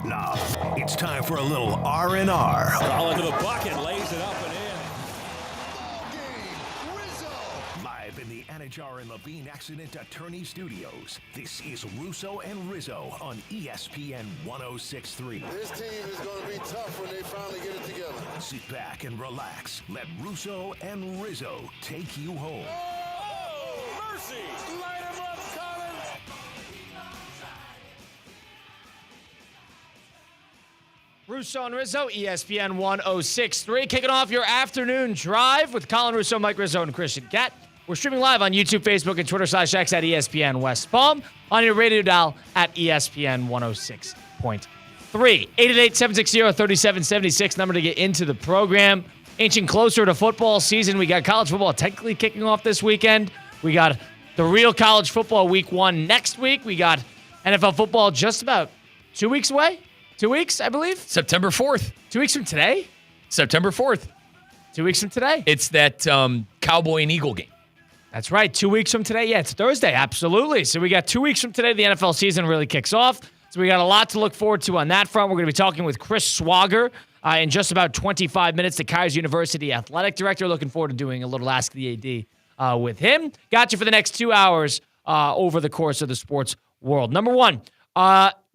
Now, it's time for a little R&R. Ball into the bucket, lays it up and in. Live in the Anajar and Levine Accident Attorney Studios, this is Russo and Rizzo on ESPN 106.3. This team is going to be tough when they finally get it together. Sit back and relax. Let Russo and Rizzo take you home. Oh, mercy! Light him up, Colin! Russo and Rizzo, ESPN 106.3. Kicking off your afternoon drive with Colin Russo, Mike Rizzo, and Christian Cat. We're streaming live on YouTube, Facebook, and Twitter/X at ESPN West Palm. On your radio dial at ESPN 106.3. 888-760-3776, number to get into the program. Inching closer to football season. We got college football technically kicking off this weekend. We got the real college football week 1 next week. We got NFL football just about 2 weeks away. 2 weeks, I believe. September 4th. 2 weeks from today? September 4th. 2 weeks from today. It's that Cowboy and Eagle game. That's right. 2 weeks from today. Yeah, it's Thursday. Absolutely. So we got 2 weeks from today. The NFL season really kicks off. So we got a lot to look forward to on that front. We're going to be talking with Chris Swager in just about 25 minutes, the Kaiser University Athletic Director. Looking forward to doing a little Ask the AD with him. Got you for the next 2 hours over the course of the sports world. Number one,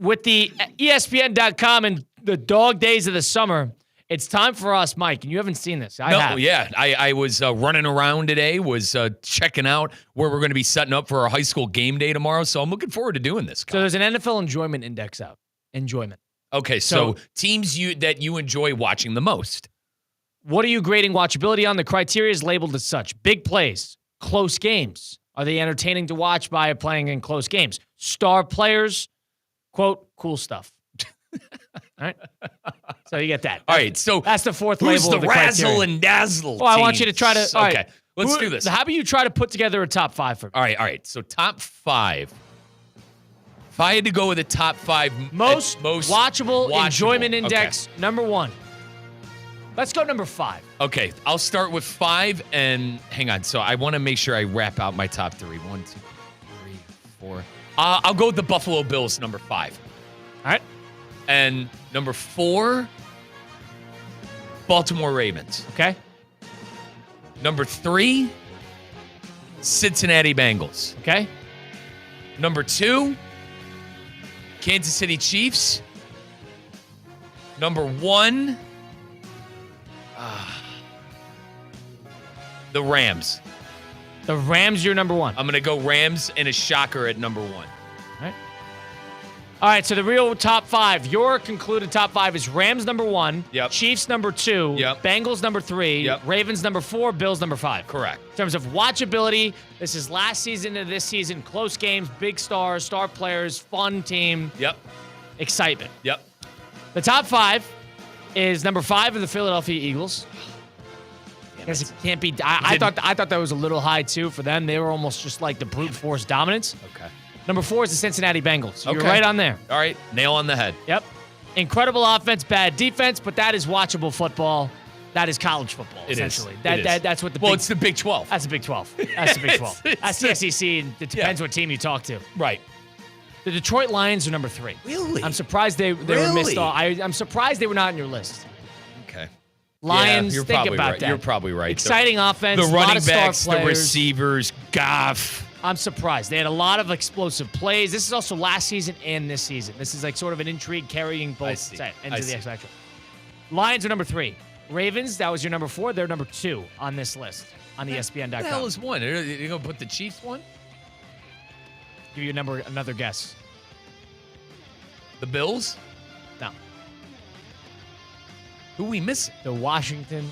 with the ESPN.com and the dog days of the summer, it's time for us, Mike, and you haven't seen this. I have. Yeah. I was running around today, was checking out where we're going to be setting up for our high school game day tomorrow, so I'm looking forward to doing this. So there's an NFL enjoyment index out. Enjoyment. Okay, so teams that you enjoy watching the most. What are you grading watchability on? The criteria is labeled as such. Big plays, close games. Are they entertaining to watch by playing in close games? Star players, quote, cool stuff. All right. So you get that. All right. So that's the fourth who's label of the razzle criteria. and dazzle? Oh, I want you to try to. All okay. right. Let's do this. How about you try to put together a top 5 for me? All right. So top 5. If I had to go with a top 5 most watchable enjoyment index, okay. Number 1. Let's go number 5. Okay. I'll start with 5 and hang on. So I want to make sure I wrap out my top 3. 1, 2, 3, 4. I'll go with the Buffalo Bills, number 5. All right. And number 4, Baltimore Ravens. Okay. Number 3, Cincinnati Bengals. Okay. Number 2, Kansas City Chiefs. Number 1, the Rams. The Rams, you're number 1. I'm going to go Rams and a shocker at number 1. All right, so the real top 5, your concluded top 5 is Rams number 1, Yep. Chiefs number 2, Yep. Bengals number 3, Yep. Ravens number 4, Bills number 5. Correct. In terms of watchability, this is last season to this season, close games, big stars, star players, fun team, Yep. excitement. Yep. The top 5 is number 5 of the Philadelphia Eagles. Because it can't be. I thought that was a little high too for them. They were almost just like the brute force dominance. Okay. Number 4 is the Cincinnati Bengals. So you're Okay. right on there. All right. Nail on the head. Yep. Incredible offense, bad defense, but that is watchable football. That is college football, essentially. It is. That's what the Well, big, it's the Big 12. That's the Big 12. That's the Big 12. It's That's the SEC, and it depends what team you talk to. Right. The Detroit Lions are number 3. Really? I'm surprised they were missed off. I'm surprised they were not on your list. Okay. Lions, you're think probably about right. that. You're probably right. Exciting offense, The a lot running of star backs, the players. receivers, Goff. I'm surprised. They had a lot of explosive plays. This is also last season and this season. This is like sort of an intrigue carrying both ends of the X Factor. Lions are number 3. Ravens, that was your number 4. They're number 2 on this list on ESPN.com. What the hell is 1? Are you going to put the Chiefs 1? Give you another guess. The Bills? No. Who we missing? The Washington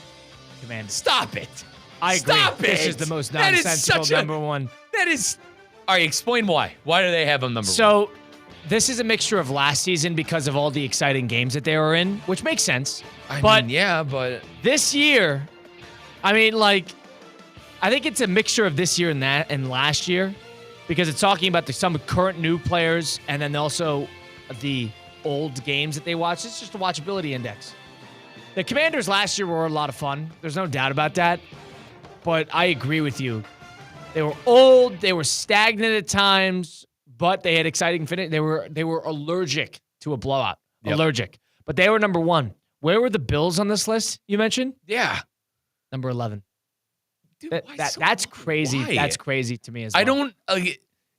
Commanders. Stop it. I agree. Stop This it. is the most That is nonsensical such a- number 1. That is. All right, explain why. Why do they have them number 1? So this is a mixture of last season because of all the exciting games that they were in, which makes sense. But This year, I think it's a mixture of this year and that and last year because it's talking about some current new players and then also the old games that they watch. It's just a watchability index. The Commanders last year were a lot of fun. There's no doubt about that. But I agree with you. They were old. They were stagnant at times. but they had exciting finish. They were allergic to a blowout. Yep. Allergic. But they were number 1. Where were the Bills on this list you mentioned? Yeah. Number 11. Dude, That's crazy. Why? That's crazy to me as well. I don't.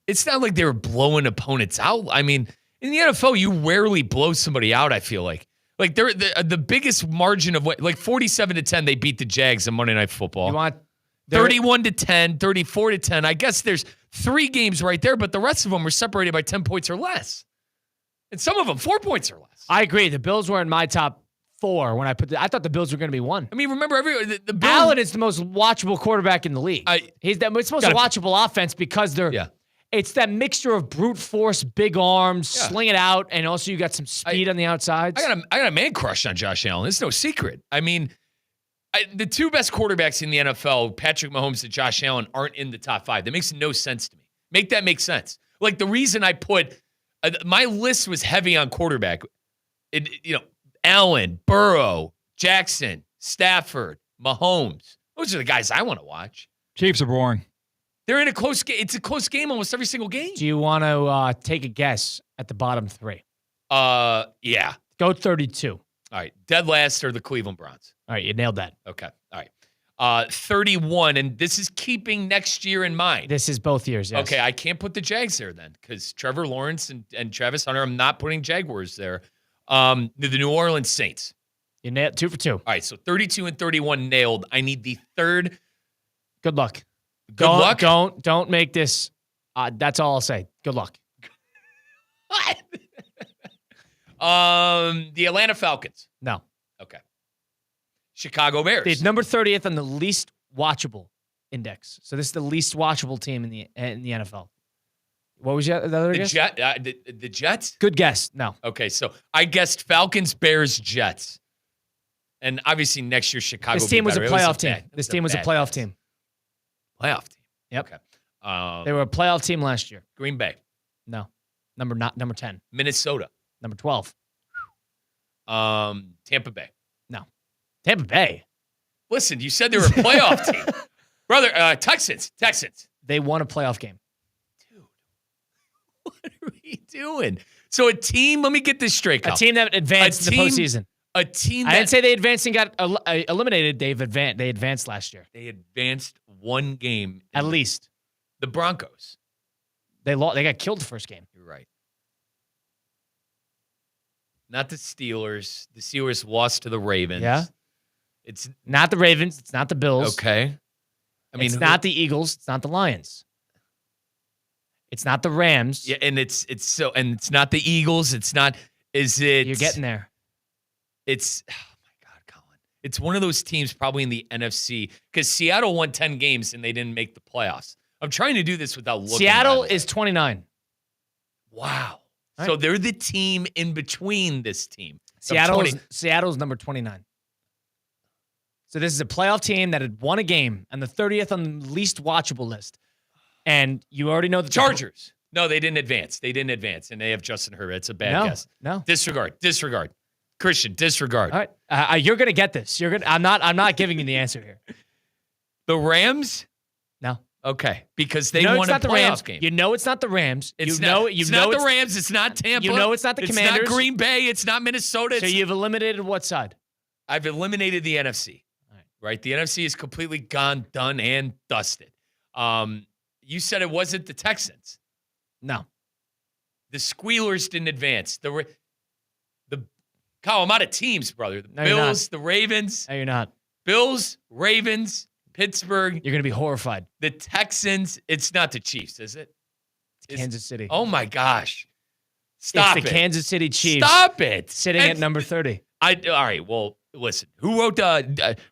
It's not like they were blowing opponents out. I mean, in the NFL, you rarely blow somebody out. I feel like they're the biggest margin of what, like 47-10, they beat the Jags on Monday Night Football. You want 31-10, 34-10. I guess there's 3 games right there, but the rest of them were separated by 10 points or less, and some of them 4 points or less. I agree. The Bills were in my top 4 when I thought the Bills were going to be 1. I mean, remember the Bills. Allen is the most watchable quarterback in the league. It's the most watchable offense because they're. Yeah. It's that mixture of brute force, big arms, sling it out, and also you got some speed on the outsides. I got a man crush on Josh Allen. It's no secret. I mean, the 2 best quarterbacks in the NFL, Patrick Mahomes and Josh Allen, aren't in the top 5. That makes no sense to me. Make that make sense. Like the reason I put my list was heavy on quarterback. Allen, Burrow, Jackson, Stafford, Mahomes. Those are the guys I want to watch. Chiefs are boring. They're in a close game. It's a close game almost every single game. Do you want to take a guess at the bottom 3? Yeah. Go 32. All right. Dead last are the Cleveland Browns. All right, you nailed that. Okay. All right. 31, and this is keeping next year in mind. This is both years, yes. Okay, I can't put the Jags there then because Trevor Lawrence and Travis Hunter, I'm not putting Jaguars there. The New Orleans Saints. You nailed 2 for 2. All right, so 32 and 31 nailed. I need the third. Good luck. Good luck? Don't make this. That's all I'll say. Good luck. What? The Atlanta Falcons. No. Okay. Chicago Bears. It's number 30th on the least watchable index. So this is the least watchable team in the NFL. What was the other guess? The Jets? Good guess. No. Okay, so I guessed Falcons, Bears, Jets. And obviously next year Chicago. This team was a playoff team. Bad. This team was a playoff team. Playoff team. Yep. Okay. They were a playoff team last year. Green Bay. No. Number 10. Minnesota. Number 12. Tampa Bay. No. Tampa Bay. Listen, you said they were a playoff team. Brother, Texans. They won a playoff game. Dude. What are we doing? So a team, let me get this straight, Kyle. A team that advanced in the postseason. A team that... I didn't say they advanced and got eliminated. They advanced last year. They advanced 1 game. At least. The Broncos. They got killed the first game. You're right. Not the Steelers. The Steelers lost to the Ravens. Yeah. It's not the Ravens. It's not the Bills. Okay. I mean, it's not the Eagles. It's not the Lions. It's not the Rams. Yeah, and it's not the Eagles. It's not. Is it? You're getting there. It's, oh my God, Colin. It's one of those teams probably in the NFC because Seattle won 10 games and they didn't make the playoffs. I'm trying to do this without looking. Seattle is 29. Wow. Right. So they're the team in between this team. Seattle's number 29. So this is a playoff team that had won a game and the 30th on the least watchable list. And you already know the Chargers. No, they didn't advance. And they have Justin Herbert. It's a bad guess. No. Disregard. Christian, disregard. All right. You're going to get this. I'm not giving you the answer here. The Rams? No. Okay. Because they won a playoff game. You know it's not the Rams. It's not the Rams. It's not Tampa. You know it's not the Commanders. It's not Green Bay. It's not Minnesota. So you've eliminated what side? I've eliminated the NFC. All right. The NFC is completely gone, done, and dusted. You said it wasn't the Texans. No. The Squealers didn't advance. Kyle, I'm out of teams, brother. The No, Bills, the Ravens. No, you're not. Bills, Ravens, Pittsburgh. You're going to be horrified. The Texans. It's not the Chiefs, is it? It's Kansas City. Oh, my gosh. Stop it. It's the Kansas City Chiefs. Stop it. Sitting at number 30. All right, well, listen. Who wrote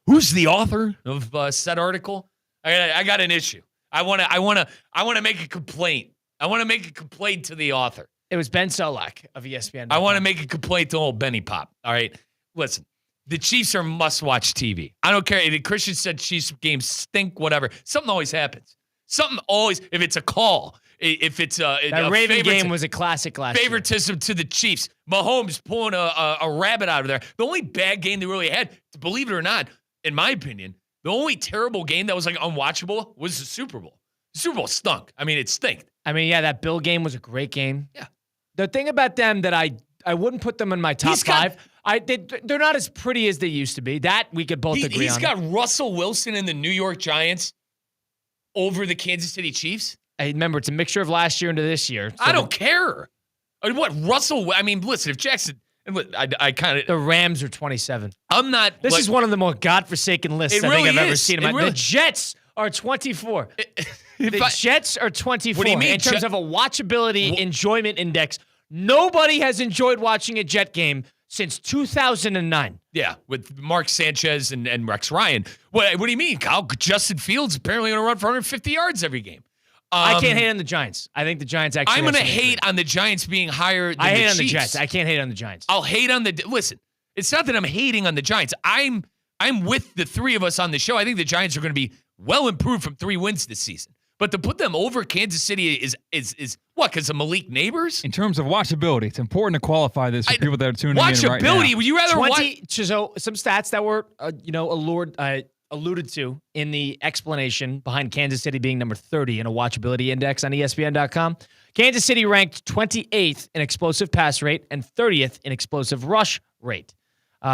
who's the author of said article? I got an issue. I want to make a complaint. I want to make a complaint to the author. It was Ben Solak of ESPN. I want to make a complaint to old Benny Pop. All right. Listen, the Chiefs are must-watch TV. I don't care. Christian said Chiefs games stink, whatever. Something always happens. If it's a call, if it's a Raven game was a classic last year. Favoritism to the Chiefs. Mahomes pulling a rabbit out of there. The only bad game they really had, believe it or not, in my opinion, the only terrible game that was like unwatchable was the Super Bowl. The Super Bowl stunk. I mean, it stinked. I mean, yeah, that Bill game was a great game. Yeah. The thing about them that I wouldn't put them in my top five. They're not as pretty as they used to be. That we could both agree on. He's got Russell Wilson and the New York Giants over the Kansas City Chiefs. I remember, it's a mixture of last year into this year. So I don't care. I mean, what, Russell? I mean, listen, if Jackson, I kind of. The Rams are 27. I'm not. This is one of the more godforsaken lists I think I've ever seen. The Jets are 24. The Jets are 24. What do you mean? In terms of a watchability enjoyment index, nobody has enjoyed watching a Jet game since 2009. Yeah, with Mark Sanchez and Rex Ryan. What do you mean, Kyle? Justin Fields apparently going to run for 150 yards every game. I can't hate on the Giants. I think the Giants actually. I'm going to hate on the Giants being higher than the Chiefs. I hate on the Jets. I can't hate on the Giants. I'll hate on the. Listen, it's not that I'm hating on the Giants. I'm with the three of us on the show. I think the Giants are going to be well improved from 3 wins this season. But to put them over Kansas City is what? Because of Malik Neighbors? In terms of watchability, it's important to qualify this for people that are tuning in right now. Watchability? Would you rather watch? So some stats that were alluded to in the explanation behind Kansas City being number 30 in a watchability index on ESPN.com. Kansas City ranked 28th in explosive pass rate and 30th in explosive rush rate.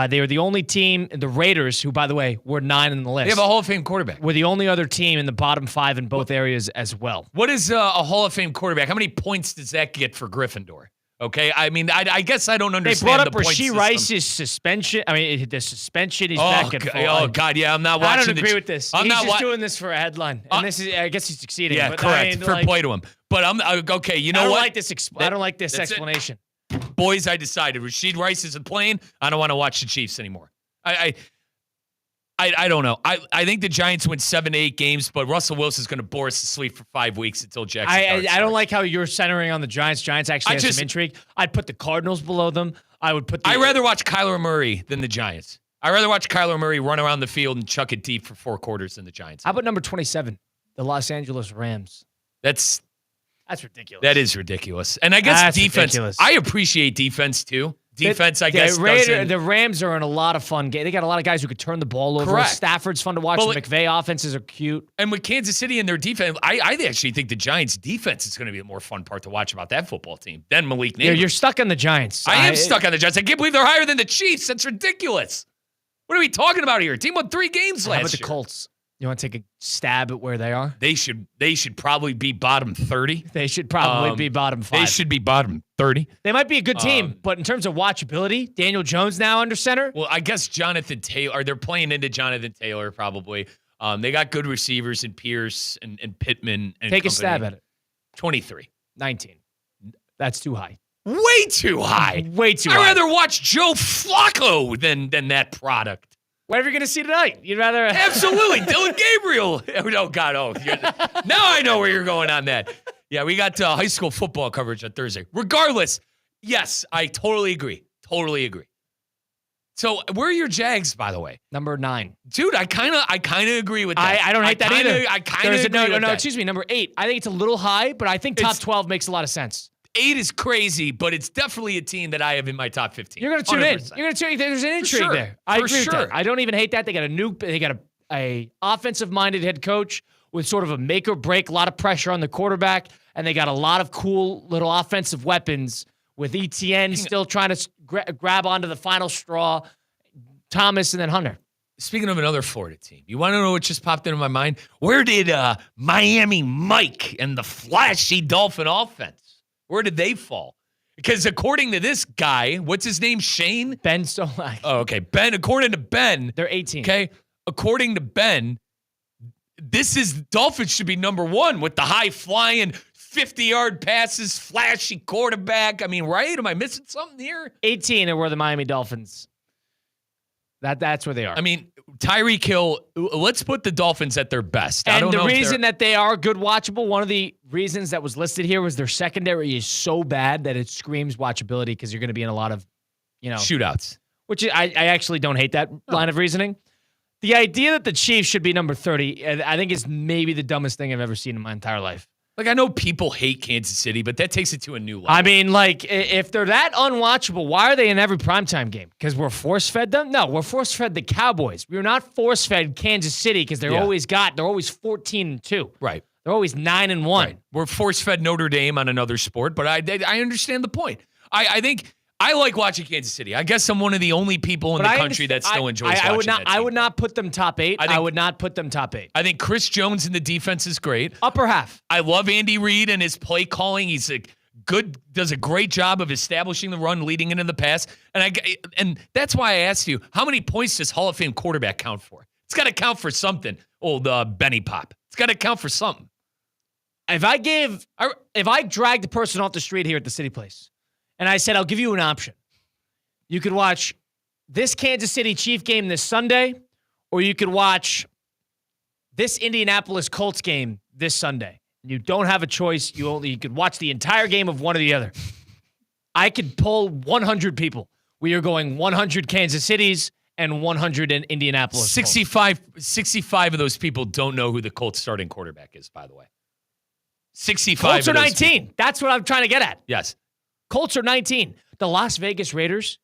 They were the only team, the Raiders, who, by the way, were 9 on the list. They have a Hall of Fame quarterback. Were the only other team in the bottom 5 in both areas as well. What is a Hall of Fame quarterback? How many points does that get for Gryffindor? Okay, I mean, I guess I don't understand. They brought up the point Rashee Rice's suspension. I mean, the suspension. He's back and forth. Oh God, yeah, I'm not watching. I don't agree with this. He's just doing this for a headline, and this is. I guess he's succeeding. Yeah, but correct. Fair play to him. But I'm okay. You know what? I don't like this explanation. Boys, I decided Rashee Rice isn't playing. I don't want to watch the Chiefs anymore. I don't know. I think the Giants win 7 to 8 games, but Russell Wilson's going to bore us to sleep for 5 weeks until Jackson. I don't like how you're centering on the Giants. Giants actually have some intrigue. I'd put the Cardinals below them. I'd rather watch Kyler Murray than the Giants. I'd rather watch Kyler Murray run around the field and chuck it deep for 4 quarters than the Giants. How about number 27, the Los Angeles Rams? That's ridiculous. That is ridiculous. And I guess defense. Ridiculous. I appreciate defense too. Defense, I guess. The Rams are in a lot of fun games. They got a lot of guys who could turn the ball over. Correct. Stafford's fun to watch. The McVay offenses are cute. And with Kansas City and their defense, I actually think the Giants' defense is going to be a more fun part to watch about that football team than Malik Neighbors. You're stuck on the Giants. I am stuck on the Giants. I can't believe they're higher than the Chiefs. That's ridiculous. What are we talking about here? Team won 3 games last year. How about the Colts? You want to take a stab at where they are? They should probably be bottom 30. They should probably be bottom 5. They should be bottom 30. They might be a good team, but in terms of watchability, Daniel Jones now under center. Well, I guess Jonathan Taylor. They're playing into Jonathan Taylor probably. They got good receivers in Pierce and Pittman. And take a stab at it. 23. 19. That's too high. Way too high. Way too high. I'd rather watch Joe Flacco than that product. Whatever you're going to see tonight. You'd rather... Absolutely. Dylan Gabriel. Oh, God. Now I know where you're going on that. Yeah, we got high school football coverage on Thursday. Regardless, yes, I totally agree. Totally agree. So where are your Jags, by the way? Number 9. Dude, I kind of agree with that. I don't hate that either. I kind of agree with that. Excuse me, number 8. I think it's a little high, but I think top 12 makes a lot of sense. 8 is crazy, but it's definitely a team that I have in my top 15. You're going to tune 100%. In. You're going to tune in. There's an intrigue there. I agree with that. I don't even hate that. They got a offensive-minded head coach with sort of a make or break, a lot of pressure on the quarterback, and they got a lot of cool little offensive weapons with ETN still trying to grab onto the final straw, Thomas, and then Hunter. Speaking of another Florida team, you want to know what just popped into my mind? Where did Miami Mike and the flashy Dolphin offense? Where did they fall? Because according to this guy, what's his name? Shane? Ben Solak. Oh, okay. Ben, according to Ben. They're 18. Okay. According to Ben, Dolphins should be number 1 with the high-flying 50-yard passes, flashy quarterback. I mean, right? Am I missing something here? 18 are where the Miami Dolphins. That's where they are. I mean, Tyreek Hill, let's put the Dolphins at their best. And the reason that they are good watchable, one of the reasons that was listed here was their secondary is so bad that it screams watchability because you're going to be in a lot of, shootouts. Which I actually don't hate that line of reasoning. The idea that the Chiefs should be number 30, I think is maybe the dumbest thing I've ever seen in my entire life. Like, I know people hate Kansas City, but that takes it to a new level. I mean, like, if they're that unwatchable, why are they in every primetime game? Because we're force-fed them? No, we're force-fed the Cowboys. We're not force-fed Kansas City because they're always 14-2. Right. They're always 9-1. Right. We're force-fed Notre Dame on another sport, but I understand the point. I think I like watching Kansas City. I guess I'm one of the only people in the country that still enjoys watching that team. I would not put them top 8. I would not put them top 8. I think Chris Jones in the defense is great. Upper half. I love Andy Reid and his play calling. He's does a great job of establishing the run, leading into the pass. And that's why I asked you, how many points does Hall of Fame quarterback count for? It's got to count for something, old Benny Pop. It's got to count for something. If I dragged the person off the street here at the City Place, and I said, I'll give you an option. You could watch this Kansas City Chief game this Sunday, or you could watch this Indianapolis Colts game this Sunday. You don't have a choice. You could watch the entire game of one or the other. I could pull 100 people. We are going 100 Kansas Cities and 100 in Indianapolis. 65 of those people don't know who the Colts starting quarterback is, by the way. 65 Colts are of those 19. people. That's what I'm trying to get at. Yes. Colts are 19. The Las Vegas Raiders,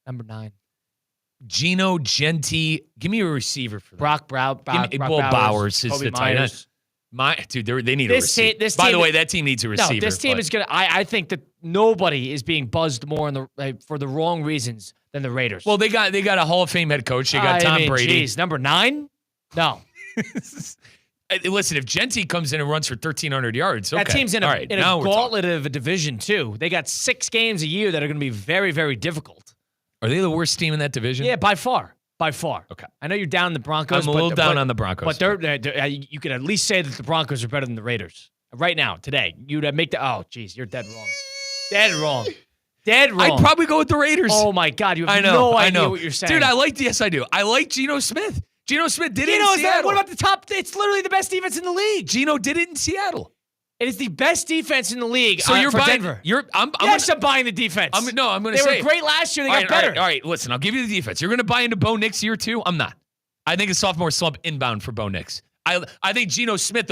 number 9. Geno Genti. Give me a receiver for that. Brock Bowers is Kobe the tight end. Myers. Dude, they need a receiver. By the way, that team needs a receiver. No, this team is going to – I think that nobody is being buzzed more for the wrong reasons than the Raiders. Well, they got a Hall of Fame head coach. They got Tom Brady. Geez, number 9? No. Listen, if Genti comes in and runs for 1,300 yards, okay. That team's in a gauntlet of a division, too. They got 6 games a year that are going to be very, very difficult. Are they the worst team in that division? Yeah, by far. By far. Okay. I know you're down in the Broncos. I'm a little down on the Broncos. But you could at least say that the Broncos are better than the Raiders. Right now, today. You'd make the – oh, geez, you're dead wrong. Dead wrong. Dead wrong. I'd probably go with the Raiders. Oh, my God. You have no idea what you're saying. Dude, yes, I do. I like Geno Smith. Geno Smith did it in Seattle. What about the top? It's literally the best defense in the league. Geno did it in Seattle. It is the best defense in the league. So you're for buying Denver. I'm buying the defense. I'm going to say they were great last year. They got better. All right, listen. I'll give you the defense. You're going to buy into Bo Nix year 2. I'm not. I think a sophomore slump inbound for Bo Nix. I think Geno Smith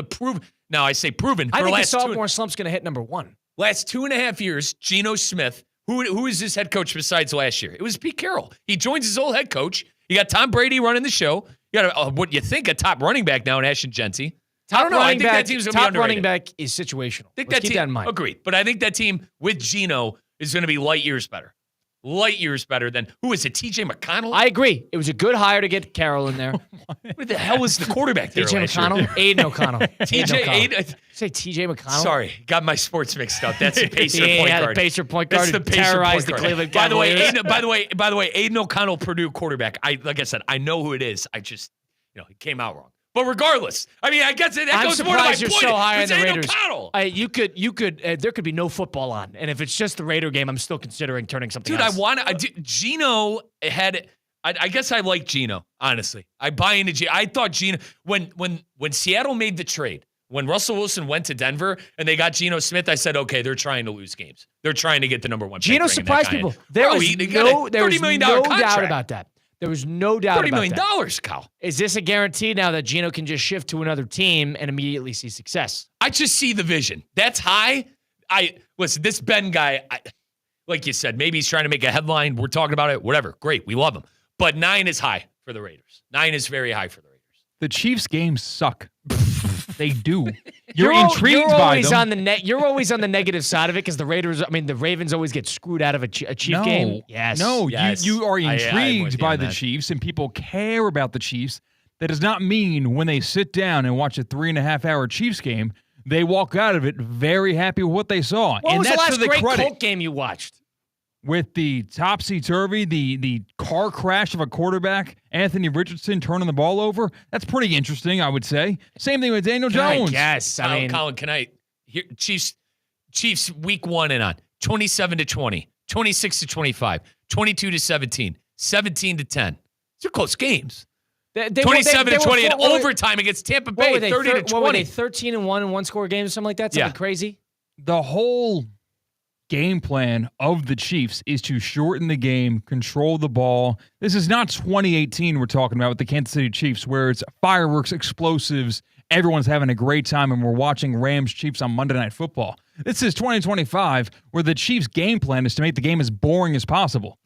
Now I say proven. I think a sophomore slump's going to hit number 1. Last 2.5 years, Geno Smith. Who is his head coach besides last year? It was Pete Carroll. He joins his old head coach. You got Tom Brady running the show. You got what you think a top running back now in Ashton Genti. I don't know. I think that team's going to be underrated. Top running back is situational. Keep that in mind. Agreed. But I think that team with Geno is going to be light years better. Light years better than, who is it, TJ McConnell? I agree. It was a good hire to get Carroll in there. What the hell was the quarterback there? TJ McConnell? Aiden O'Connell. Say TJ McConnell? Sorry, got my sports mixed up. That's the Pacer point guard. The Pacer point guard. That's the Pacer terrorized point guard. The Cleveland Cavaliers. Cavaliers. By the way, Aiden O'Connell, Purdue quarterback. Like I said, I know who it is. I just, it came out wrong. But regardless, I mean, I guess that goes more to my point. You're so high on the Raiders. O'Connell. There could be no football on, and if it's just the Raider game, I'm still considering turning something else. Geno had. I guess I like Geno. Honestly, I buy into Geno. I thought Geno when Seattle made the trade, when Russell Wilson went to Denver and they got Geno Smith, I said, okay, they're trying to lose games. They're trying to get the number 1 pick. Geno surprised people. There was no doubt about that. There was no doubt about that. $30 million, Kyle. Is this a guarantee now that Geno can just shift to another team and immediately see success? I just see the vision. That's high. Listen, this Ben guy, like you said, maybe he's trying to make a headline. We're talking about it. Whatever. Great. We love him. But 9 is high for the Raiders. 9 is very high for the Raiders. The Chiefs games suck. They do. You're intrigued by them. You're always on the negative side of it because the Ravens always get screwed out of a Chief game. Yes. No, yes. You are intrigued by the Chiefs, and people care about the Chiefs. That does not mean when they sit down and watch a 3.5-hour Chiefs game, they walk out of it very happy with what they saw. What was that's the last great Colt game you watched? With the topsy-turvy, the car crash of a quarterback, Anthony Richardson turning the ball over, that's pretty interesting, I would say. Same thing with Daniel Jones. Yes, Colin, can I hear Chiefs week 1 and on 27-20, 26-25, 22-17, 17-10. These are close games. 27-20 in overtime against Tampa Bay, 30-20. What were they, 13-1 in one-score games, something like that? Something crazy? The whole game plan of the Chiefs is to shorten the game, control the ball. This is not 2018 we're talking about with the Kansas City Chiefs where it's fireworks, explosives, everyone's having a great time, and we're watching Rams-Chiefs on Monday Night Football. This is 2025 where the Chiefs' game plan is to make the game as boring as possible.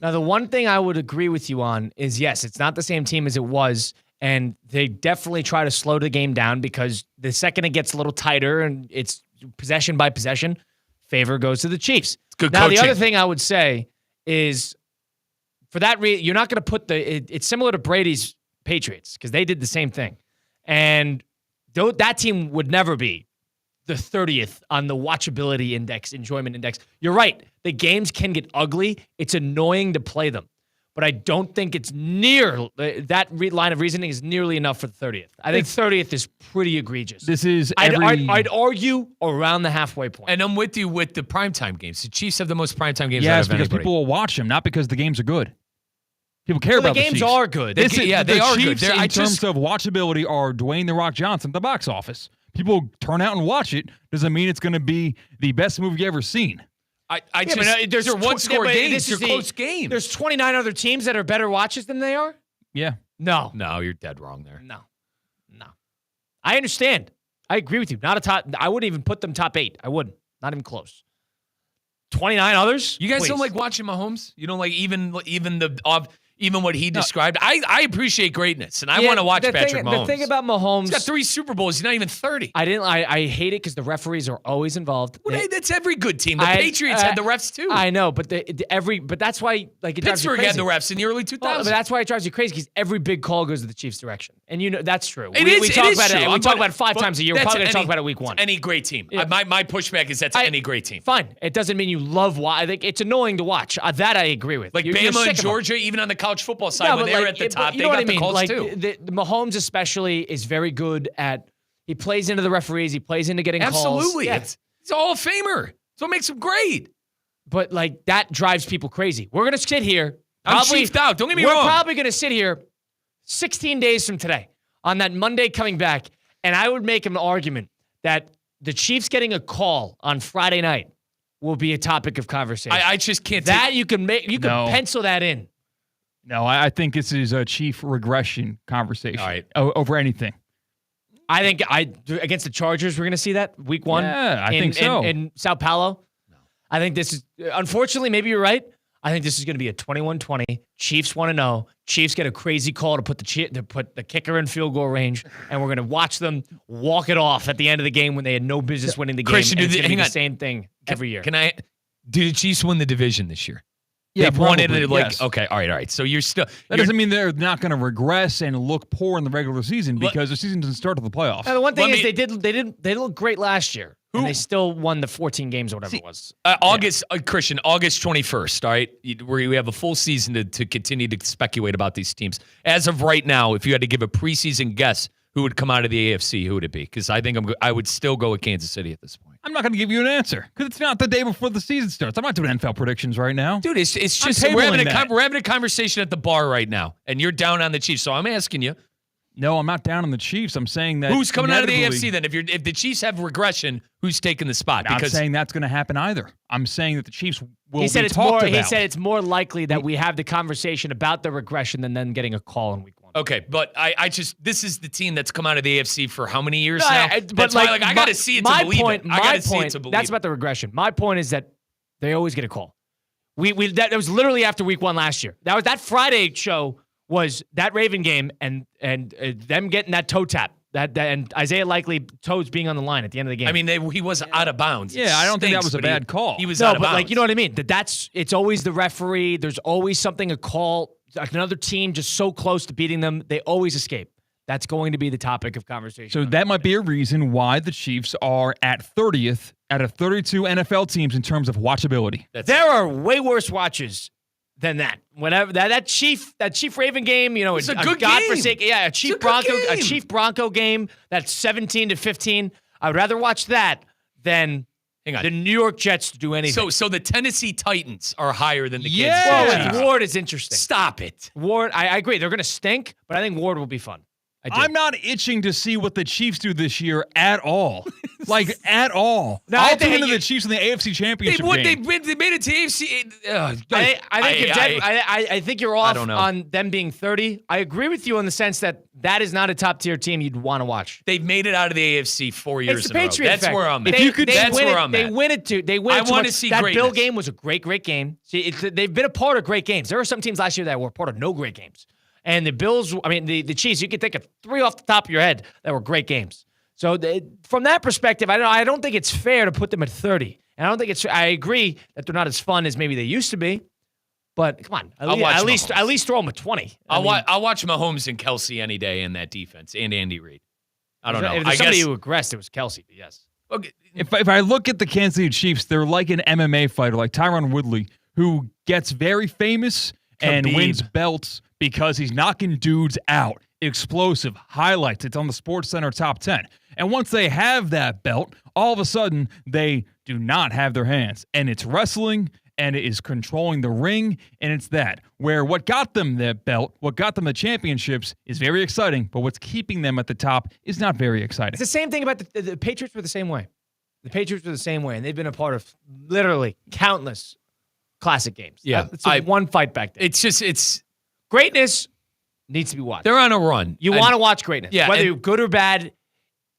Now, the one thing I would agree with you on is, yes, it's not the same team as it was, And they definitely try to slow the game down because the second it gets a little tighter and it's possession by possession, favor goes to the Chiefs. Good now, coaching. the other thing I would say is for that reason, you're not going to put it's similar to Brady's Patriots because they did the same thing. And that team would never be the 30th on the watchability index, enjoyment index. You're right. The games can get ugly. It's annoying to play them. But I don't think it's near that line of reasoning is nearly enough for the 30th. I think 30th is pretty egregious. This is I'd argue around the halfway point. And I'm with you with the primetime games. The Chiefs have the most primetime games. Yes, out of because anybody. people will watch them, not because the games are good. People care about the games the Chiefs. are good. They The are Chiefs, good. in terms of watchability, are Dwayne "The Rock" Johnson at the box office. People turn out and watch it. Doesn't mean it's going to be the best movie you ever seen. There's one-score games. They're close games. There's 29 other teams that are better watches than they are? Yeah. No. No, you're dead wrong there. No. I understand. I agree with you. Not a top. I wouldn't even put them top 8. I wouldn't. Not even close. 29 others? You guys Please. don't like watching Mahomes? You don't like even what he described? I appreciate greatness, and I want to watch Patrick Mahomes. The thing about Mahomes, he's got 3 Super Bowls. He's not even 30. I hate it because the referees are always involved. Well, that's every good team. The Patriots had the refs too. I know, but but that's why it drives you Pittsburgh crazy. had the refs in the early 2000s. But that's why it drives you crazy because every big call goes to the Chiefs' direction, and that's true. It we is talk about true. it. We talk about it 5 times a year. We're That's probably going to talk any- about it week 1. Any great team. Yeah. My pushback is that's any great team. Fine. It doesn't mean you love. I think it's annoying to watch. That I agree with. Like You're Bama sick and of them. Georgia, even on the college football side, No, when but they were at the top, you they know what got I the mean? calls Like too. the Mahomes especially is very good at. He plays into the referees. He plays into getting calls. Absolutely. Yeah. He's a Hall of Famer. That's what makes him great. But like that drives people crazy. We're gonna sit here. I'm chiefed out. Don't get me We're wrong. probably gonna sit here 16 days from today on that Monday coming back, and I would make an argument that the Chiefs getting a call on Friday night will be a topic of conversation. I just can't. you can pencil that in. No, I think this is a Chief regression conversation. All right. Over anything. I think against the Chargers, we're going to see that week 1. Yeah, I think so. In Sao Paulo. No. I think this is, unfortunately, maybe you're right. I think this is going to be a 21-20. Chiefs 1-0. Chiefs get a crazy call to put the kicker in field goal range, and we're going to watch them walk it off at the end of the game when they had no business winning the game. Christian, and it's going to be hang the on. same thing every year. Do the Chiefs win the division this year? Yeah, They've won it. probably, Yes. Okay, all right. So you're still. That doesn't mean they're not going to regress and look poor in the regular season because the season doesn't start till the playoffs. Now, the one thing is they did look great last year. And they still won the 14 games or whatever it was. Christian, August 21st, all right? We have a full season to continue to speculate about these teams. As of right now, if you had to give a preseason guess who would come out of the AFC, who would it be? Because I think I would still go with Kansas City at this point. I'm not going to give you an answer because it's not the day before the season starts. I'm not doing NFL predictions right now. Dude, it's just I'm we're having tabling a conversation at the bar right now, and you're down on the Chiefs. So I'm asking you, No, I'm not down on the Chiefs. I'm saying that who's coming out of the inevitably- AFC then? If the Chiefs have regression, who's taking the spot? I'm not saying that's going to happen either. I'm saying that the Chiefs will He said be it's talked more. about. He said it's more likely that we have the conversation about the regression than then getting a call in week 1. Okay, but this is the team that's come out of the AFC for how many years No, now? but That's why I got to see it to my believe point, it. I got my to see it point, to believe that's it. about the regression. My point is that they always get a call. That was literally after week 1 last year. That Friday show was that Raven game and them getting that toe tap. And Isaiah Likely toes being on the line at the end of the game. I mean, he was out of bounds. Yeah, I don't think that was a but bad call. He was no, out of but bounds. like you know what I mean. It's always the referee. There's always something, a call. Like another team just so close to beating them, they always escape. That's going to be the topic of conversation. So that might be a reason why the Chiefs are at 30th out of 32 NFL teams in terms of watchability. There are way worse watches than that. Whenever that Chief Raven game, It's a good godforsaken, game. a Chief Bronco game that's 17-15. I'd rather watch that than Hang on. the New York Jets do anything. So the Tennessee Titans are higher than the Yeah. well, Kansas City with Chiefs. Ward is interesting. Stop it. Ward, I agree. They're going to stink, but I think Ward will be fun. I do. I'm not itching to see what the Chiefs do this year at all. At all. No, I I'll think tune into you- the Chiefs in the AFC Championship game. They made it to AFC. I think you're off don't know. on them being 30. I agree with you in the sense that is not a top tier team you'd want to watch. They've made it out of the AFC 4 years It's the in a row. Patriot That's effect. where I'm at. They win it at. They win it I too wanna much. see that Bill greatness. game was a great game. See, they've been a part of great games. There were some teams last year that were part of no great games. And the Bills, the Chiefs, you can think of 3 off the top of your head that were great games. So from that perspective, I don't think it's fair to put them at 30. And I agree that they're not as fun as maybe they used to be. But come on, at least throw them a 20. I'll watch Mahomes and Kelsey any day in that defense, and Andy Reid. I don't know. If there's somebody who aggressed, it was Kelsey, but yes. Okay. If I look at the Kansas City Chiefs, they're like an MMA fighter, like Tyron Woodley, who gets very famous and wins belts because he's knocking dudes out. Explosive, highlights. It's on the SportsCenter top 10. And once they have that belt, all of a sudden, they do not have their hands. And it's wrestling, and it is controlling the ring, and it's that. Where what got them that belt, what got them the championships is very exciting, but what's keeping them at the top is not very exciting. It's the same thing about the Patriots were the same way. The Patriots were the same way, and they've been a part of literally countless classic games. Yeah. It's one fight back there. It's greatness needs to be watched. They're on a run. You want to watch greatness. Yeah, whether you're good or bad,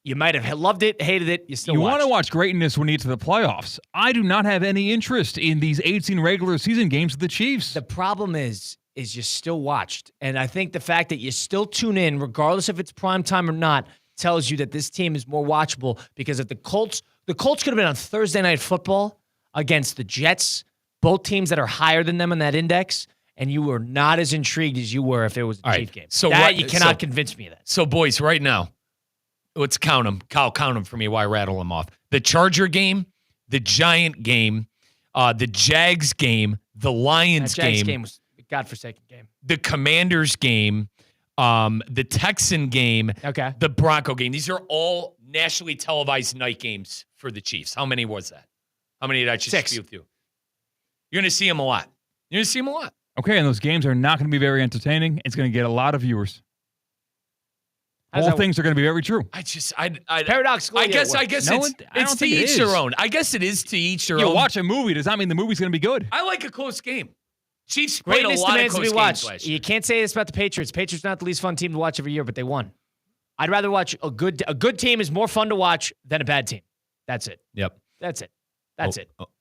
you might have loved it, hated it, you still want to watch greatness when you get to the playoffs. I do not have any interest in these 18 regular season games with the Chiefs. The problem is you still watched. And I think the fact that you still tune in, regardless if it's prime time or not, tells you that this team is more watchable, because if the Colts could have been on Thursday Night Football against the Jets, both teams that are higher than them in that index, and you were not as intrigued as you were if it was a Chief game. So you cannot convince me of that. So, boys, right now, let's count them. Kyle, count them for me while I rattle them off. The Charger game, the Giant game, the Jags game, the Lions that Jags game was a godforsaken game. The Commanders game, the Texan game, the Bronco game. These are all nationally televised night games for the Chiefs. How many was that? How many did I just 6 speak with you? You're going to see them a lot. Okay, and those games are not going to be very entertaining. It's going to get a lot of viewers. All things are going to be very true. Paradoxical. I guess it's to each their own. I guess it is to each their own. You watch a movie does not mean the movie's going to be good. I like a close game. Chiefs played a lot of close games last year. You can't say this about the Patriots. Patriots are not the least fun team to watch every year, but they won. I'd rather watch a good team is more fun to watch than a bad team. That's it. Yep. That's it.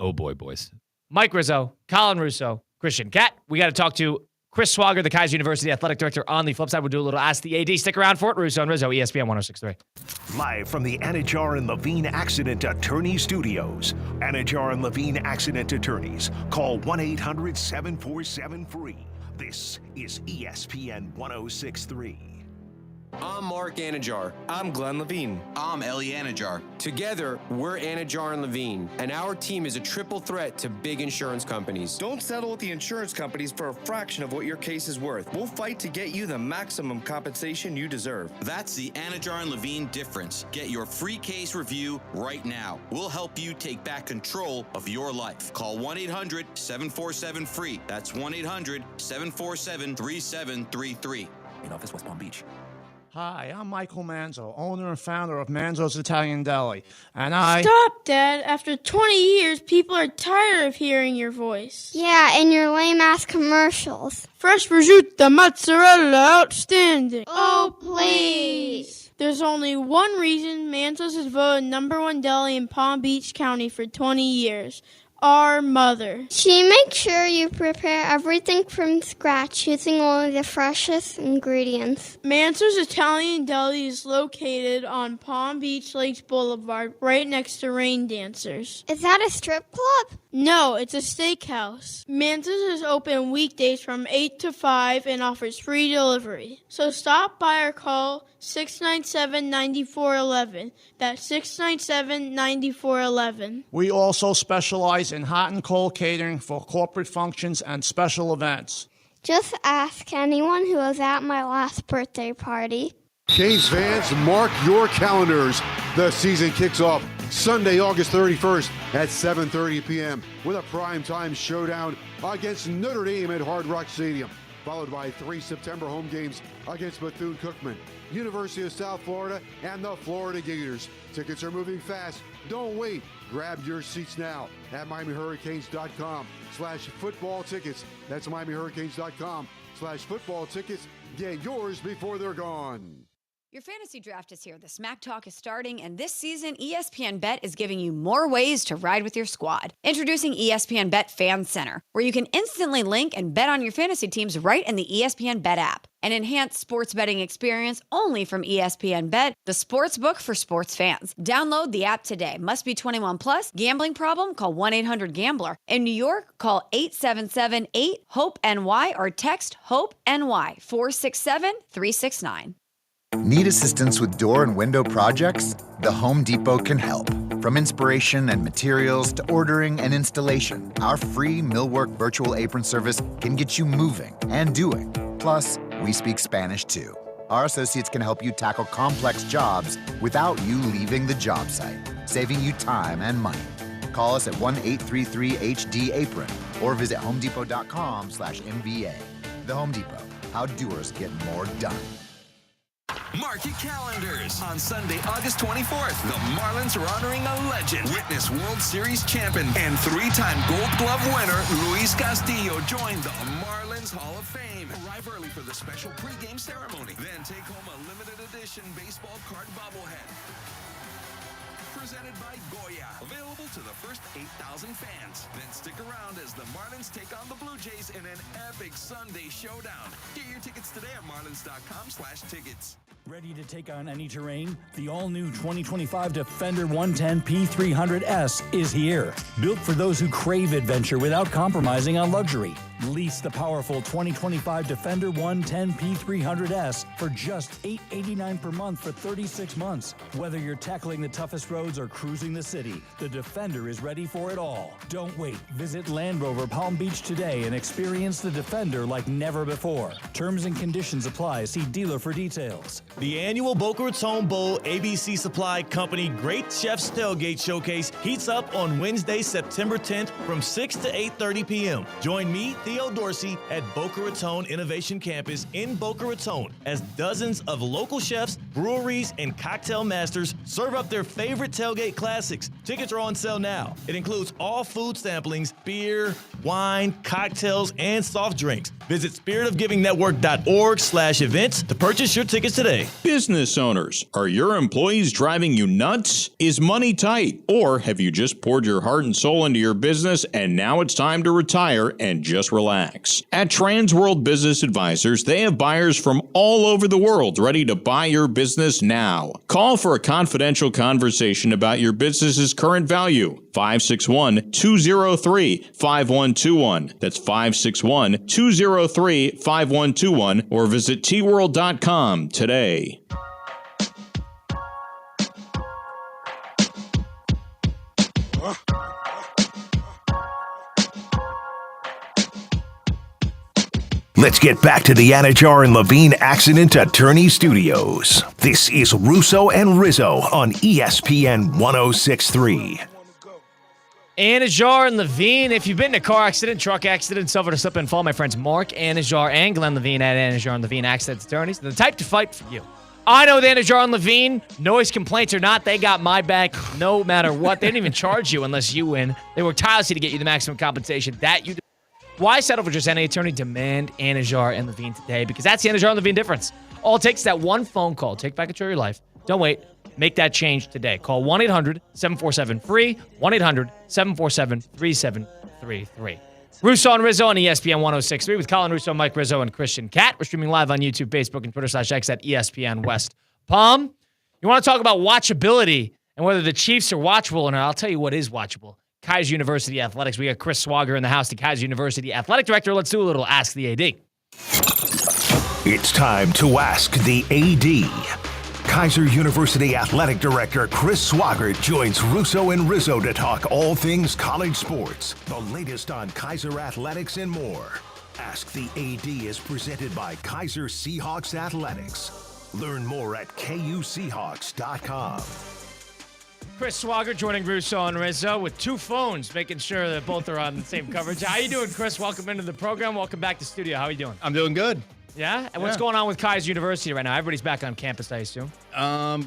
Oh boy, boys. Mike Rizzo, Colin Russo, Christian Cat. We got to talk to Chris Swager, the Kaiser University Athletic Director. On the flip side, we'll do a little Ask the AD. Stick around for it. Russo and Rizzo, ESPN 106.3. Live from the Anajar and Levine Accident Attorney Studios. Anajar and Levine Accident Attorneys. Call 1-800-747-FREE. This is ESPN 106.3. I'm Mark Anajar. I'm Glenn Levine. I'm Ellie Anajar. Together, we're Anajar and Levine, and our team is a triple threat to big insurance companies. Don't settle with the insurance companies for a fraction of what your case is worth. We'll fight to get you the maximum compensation you deserve. That's the Anajar and Levine difference. Get your free case review right now. We'll help you take back control of your life. Call 1-800-747-FREE. That's 1-800-747-3733. In office, West Palm Beach. Hi, I'm Michael Manzo, owner and founder of Manzo's Italian Deli, and I... Stop, Dad. After 20 years, people are tired of hearing your voice. Yeah, and your lame-ass commercials. Fresh prosciutto, mozzarella, outstanding. Oh, please. There's only one reason Manzo's is voted #1 deli in Palm Beach County for 20 years. Our mother. She makes sure you prepare everything from scratch using only the freshest ingredients. Manzo's Italian Deli is located on Palm Beach Lakes Boulevard, right next to Rain Dancers. Is that a strip club? No, it's a steakhouse. Manzo's is open weekdays from 8 to 5 and offers free delivery. So stop by or call 697-9411. That's 697-9411. We also specialize in hot and cold catering for corporate functions and special events. Just ask anyone who was at my last birthday party. Canes fans, mark your calendars. The season kicks off Sunday, August 31st at 7:30 p.m. with a primetime showdown against Notre Dame at Hard Rock Stadium, followed by 3 September home games against Bethune-Cookman, University of South Florida, and the Florida Gators. Tickets are moving fast. Don't wait. Grab your seats now at MiamiHurricanes.com/football tickets. That's MiamiHurricanes.com/football tickets. Get yours before they're gone. Your fantasy draft is here. The Smack Talk is starting, and this season, ESPN Bet is giving you more ways to ride with your squad. Introducing ESPN Bet Fan Center, where you can instantly link and bet on your fantasy teams right in the ESPN Bet app. An enhanced sports betting experience only from ESPN Bet, the sports book for sports fans. Download the app today. Must be 21 plus. Gambling problem? Call 1-800-GAMBLER. In New York, call 877-8-HOPE-NY or text HOPE-NY 467-369. Need assistance with door and window projects? The Home Depot can help. From inspiration and materials to ordering and installation, our free millwork virtual apron service can get you moving and doing. Plus, we speak Spanish too. Our associates can help you tackle complex jobs without you leaving the job site, saving you time and money. Call us at 1-833-HD-APRON or visit homedepot.com/MVA. The Home Depot, how doers get more done. Mark your calendars. On Sunday, August 24th, the Marlins are honoring a legend. Witness World Series champion and three-time Gold Glove winner Luis Castillo join the Marlins Hall of Fame. Arrive early for the special pregame ceremony. Then take home a limited edition baseball card bobblehead. Presented by Goya. Available to the first 8,000 fans. Then stick around as the Marlins take on the Blue Jays in an epic Sunday showdown. Get your tickets today at marlins.com/tickets. Ready to take on any terrain? The all-new 2025 Defender 110 P300S is here. Built for those who crave adventure without compromising on luxury. Lease the powerful 2025 Defender 110 P300S for just $889 per month for 36 months. Whether you're tackling the toughest roads or cruising the city, the Defender is ready for it all. Don't wait. Visit Land Rover Palm Beach today and experience the Defender like never before. Terms and conditions apply. See dealer for details. The annual Boca Raton Bowl ABC Supply Company Great Chefs Tailgate Showcase heats up on Wednesday, September 10th from 6 to 8:30 p.m. Join me, Theo Dorsey, at Boca Raton Innovation Campus in Boca Raton as dozens of local chefs, breweries, and cocktail masters serve up their favorite tailgate classics. Tickets are on sale now. It includes all food samplings, beer, wine, cocktails, and soft drinks. Visit spiritofgivingnetwork.org/events to purchase your tickets today. Business owners, are your employees driving you nuts? Is money tight? Or have you just poured your heart and soul into your business and now it's time to retire and just relax? At Transworld Business Advisors, they have buyers from all over the world ready to buy your business now. Call for a confidential conversation about your business's current value. 561-203-5121. That's 561-203-5121 or visit tworld.com today. Let's get back to the Anajar and Levine Accident Attorney Studios. This is Russo and Rizzo on ESPN 106.3. Anajar and Levine. If you've been in a car accident, truck accident, suffered a slip and fall, my friends Mark Anajar and Glenn Levine at Anajar and Levine Accident Attorneys. They're the type to fight for you. I know the Anajar and Levine, noise complaints or not, they got my back no matter what. They didn't even charge you unless you win. They work tirelessly to get you the maximum compensation that you do. Why settle for just any attorney? Demand Anajar and Levine today, because that's the Anajar and Levine difference. All it takes is that one phone call. Take back control of your life. Don't wait. Make that change today. Call 1-800-747-FREE, 1-800-747-3733. Russo and Rizzo on ESPN 106.3 with Colin Russo, Mike Rizzo, and Christian Catt. We're streaming live on YouTube, Facebook, and Twitter/X at ESPN West Palm. You want to talk about watchability and whether the Chiefs are watchable or not? I'll tell you what is watchable. Kaiser University Athletics. We got Chris Swager in the house, the Kaiser University Athletic Director. Let's do a little Ask the AD. It's time to Ask the AD. Kaiser University Athletic Director Chris Swager joins Russo and Rizzo to talk all things college sports, the latest on Kaiser athletics and more. Ask the AD is presented by Kaiser Seahawks Athletics. Learn more at kuseahawks.com. Chris Swager joining Russo and Rizzo with two phones, making sure that both are on the same coverage. How you doing, Chris? Welcome into the program. Welcome back to studio. How are you doing? I'm doing good. Yeah? And what's going on with Kaiser University right now? Everybody's back on campus, I assume.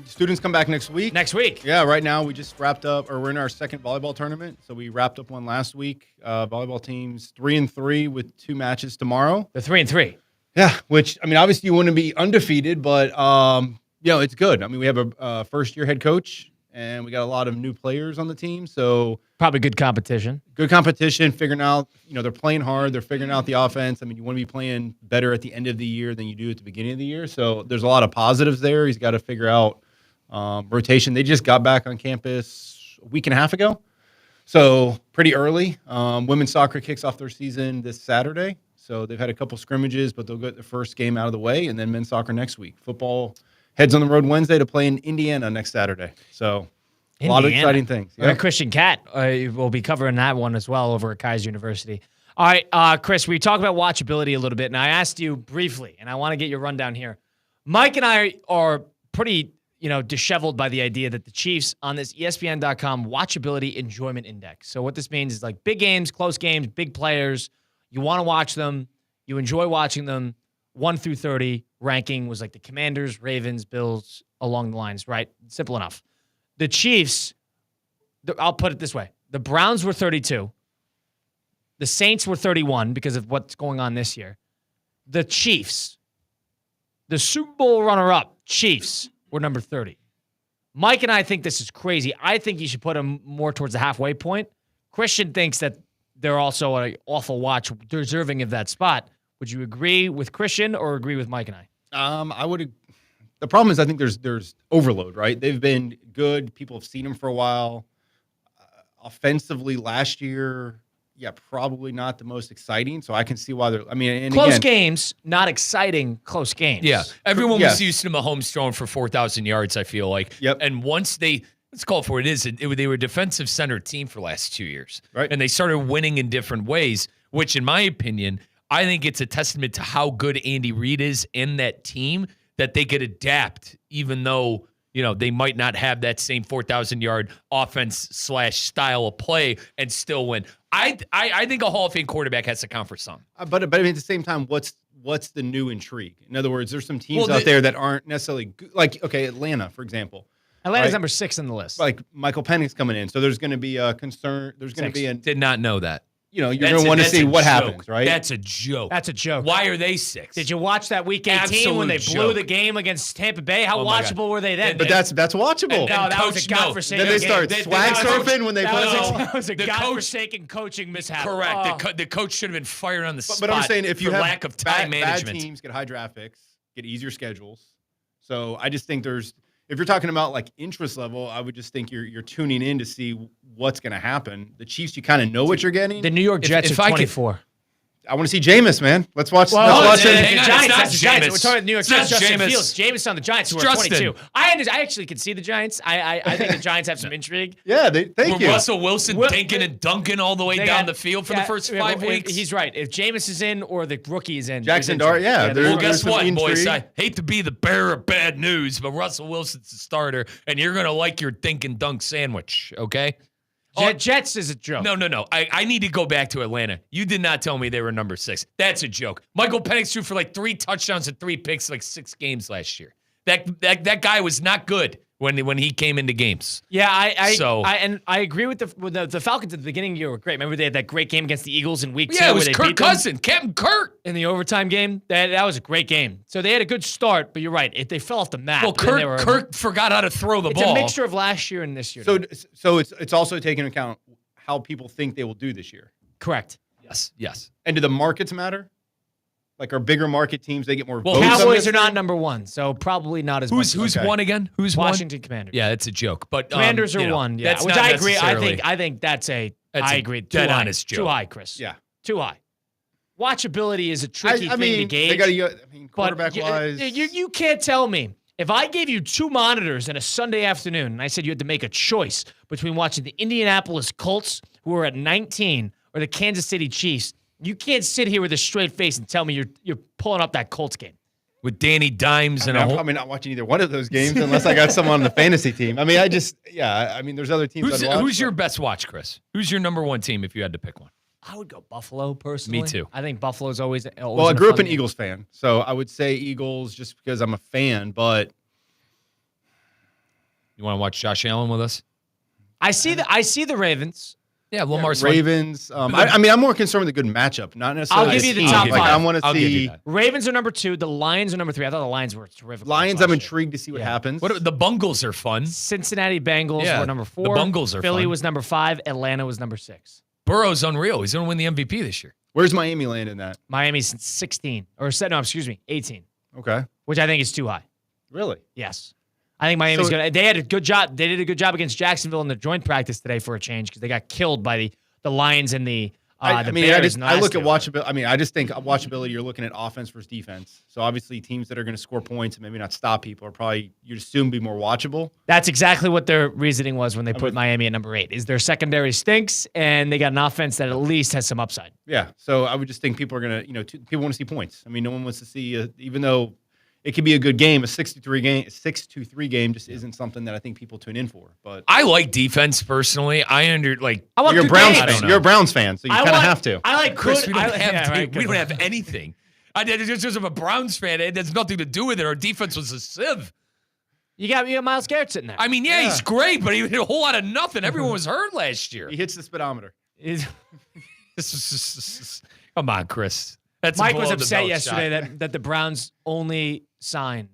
Students come back next week. Next week? Yeah, right now we just wrapped up, or we're in our second volleyball tournament. So we wrapped up one last week. Volleyball team's 3-3 with 2 matches tomorrow. They're 3-3. Yeah, which, I mean, obviously you want to be undefeated, but, it's good. I mean, we have a first-year head coach, and we got a lot of new players on the team. So probably good competition. Good competition, figuring out, they're playing hard. They're figuring out the offense. I mean, you want to be playing better at the end of the year than you do at the beginning of the year. So there's a lot of positives there. He's got to figure out rotation. They just got back on campus a week and a half ago. So pretty early. Women's soccer kicks off their season this Saturday. So they've had a couple scrimmages, but they'll get the first game out of the way, and then men's soccer next week. Football heads on the road Wednesday to play in Indiana next Saturday. So a lot of exciting things. Yeah. Christian Cat will be covering that one as well over at Kaiser University. All right, Chris, we talked about watchability a little bit, and I asked you briefly, and I want to get your rundown here. Mike and I are pretty disheveled by the idea that the Chiefs on this ESPN.com watchability enjoyment index. So what this means is like big games, close games, big players. You want to watch them. You enjoy watching them. 1 through 30 ranking was like the Commanders, Ravens, Bills, along the lines, right? Simple enough. The Chiefs, I'll put it this way. The Browns were 32. The Saints were 31 because of what's going on this year. The Chiefs, the Super Bowl runner-up, Chiefs, were number 30. Mike and I think this is crazy. I think you should put them more towards the halfway point. Christian thinks that they're also an awful watch, deserving of that spot. Would you agree with Christian or agree with Mike and I? I would. The problem is I think there's overload, right? They've been good. People have seen them for a while. Offensively last year, probably not the most exciting. So I can see why they're. I mean, and close again, games, not exciting. Close games. Yeah, everyone was used to Mahomes throwing for 4,000 yards. I feel like. Yep. And once let's call it for what it is. They were a defensive center team for the last 2 years, right? And they started winning in different ways, which, in my opinion, I think it's a testament to how good Andy Reid is in that team that they could adapt, even though they might not have that same 4,000-yard offense / style of play and still win. I think a Hall of Fame quarterback has to count for some. But I mean, at the same time, what's the new intrigue? In other words, there's some teams out there that aren't necessarily good. Like, okay, Atlanta, for example. Atlanta's number 6 on the list. Like Michael Penix coming in, so there's going to be a concern. There's going to be Did not know that. You're going to want to see what happens, right? That's a joke. That's a joke. Why are they 6? Did you watch that Week 18 when they blew the game against Tampa Bay? How watchable were they then? But that's watchable. No, that was a godforsaken Then they game. start swag surfing when they play. That was a godforsaken coaching mishap. Correct. The coach should have been fired on the spot. But I'm saying if you have lack of time management, bad teams get high draft picks, get easier schedules. So I just think if you're talking about like interest level, I would just think you're tuning in to see what's going to happen. The Chiefs, you kind of know what you're getting. The New York Jets are 24. I want to see Jameis, man. Let's watch. Well, let's watch the him. Giants. We're talking the New York Jets. Justin Fields. Jameis on the Giants, who are 22. I actually can see the Giants. I think the Giants have some intrigue. Yeah, thank you. Russell Wilson dinking and dunking all the way down the field for the first 5 weeks. He's right. If Jameis is in or the rookie is in, Jackson Dart, well, guess what, boys? I hate to be the bearer of bad news, but Russell Wilson's the starter, and you're going to like your dink and dunk sandwich, okay? Jets is a joke. No. I need to go back to Atlanta. You did not tell me they were number 6. That's a joke. Michael Penix threw for like 3 touchdowns and 3 picks like 6 games last year. That guy was not good when he came into games. Yeah, I agree with the Falcons at the beginning of the year were great. Remember they had that great game against the Eagles in week 2? Yeah, it was Kirk Cousins, Captain Kurt. In the overtime game. That was a great game. So they had a good start, but you're right. They fell off the map. Well, Kirk forgot how to throw the ball. It's a mixture of last year and this year. So it's also taking into account how people think they will do this year. Correct. Yes. And do the markets matter? Like our bigger market teams, they get more votes. Cowboys are not number 1, so probably not as much. Who's won again? Who's Washington won? Commanders. Yeah, it's a joke. But Commanders are 1. Yeah, which I agree. I think that's I agree. Dead honest joke. Too high, Chris. Yeah, too high. Watchability is a tricky thing to gauge. They got quarterback wise. You can't tell me. If I gave you 2 monitors on a Sunday afternoon and I said you had to make a choice between watching the Indianapolis Colts, who are at 19, or the Kansas City Chiefs, you can't sit here with a straight face and tell me you're pulling up that Colts game. With Danny Dimes I'm probably not watching either one of those games unless I got someone on the fantasy team. I mean, there's other teams. Who's your best watch, Chris? Who's your number 1 team if you had to pick one? I would go Buffalo, personally. Me too. I think Buffalo's always well, I grew up an Eagles fan, so I would say Eagles just because I'm a fan, but you want to watch Josh Allen with us? I see the Ravens Yeah, Lamar's fun. Ravens. I mean, I'm more concerned with a good matchup, not necessarily. I'll give you the team. top Like, five. I want to see Ravens are number 2. The Lions are number 3. I thought the Lions were terrific. Lions. I'm intrigued to see what happens. The Bungles are fun. Cincinnati Bengals were number 4. The Bungles are Philly fun. was number 5. Atlanta was number 6. Burrow's unreal. He's going to win the MVP this year. Where's Miami land in that? Miami's 16 or 18. Okay. Which I think is too high. Really? Yes. I think Miami's going to. They had a good job. They did a good job against Jacksonville in the joint practice today for a change because they got killed by the Lions and the Bears. I look at watchability. I mean, I just think watchability. You're looking at offense versus defense. So obviously, teams that are going to score points and maybe not stop people are probably you'd assume be more watchable. That's exactly what their reasoning was when they put Miami at number 8. Is their secondary stinks and they got an offense that at least has some upside. Yeah. So I would just think people are going to, people want to see points. I mean, no one wants to see, even though it could be a good game, a 6-3 game just isn't something that I think people tune in for. But I like defense personally. You're a Browns fan. You're a Browns fan, so you kind of have to. I like Chris. good. We don't have anything. Just I'm a Browns fan. It has nothing to do with it. Our defense was a sieve. You got Myles Garrett sitting there. I mean, he's great, but he hit a whole lot of nothing. Everyone was hurt last year. He hits the speedometer. Come on, Chris. Mike was upset yesterday that the Browns only sign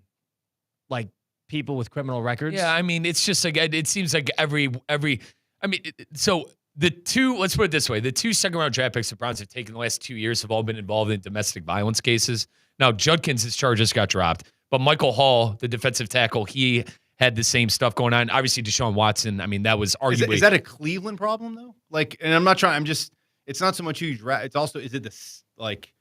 like people with criminal records. Yeah, I mean, it's just like it seems like every. I mean, so the two. Let's put it this way: the 2 second-round draft picks the Browns have taken the last 2 years have all been involved in domestic violence cases. Now, Judkins' charges got dropped, but Michael Hall, the defensive tackle, he had the same stuff going on. Obviously, Deshaun Watson. I mean, that was arguably is that a Cleveland problem though? Like, and I'm not trying. I'm just. It's not so much huge. It's also is it this like.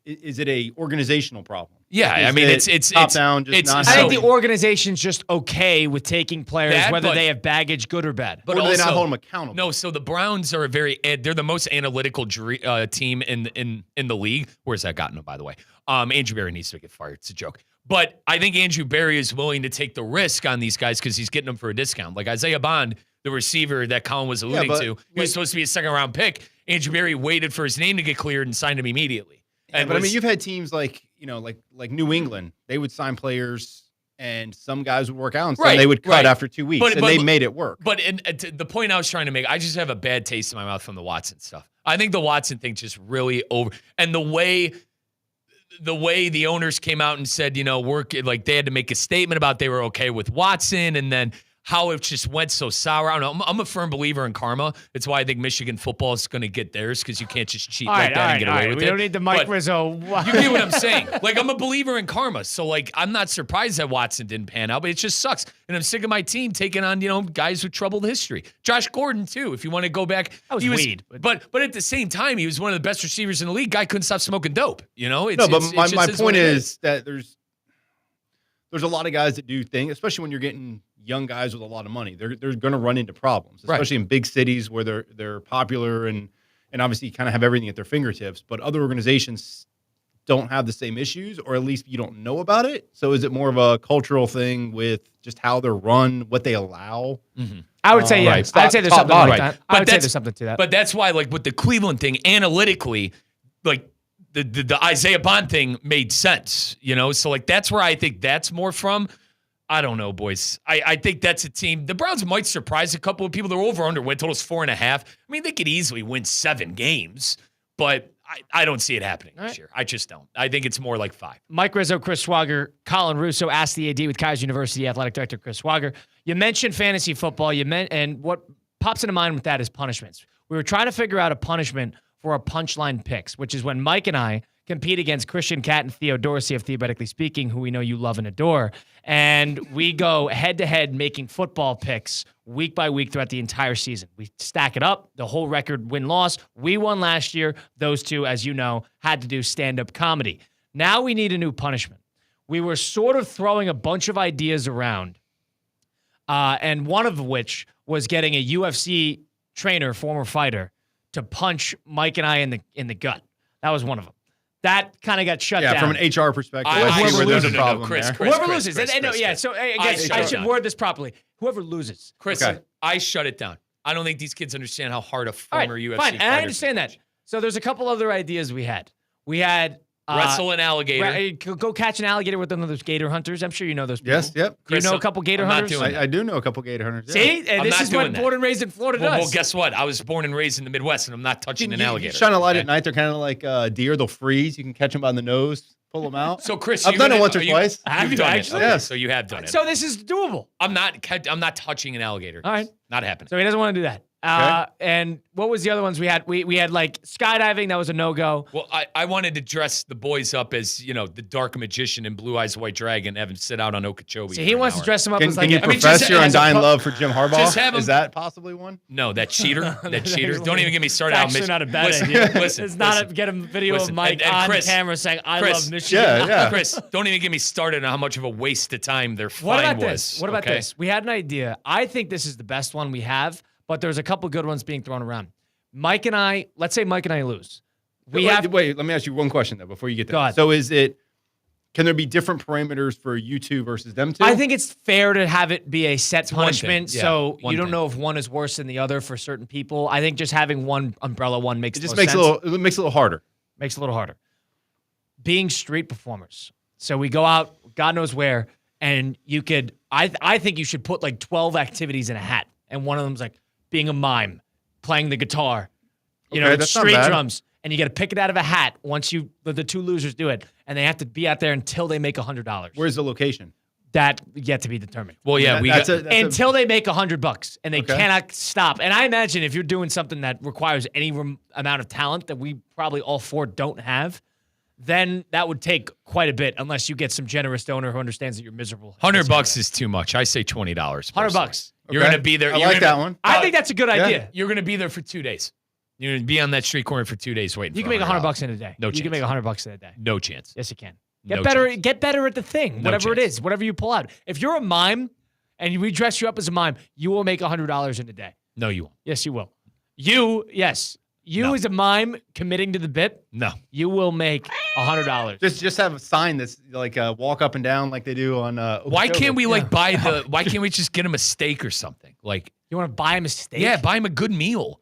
Is it a organizational problem? Yeah, I mean it's top down. Just not. I think the organization's just okay with taking players, whether they have baggage, good or bad. But or do also, they not hold them accountable? No, so the Browns are they're the most analytical team in the league. Where's that gotten them, by the way? Andrew Berry needs to get fired. It's a joke. But I think Andrew Berry is willing to take the risk on these guys because he's getting them for a discount. Like Isaiah Bond, the receiver that Colin was alluding to, he was supposed to be a second-round pick. Andrew Berry waited for his name to get cleared and signed him immediately. But I mean, you've had teams like New England. They would sign players, and some guys would work out, and some they would cut after 2 weeks, and they made it work. But the point I was trying to make, I just have a bad taste in my mouth from the Watson stuff. I think the Watson thing just really over, and the way the owners came out and said, like they had to make a statement about they were okay with Watson, and then how it just went so sour. I don't know. I'm a firm believer in karma. It's why I think Michigan football is going to get theirs because you can't just cheat like that and get away with it. We don't need the Mike Rizzo. You get what I'm saying? Like, I'm a believer in karma. So, like, I'm not surprised that Watson didn't pan out, but it just sucks. And I'm sick of my team taking on, guys with troubled history. Josh Gordon, too, if you want to go back. That was weed. But at the same time, he was one of the best receivers in the league. Guy couldn't stop smoking dope. My point is that there's a lot of guys that do things, especially when you're getting young guys with a lot of money. They're going to run into problems, especially in big cities where they're popular and obviously kind of have everything at their fingertips. But other organizations don't have the same issues, or at least you don't know about it. So is it more of a cultural thing with just how they're run, what they allow? Mm-hmm. I would say yes. I would say there's something like that. I would say there's something to that. But that's why, like with the Cleveland thing, analytically, like the Isaiah Bond thing made sense. So like that's where I think that's more from. I don't know, boys. I think that's a team. The Browns might surprise a couple of people. They're over under win total's 4.5. I mean, they could easily win 7 games, but I don't see it happening this year. I just don't. I think it's more like 5. Mike Rizzo, Chris Swager, Colin Russo, Ask the AD with Kaiser University Athletic Director Chris Swager. You mentioned fantasy football. And what pops into mind with that is punishments. We were trying to figure out a punishment for our punchline picks, which is when Mike and I compete against Christian Catt and Theo Dorsey of Theoretically Speaking, who we know you love and adore. And we go head-to-head making football picks week by week throughout the entire season. We stack it up, the whole record win-loss. We won last year. Those two, as you know, had to do stand-up comedy. Now we need a new punishment. We were sort of throwing a bunch of ideas around, and one of which was getting a UFC trainer, former fighter, to punch Mike and I in the gut. That was one of them. That kind of got shut down. Yeah, from an HR perspective. Whoever loses. Whoever loses. So I should word this properly. Whoever loses. Chris, I shut it down. I don't think these kids understand how hard a former UFC fine. fighter And I understand that. So there's a couple other ideas we had. We had Wrestle an alligator. Go catch an alligator with one of those gator hunters. I'm sure you know those people. Yes, yep. Do you know a couple gator I'm not hunters? doing I do know a couple gator hunters. Yeah. See? And I'm this not is doing what that. born and raised in Florida Well, does. guess what? I was born and raised in the Midwest, and I'm not touching an alligator. You shine a light at night. They're kind of like deer. They'll freeze. You can catch them by the nose, pull them out. So, Chris, I've done it once or twice. Have you done actually? it. Okay, Yes. so you have done it. So this is doable. I'm not touching an alligator. All right. Not happening. So he doesn't want to do that. And what was the other ones we had? We had like skydiving. That was a no-go. Well, I wanted to dress the boys up as, the dark magician and Blue Eyes White Dragon, have him sit out on Okeechobee. See, he wants to dress him up Can as like you a- profess your undying love for Jim Harbaugh? Just have him- Is that possibly one? No, that cheater. That cheater. Don't even get me started It's on actually Michigan. not a bad Listen, idea. listen, It's not listen. get a video Listen, of Mike and on Chris, camera saying, I Chris, love Michigan. Yeah. Chris, don't even get me started on how much of a waste of time their fine What about was. this? What about okay? this? We had an idea. I think this is the best one we have, but there's a couple good ones being thrown around. Let's say Mike and I lose. Wait, let me ask you one question, though, before you get there. Go ahead. So can there be different parameters for you two versus them two? I think it's fair to have it be a set one punishment, thing. Yeah, so one you don't thing. know if one is worse than the other for certain people. I think just having one umbrella one makes It just the makes most sense. it makes it a little harder. Makes it a little harder. Being street performers. So we go out, God knows where, and you could, I think you should put like 12 activities in a hat. And one of them's like being a mime, playing the guitar, Okay, that's not street bad. drums. And you got to pick it out of a hat once the two losers do it. And they have to be out there until they make $100. Where's the location? That yet to be determined. Well, yeah, Until they make $100, and they Okay. cannot stop. And I imagine if you're doing something that requires any amount of talent that we probably all four don't have, then that would take quite a bit unless you get some generous donor who understands that you're miserable. $100 is too much. I say $20. $100. You're Okay. going to be there. I You're like gonna- that one. I think that's a good Yeah. idea. You're going to be there for 2 days. You're going to be on that street corner for 2 days waiting. You for can make $100 $100 in a day. No You can chance. make $100 in a day. No chance. Yes, you can. No Get better. chance. Get better at the thing, No whatever it chance. is, whatever you pull out. If you're a mime, and we dress you up as a mime, you will make $100 in a day. No, you won't. Yes, you will. You No. as a mime committing to the bit, No. you will make $100. Just have a sign that's like walk up and down like they do on. Why can't we Okeechobee. buy the? Why can't we just get him a steak or something? Like, You want to buy him a steak? yeah, buy him a good meal.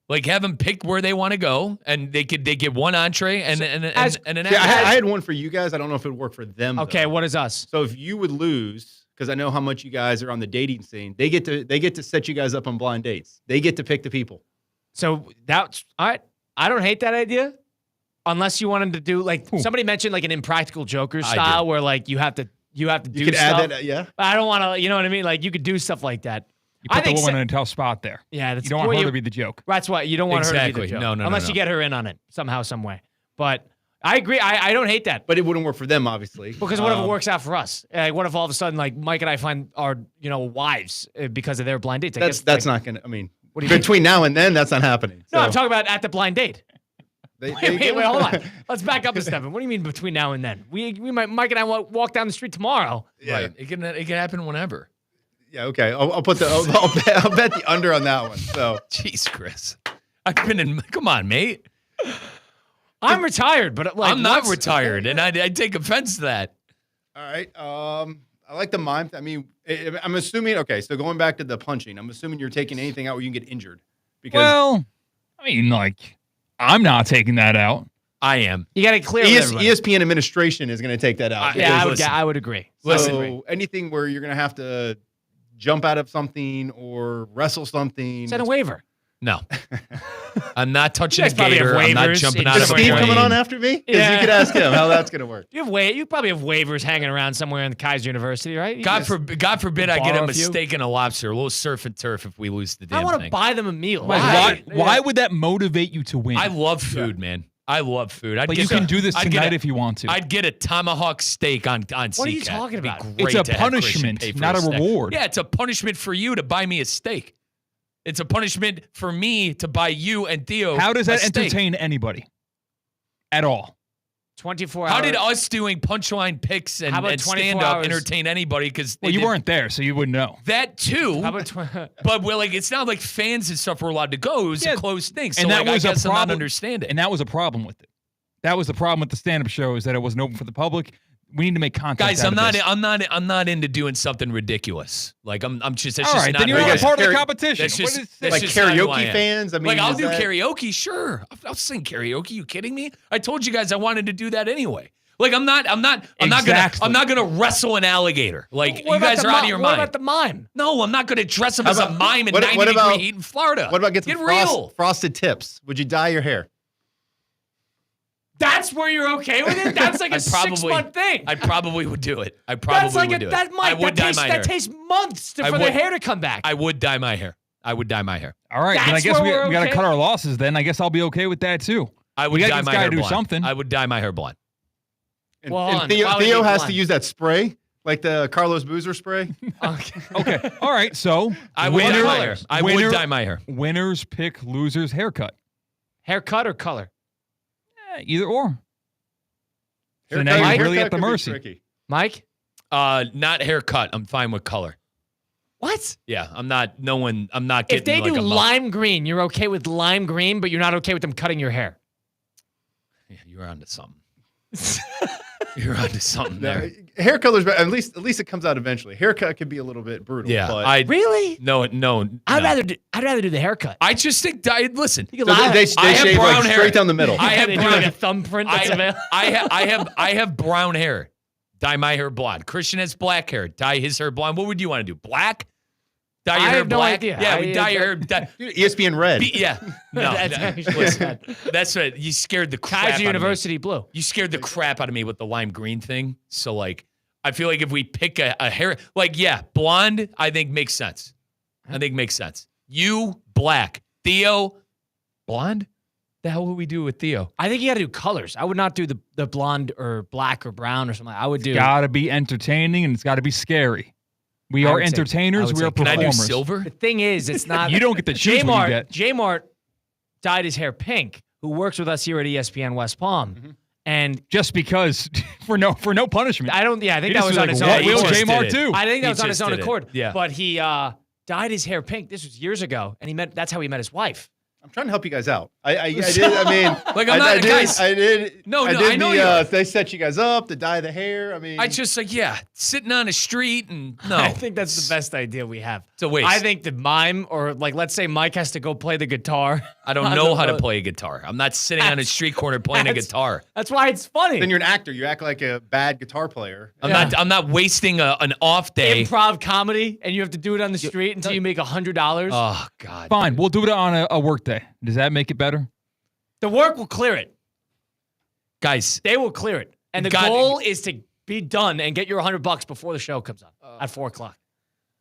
Like, have them pick where they want to go, and they get one entree and an Yeah, I had one for you guys. I don't know if it would work for them. Okay, though. what is us? So if you would lose, because I know how much you guys are on the dating scene, they get to set you guys up on blind dates. They get to pick the people. So that's all right. I don't hate that idea, unless you wanted to do like somebody mentioned like an Impractical Jokers I style, do. where like you have to do You could stuff. add that, yeah. I don't want to. You know what I mean? Like you could do stuff like that. You I put the think woman so- in a tough spot there. Yeah, that's You don't want well, her to be the joke. That's what you don't want her to be Exactly. the joke. No, unless you get her in on it somehow, some way. But I agree. I don't hate that. But it wouldn't work for them, obviously. Because what if it works out for us? What if all of a sudden, like Mike and I find our, wives because of their blind dates? I guess, That's like, not gonna. I mean, What do you between now and then, that's not happening. No, So, I'm talking about at the blind date. they- Wait, hold on. Let's back up a step. What do you mean between now and then? We might Mike and I walk down the street tomorrow. Yeah. Right. It can happen whenever. Yeah. Okay. I'll put the. I'll bet the under on that one. So. Jeez, Chris. I've been in. Come on, mate. I'm retired, but like I'm not what's- retired, and I take offense to that. All right. I like the mime. I mean, I'm assuming. Okay, so going back to the punching, I'm assuming you're taking anything out where you can get injured. Because Well, I mean, like, I'm not taking that out. I am. You got to clear with everybody. ESPN administration is going to take that out. Yeah, Because- I would agree. So anything where you're going to have to jump out of something or wrestle something. Send a waiver. No. I'm not touching You a guys probably have gator. I'm not waivers jumping in out Is of a Steve plane. coming on after me? 'Cause Yeah. you could ask him how that's going to work. You probably have waivers hanging around somewhere in the Kaiser University, right? You God forbid I get borrow him a a few? steak and a lobster, a little surf and turf if we lose the damn I want to thing. buy them a meal. Why would that motivate you to win? I love food, man. I love food. But you can do this tonight if you want to. I'd get a tomahawk steak on What are you CCAT. talking It'd be about? great It's a to have Christian punishment, pay for not a steak. reward. Yeah, it's a punishment for you to buy me a steak. It's a punishment for me to buy you and Theo. How does that a steak. entertain anybody at all? 24 hours. How did us doing punchline picks and, How about and 24 stand up hours? entertain anybody? Because Well, you weren't there, so you wouldn't know. that too. How about But we're like, it's not like fans and stuff were allowed to go. It was Yeah, a closed thing. So and that like, was I a guess I'm not problem. understanding. And that was a problem with it. That was the problem with the stand-up show is that it wasn't open for the public. We need to make contact. Guys, out of this. I'm not into doing something ridiculous. Like I'm just. That's All just right, not then you're who I not am. part of the competition. That's just, that's like just not who I karaoke am. fans. I mean, like I'll is do that- karaoke. Sure, I'll sing karaoke. You kidding me? I told you guys I wanted to do that anyway. Like I'm not gonna wrestle an alligator. Like What you about guys the are out of mi- your what mind. about the mime? No, I'm not gonna dress up How as a about- mime in what 90 about- degree heat in Florida. What about get real? frosted tips? Would you dye your hair? That's where you're okay with it? That's like a 6-month thing. I probably would do it. I That's probably like would a, do it. that I might would that dye takes, my that hair. takes months I for the would- hair to come back. I would dye my hair. I would dye my hair. All right, then I That's guess where we we're got to okay? cut our losses. Then I guess I'll be okay with that too. I would We gotta dye get my this guy hair to do blonde. something. I would dye my hair blonde. And, Well, and hold on. Theo, Why would it Theo be has blonde? to use that spray, like the Carlos Boozer spray. Okay. All right. So I would dye my hair. I winner- would dye my hair. Winners pick losers haircut. Haircut or color? Either or. So Haircut- now you're haircut really at the could be mercy. tricky. Mike? Not haircut. I'm fine with color. What? Yeah, I'm not. No one. I'm not getting. If they like do a muff. lime green, you're okay with lime green, but you're not okay with them cutting your hair. Yeah, you're onto something. You're onto something there. Hair color's better. At least it comes out eventually. Haircut could be a little bit brutal. Yeah, but Really? No. I'd rather do the haircut. I just think. Listen, You can So lie. they I have shave brown like hair. straight down the middle. I have They do brown. like a thumbprint that's available. I have brown hair. Dye my hair blonde. Christian has black hair. Dye his hair blonde. What would you want to do? Black? Dye your I hair have no black? idea. Yeah, we dye your hair. ESPN Red. Yeah. No. That's actually listen, that's what you scared the crap out Kaiser of me. University blue. You scared the crap out of me with the lime green thing. So like, I feel like if we pick a hair, like blonde, I think makes sense. I think makes sense. You black, Theo, blonde. The hell would we do with Theo? I think you got to do colors. I would not do the blonde or black or brown or something. I would do. Got to be entertaining and it's got to be scary. We I are would say- I entertainers. would We say- are Can I performers. do silver? The thing is, it's not. You don't get to choose what you get. J-Mart dyed his hair pink, who works with us here at ESPN West Palm. And Just because for no punishment. I don't. Yeah, I think He that just was on like, his what own. will accord. J-Mart did it. do? I think that He was on his just own did it. accord. Yeah. But he dyed his hair pink. This was years ago, and that's how he met his wife. I'm trying to help you guys out. I did. I mean, Like, I'm not- I did, guys- I did. No, I no, did I know the, you are. they set you guys up to dye the hair. I mean, I just like, sitting on a street and no. I think that's the best idea we have. It's a waste. I think the mime, or like, let's say Mike has to go play the guitar. I don't know how to play a guitar. I'm not sitting on a street corner playing a That's- guitar. That's why it's funny. then you're an actor. You act like a bad guitar player. I'm not wasting an off day. Improv comedy, and you have to do it on the street until you make $100. Oh God. Fine. We'll do it on a work day. Does that make it better? The work will clear it. Guys, They will clear it. And the God- goal is to be done and get your $100 before the show comes on at 4:00.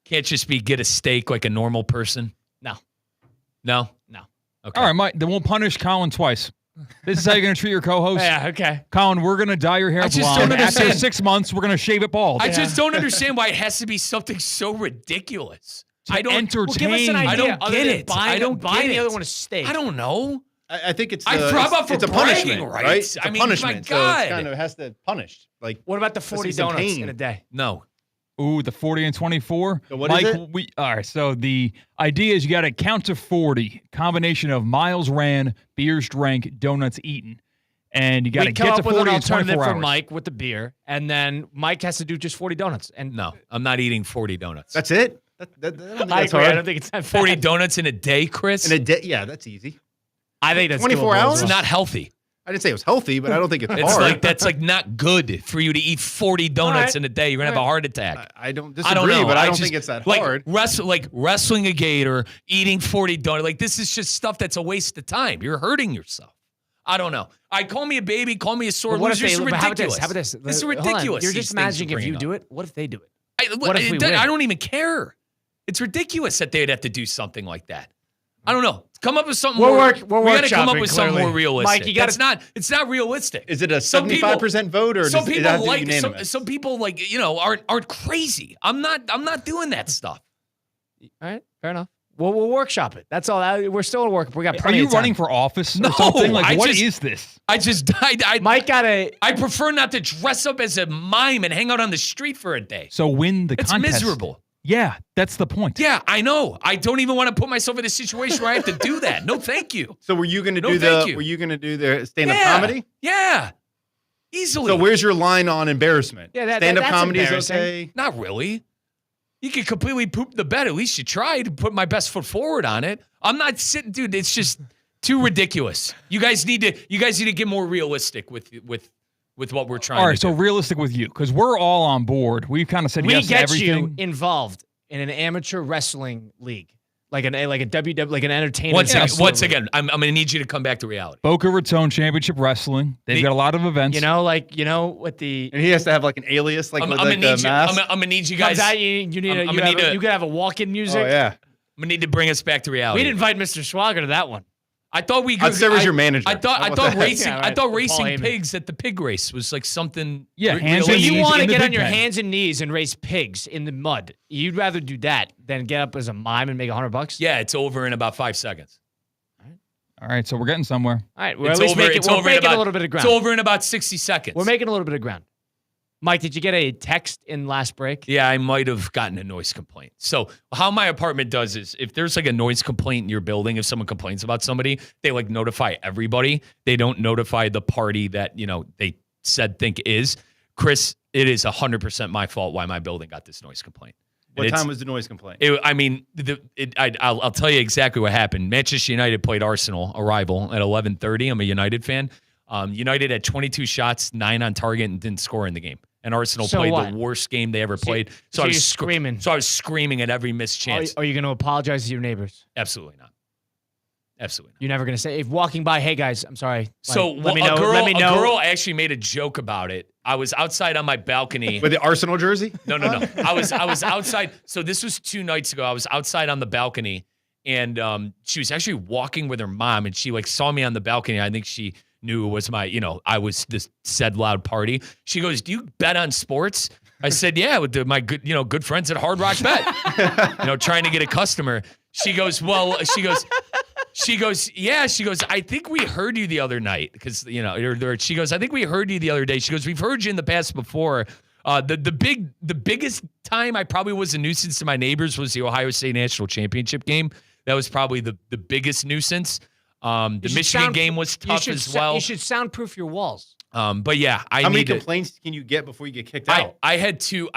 can't just be get a steak like a normal person. No. No. No. Okay. All right, Mike. Then we'll punish Colin twice. This is how you're going to treat your co-host. Yeah, okay. Colin, we're going to dye your hair I just blonde. don't After understand. 6 months, we're going to shave it bald. I just don't understand why it has to be something so ridiculous. I don't entertain. Well, give us an idea. I don't other get than it. Buying, I don't buying get the it. other one a steak. I don't know. I think it's. I'm up for it's a bragging punishment, rights. right? It's I a mean, my punishment. So God. it's kind of has to punish. Like, What about the Let's 40 see some donuts pain. in a day? No. Ooh, the 40 and 24. So what is Mike, it? all right, so the idea is you got to count to 40. Combination of miles ran, beers drank, donuts eaten. And you got to We come get to up with 40 an in 24 alternative for hours. Mike with the beer, and then Mike has to do just 40 donuts. And No. I'm not eating 40 donuts. that's it. I don't think I that's agree. hard. I don't think it's that 40 fast. donuts in a day, Chris? In a day, yeah, that's easy. I think that's 24 doable as hours? It's well. not healthy. I didn't say it was healthy, but I don't think it's, It's hard. like that's like not good for you to eat 40 donuts right. in a day. You're gonna have a heart attack. I don't disagree, I don't know. but I don't just- think it's that like, hard. Wrestling a gator, eating 40 donuts. Like this is just stuff that's a waste of time. You're hurting yourself. I don't know. Call me a baby, call me a sore But what loser. if It's they, but ridiculous. how about this? This is Hold on. ridiculous. You're these just things imagining you're if you bringing do up. it. What if they do it? What if we win? I don't even care. It's ridiculous that they'd have to do something like that. I don't know. Come up with something We're more. work- we're we got to come up workshopping, with something more clearly. realistic. Mike, you gotta- It's not realistic. Is it a Some people- 75% vote or some does it people have to be like unanimous? some people like aren't crazy. I'm not doing that stuff. All right, fair enough. Well, we'll workshop it. That's all. We're still at work. We got Are plenty you of time. running for office or No, something? Like, I what just- is this? Mike got a. I prefer not to dress up as a mime and hang out on the street for a day. So win the It's contest. miserable. Yeah, that's the point. Yeah, I know. I don't even want to put myself in a situation where I have to do that. No, thank you. So were you going to No, do thank you. Were you going to do the stand-up Yeah. comedy? Yeah. Easily. So where's your line on embarrassment? Yeah, stand-up that's comedy is embarrassing. okay. Not really. You could completely poop the bed. At least you tried to put my best foot forward on it. I'm not sitting, dude. It's just too ridiculous. You guys need to get more realistic with what we're trying. All right, to so do. realistic with you, because we're all on board. We've kind of said We yes to get everything. you involved in an amateur wrestling league, like a WW, like an entertainment. Once again, I'm going to need you to come back to reality. Boca Raton Championship Wrestling. They've got a lot of events. With the. And he has to have like an alias, like I'm with gonna like the need mask. I'm gonna need you guys. Comes out, you could have a walk-in music. Oh yeah. I'm gonna need to bring us back to reality. We'd invite Mr. Schwager to that one. I thought we. I'd serve as your manager. I thought How about that? racing. Yeah, right. I thought Paul racing Heyman. pigs at the pig race was like something. Yeah, hands So and you knees want to in the get on big your pen. hands and knees and race pigs in the mud. You'd rather do that than get up as a mime and make $100? Yeah, it's over in about 5 seconds. All right, so we're getting somewhere. All right, we're It's at least over. making, It's we're over in making about a little bit of ground. It's over in about 60 seconds. We're making a little bit of ground. Mike, did you get a text in last break? Yeah, I might have gotten a noise complaint. So how my apartment does is if there's like a noise complaint in your building, if someone complains about somebody, they like notify everybody. They don't notify the party that, they think is. Chris, it is 100% my fault why my building got this noise complaint. What time was the noise complaint? I'll tell you exactly what happened. Manchester United played Arsenal, a rival, at 11:30. I'm a United fan. United had 22 shots, 9 on target, and didn't score in the game. And Arsenal played the worst game they ever played. So I was screaming. So I was screaming at every missed chance. Are you going to apologize to your neighbors? Absolutely not. Absolutely not. You're never going to say, if walking by, hey guys, I'm sorry. So let me know. A girl actually made a joke about it. I was outside on my balcony with the Arsenal jersey. No. I was outside. So this was 2 nights ago. I was outside on the balcony, and she was actually walking with her mom, and she like saw me on the balcony. I think she knew it was I was this said loud party. She goes, "Do you bet on sports?" I said, "Yeah, with my good friends at Hard Rock Bet." Trying to get a customer. She goes, "Yeah." She goes, "I think we heard you the other night because she goes, I think we heard you the other day." She goes, "We've heard you in the past before." The biggest time I probably was a nuisance to my neighbors was the Ohio State National Championship game. That was probably the biggest nuisance. The Michigan game was tough as well. You should soundproof your walls. But yeah, How many complaints can you get before you get kicked out? I've had two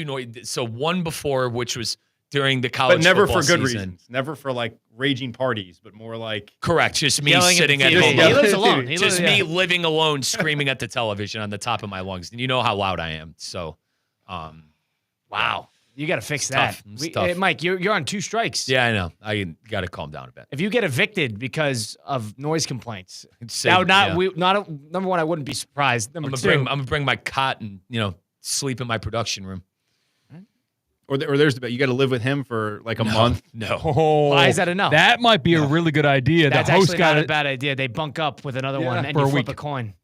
noise. So one before, which was during the college, but never football for good season. reasons. Never for like raging parties, but more like correct. Just me Yelling sitting at at the home. TV. He lives alone. Me living alone, screaming at the television on the top of my lungs. And you know how loud I am. So, wow. You got to fix It's that. tough. It's tough. Hey, Mike, you're on 2 strikes. Yeah, I know. I got to calm down a bit. If you get evicted because of noise complaints, Say- that would yeah. number one, I wouldn't be surprised. Number I'm two, gonna bring my cot and sleep in my production room. or there's the bet. You got to live with him for like a month. No. Oh, why is that enough? That might be a really good idea. That's the host actually got not a it. bad idea. They bunk up with another one and for you a flip week. a coin.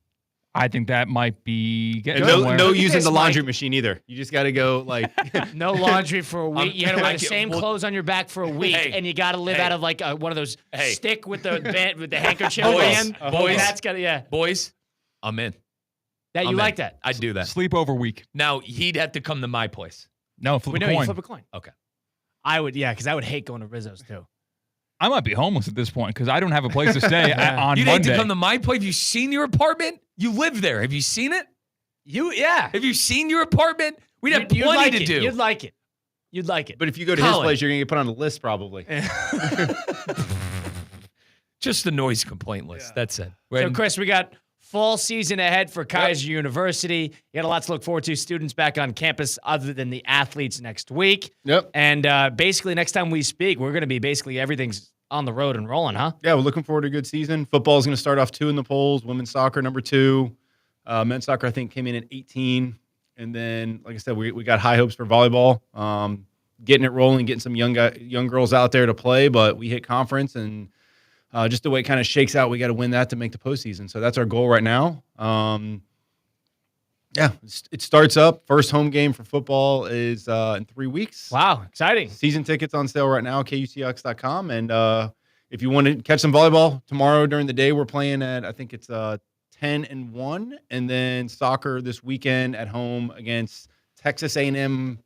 I think that might be getting And somewhere. no Look at using this, the laundry Mike. machine either. You just got to go like No laundry for a week. You got to wear the same well- clothes on your back for a week, Hey, and you got to live hey, out of like one of those hey. stick with the band, with the handkerchief Boys, band. boys. That's got Boys, I'm in. that you I'm like in. that. I'd do that. Sleepover week. Now he'd have to come to my place. No, flip We a know you coin. flip a coin. Okay. I would, because I would hate going to Rizzo's too. I might be homeless at this point because I don't have a place to stay on You'd hate Monday. to come to my place. Have you seen your apartment? You live there. Have you seen it? Yeah. Have you seen your apartment? We'd have You'd plenty like to it. do. You'd like it. You'd like it. But if you go to his Colin. place, you're gonna get put on the list probably. Just the noise complaint list. That's it. So, Chris, we got fall season ahead for Kaiser University. You got a lot to look forward to. Students back on campus other than the athletes next week. Yep. And basically, next time we speak, we're going to be basically everything's on the road and rolling, huh? Yeah, we're looking forward to a good season. Football is going to start off 2 in the polls. Women's soccer number 2. Men's soccer I think came in at 18, and then like I said, we got high hopes for volleyball. Getting it rolling, getting some young girls out there to play. But we hit conference and. Just the way it kind of shakes out, we got to win that to make the postseason. So that's our goal right now. It starts up. First home game for football is in 3 weeks. Wow, exciting. Season tickets on sale right now, kucx.com. And if you want to catch some volleyball tomorrow during the day, we're playing at, I think it's 10-1. And then soccer this weekend at home against Texas A&M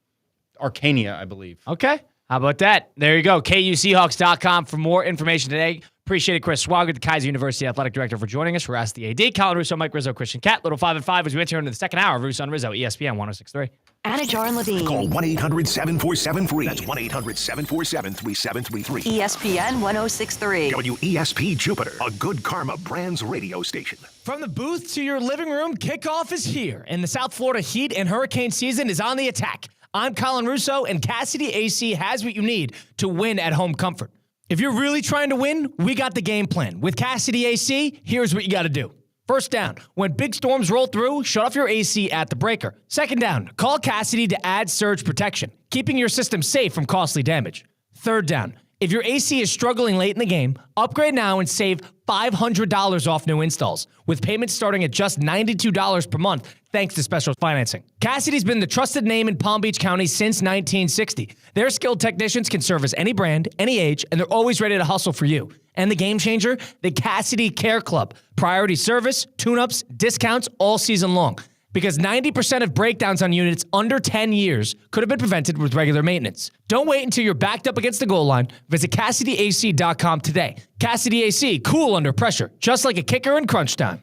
Arcania, I believe. Okay. How about that? There you go. KUSeahawks.com for more information today. Appreciate it, Chris Swaggart, the Kaiser University Athletic Director, for joining us. We're Ask the AD. Colin Russo, Mike Rizzo, Christian Cat. Little 5 and 5 as we enter into the second hour of Russo and Rizzo, ESPN 106.3. Anajar and Levine. Call 1-800-747-FREE. That's 1-800-747-3733. ESPN 106.3. WESP Jupiter, a Good Karma Brands radio station. From the booth to your living room, kickoff is here, and the South Florida heat and hurricane season is on the attack. I'm Colin Russo, and Cassidy AC has what you need to win at home comfort. If you're really trying to win, we got the game plan. With Cassidy AC, here's what you got to do. First down, when big storms roll through, shut off your AC at the breaker. Second down, call Cassidy to add surge protection, keeping your system safe from costly damage. Third down, if your AC is struggling late in the game, upgrade now and save $500 off new installs, with payments starting at just $92 per month thanks to special financing. Cassidy's been the trusted name in Palm Beach County since 1960. Their skilled technicians can service any brand, any age, and they're always ready to hustle for you. And the game changer, the Cassidy Care Club. Priority service, tune-ups, discounts all season long. Because 90% of breakdowns on units under 10 years could have been prevented with regular maintenance. Don't wait until you're backed up against the goal line. Visit CassidyAC.com today. Cassidy AC, cool under pressure, just like a kicker in crunch time.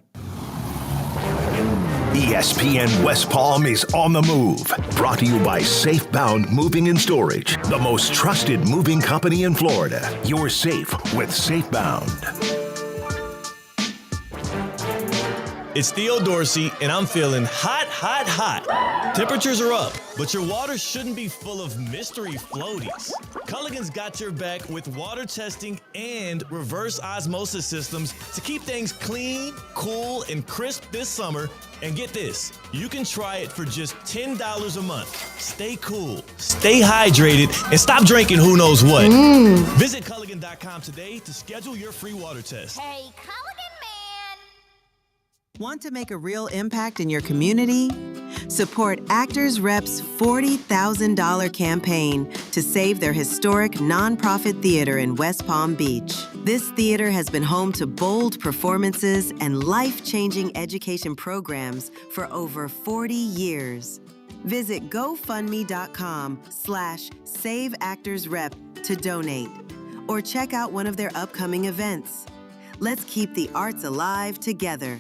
ESPN West Palm is on the move. Brought to you by Safebound Moving and Storage, the most trusted moving company in Florida. You're safe with Safebound. It's Theo Dorsey, and I'm feeling hot, hot, hot. Temperatures are up, but your water shouldn't be full of mystery floaties. Culligan's got your back with water testing and reverse osmosis systems to keep things clean, cool, and crisp this summer. And get this, you can try it for just $10 a month. Stay cool, stay hydrated, and stop drinking who knows what. Visit Culligan.com today to schedule your free water test. Hey, Culligan man! Want to make a real impact in your community? Support Actors Rep's $40,000 campaign to save their historic nonprofit theater in West Palm Beach. This theater has been home to bold performances and life-changing education programs for over 40 years. Visit GoFundMe.com/SaveActorsRep to donate, or check out one of their upcoming events. Let's keep the arts alive together.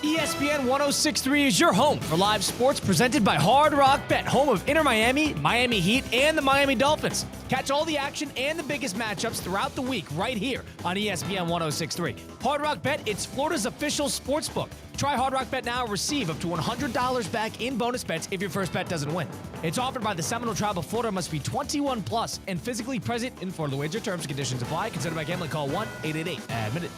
ESPN 106.3 is your home for live sports presented by Hard Rock Bet, home of Inter Miami, Miami Heat, and the Miami Dolphins. Catch all the action and the biggest matchups throughout the week right here on ESPN 106.3. Hard Rock Bet, it's Florida's official sports book. Try Hard Rock Bet now and receive up to $100 back in bonus bets if your first bet doesn't win. It's offered by the Seminole Tribe of Florida, must be 21 plus and physically present in Florida. Wager terms and conditions apply. Considered by gambling. Call 1-888-ADMIT.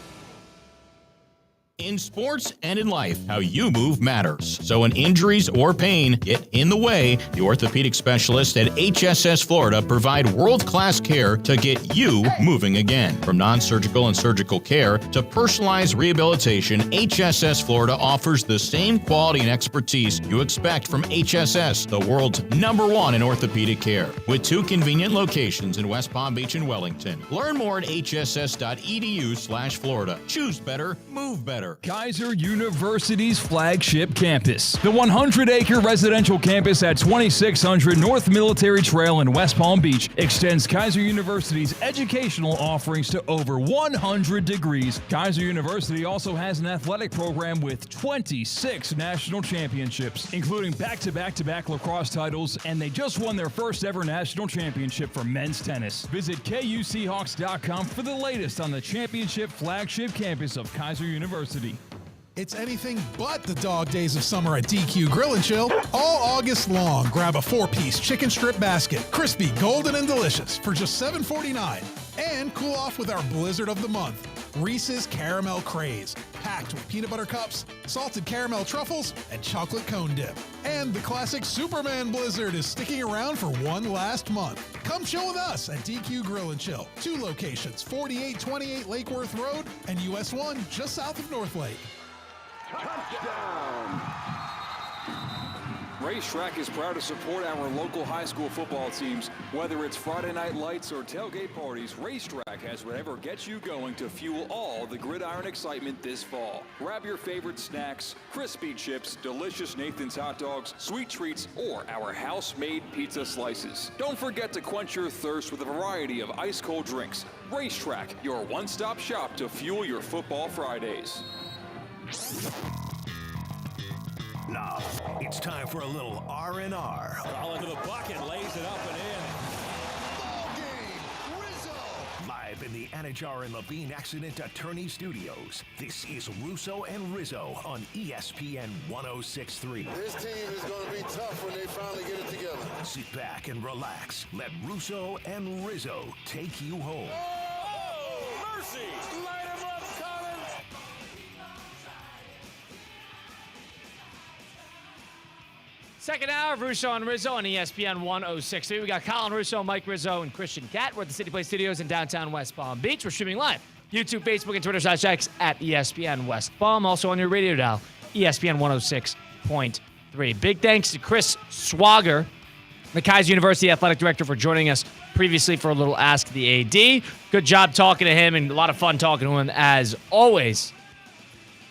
In sports and in life, how you move matters. So when injuries or pain get in the way, the orthopedic specialists at HSS Florida provide world-class care to get you moving again. From non-surgical and surgical care to personalized rehabilitation, HSS Florida offers the same quality and expertise you expect from HSS, the world's #1 in orthopedic care. With 2 convenient locations in West Palm Beach and Wellington. Learn more at hss.edu/Florida. Choose better, move better. Kaiser University's flagship campus. The 100-acre residential campus at 2600 North Military Trail in West Palm Beach extends Kaiser University's educational offerings to over 100 degrees. Kaiser University also has an athletic program with 26 national championships, including back-to-back-to-back lacrosse titles, and they just won their first ever national championship for men's tennis. Visit KUCHawks.com for the latest on the championship flagship campus of Kaiser University. It's anything but the dog days of summer at DQ Grill and Chill. All August long, grab a 4-piece chicken strip basket, crispy, golden, and delicious for just $7.49. And cool off with our blizzard of the month, Reese's Caramel Craze, packed with peanut butter cups, salted caramel truffles, and chocolate cone dip. And the classic Superman Blizzard is sticking around for one last month. Come chill with us at DQ Grill and Chill. 2 locations, 4828 Lake Worth Road and US 1 just south of North Lake. Touchdown! Racetrack is proud to support our local high school football teams. Whether it's Friday night lights or tailgate parties, Racetrack has whatever gets you going to fuel all the gridiron excitement this fall. Grab your favorite snacks, crispy chips, delicious Nathan's hot dogs, sweet treats, or our house-made pizza slices. Don't forget to quench your thirst with a variety of ice-cold drinks. Racetrack, your one-stop shop to fuel your football Fridays. Now, it's time for a little R&R. Ball into the bucket, lays it up and in. Ball game, Rizzo! Live in the Anajar and Levine Accident Attorney Studios, this is Russo and Rizzo on ESPN 106.3. This team is going to be tough when they finally get it together. Sit back and relax. Let Russo and Rizzo take you home. Oh, mercy! Light him up, Colin! Second hour of Russo and Rizzo on ESPN 106.3. We got Colin Russo, Mike Rizzo, and Christian Catt. We're at the City Place Studios in downtown West Palm Beach. We're streaming live. YouTube, Facebook, and Twitter /X at ESPN West Palm. Also on your radio dial, ESPN 106.3. Big thanks to Chris Swager, the Kaiser University Athletic Director, for joining us previously for a little Ask the AD. Good job talking to him and a lot of fun talking to him as always.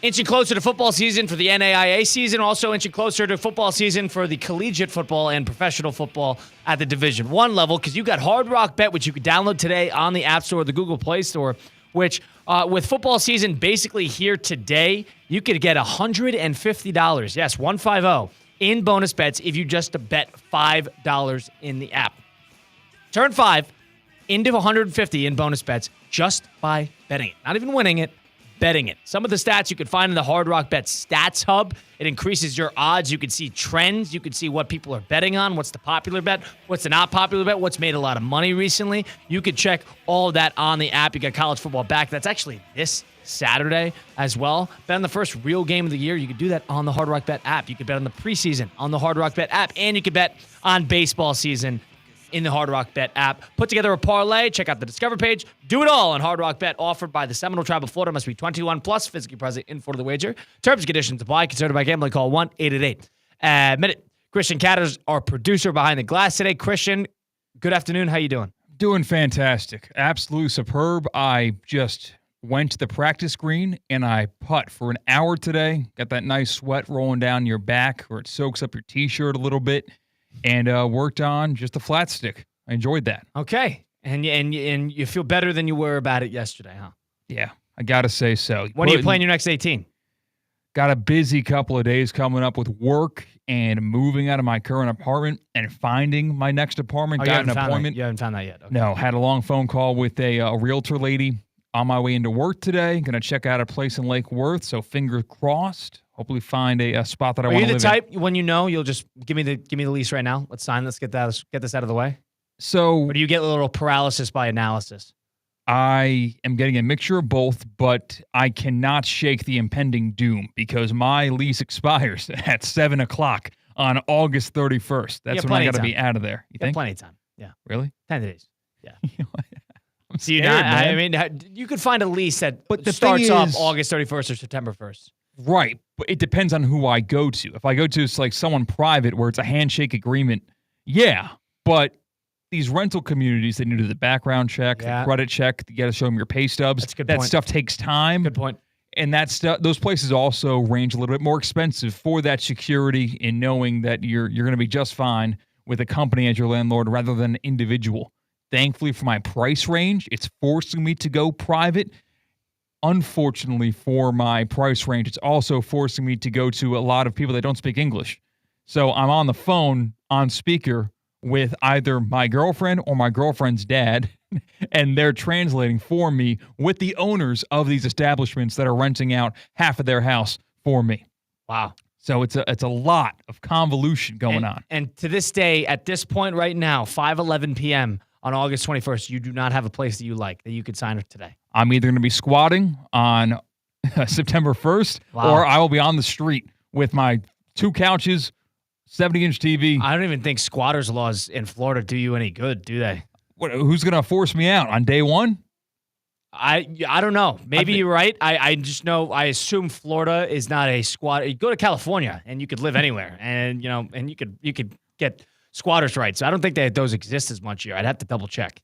Inching closer to football season for the NAIA season, also inching closer to football season for the collegiate football and professional football at the Division I level, because you got Hard Rock Bet, which you can download today on the App Store or the Google Play Store, which with football season basically here today, you could get $150, yes, 150, in bonus bets if you just bet $5 in the app. Turn 5 into $150 in bonus bets just by betting it. Not even winning it, betting it. Some of the stats you can find in the Hard Rock Bet Stats Hub. It increases your odds. You can see trends. You can see what people are betting on, what's the popular bet, what's the not popular bet, what's made a lot of money recently. You can check all of that on the app. You got college football back. That's actually this Saturday as well. Bet on the first real game of the year. You can do that on the Hard Rock Bet app. You can bet on the preseason on the Hard Rock Bet app, and you can bet on baseball season in the Hard Rock Bet app. Put together a parlay. Check out the Discover page. Do it all on Hard Rock Bet, offered by the Seminole Tribe of Florida. Must be 21 plus, physically present in Florida the wager. Terms and conditions apply. Considered by gambling. Call 1-888-MINUTE. Christian Catt is our producer behind the glass today. Christian, good afternoon. How you doing? Doing fantastic. Absolutely superb. I just went to the practice green and I putt for an hour today. Got that nice sweat rolling down your back where it soaks up your T-shirt a little bit. And worked on just a flat stick. I enjoyed that. Okay. And you feel better than you were about it yesterday, huh? Yeah, I got to say so. When are you playing your next 18? Got a busy couple of days coming up with work and moving out of my current apartment and finding my next apartment. Oh, got an appointment. You haven't found that yet? Okay. No, had a long phone call with a realtor lady on my way into work today. Going to check out a place in Lake Worth, so fingers crossed. Hopefully find a spot that I want to live in. Are you the type, when you know, you'll just give me the lease right now? Let's sign. Let's get this out of the way. So, or do you get a little paralysis by analysis? I am getting a mixture of both, but I cannot shake the impending doom because my lease expires at 7 o'clock on August 31st. That's when I got to be out of there. You think? Plenty of time. Yeah. Really? 10 days. Yeah. I'm scared, man. I mean, you could find a lease that But the starts thing off is- August 31st or September 1st. Right, but it depends on who I go to. If I go to like someone private where it's a handshake agreement, yeah. But these rental communities, they need to do the background check, the credit check. You got to show them your pay stubs. That's a good that point. stuff takes time. Good point. And that stuff, those places also range a little bit more expensive for that security in knowing that you're going to be just fine with a company as your landlord rather than an individual. Thankfully, for my price range, it's forcing me to go private. Unfortunately, for my price range, it's also forcing me to go to a lot of people that don't speak English. So I'm on the phone on speaker with either my girlfriend or my girlfriend's dad, and they're translating for me with the owners of these establishments that are renting out half of their house for me. Wow. So it's a lot of convolution going on. And to this day, at this point right now, 5:11 p.m. on August 21st, you do not have a place that you like that you could sign up today. I'm either going to be squatting on September 1st, or I will be on the street with my 2 couches, 70-inch TV. I don't even think squatters' laws in Florida do you any good, do they? Who's going to force me out on day one? I don't know. Maybe you're right. I just know. I assume Florida is not a squat. You go to California and you could live anywhere, and you could get squatters' rights. So I don't think that those exist as much here. I'd have to double check.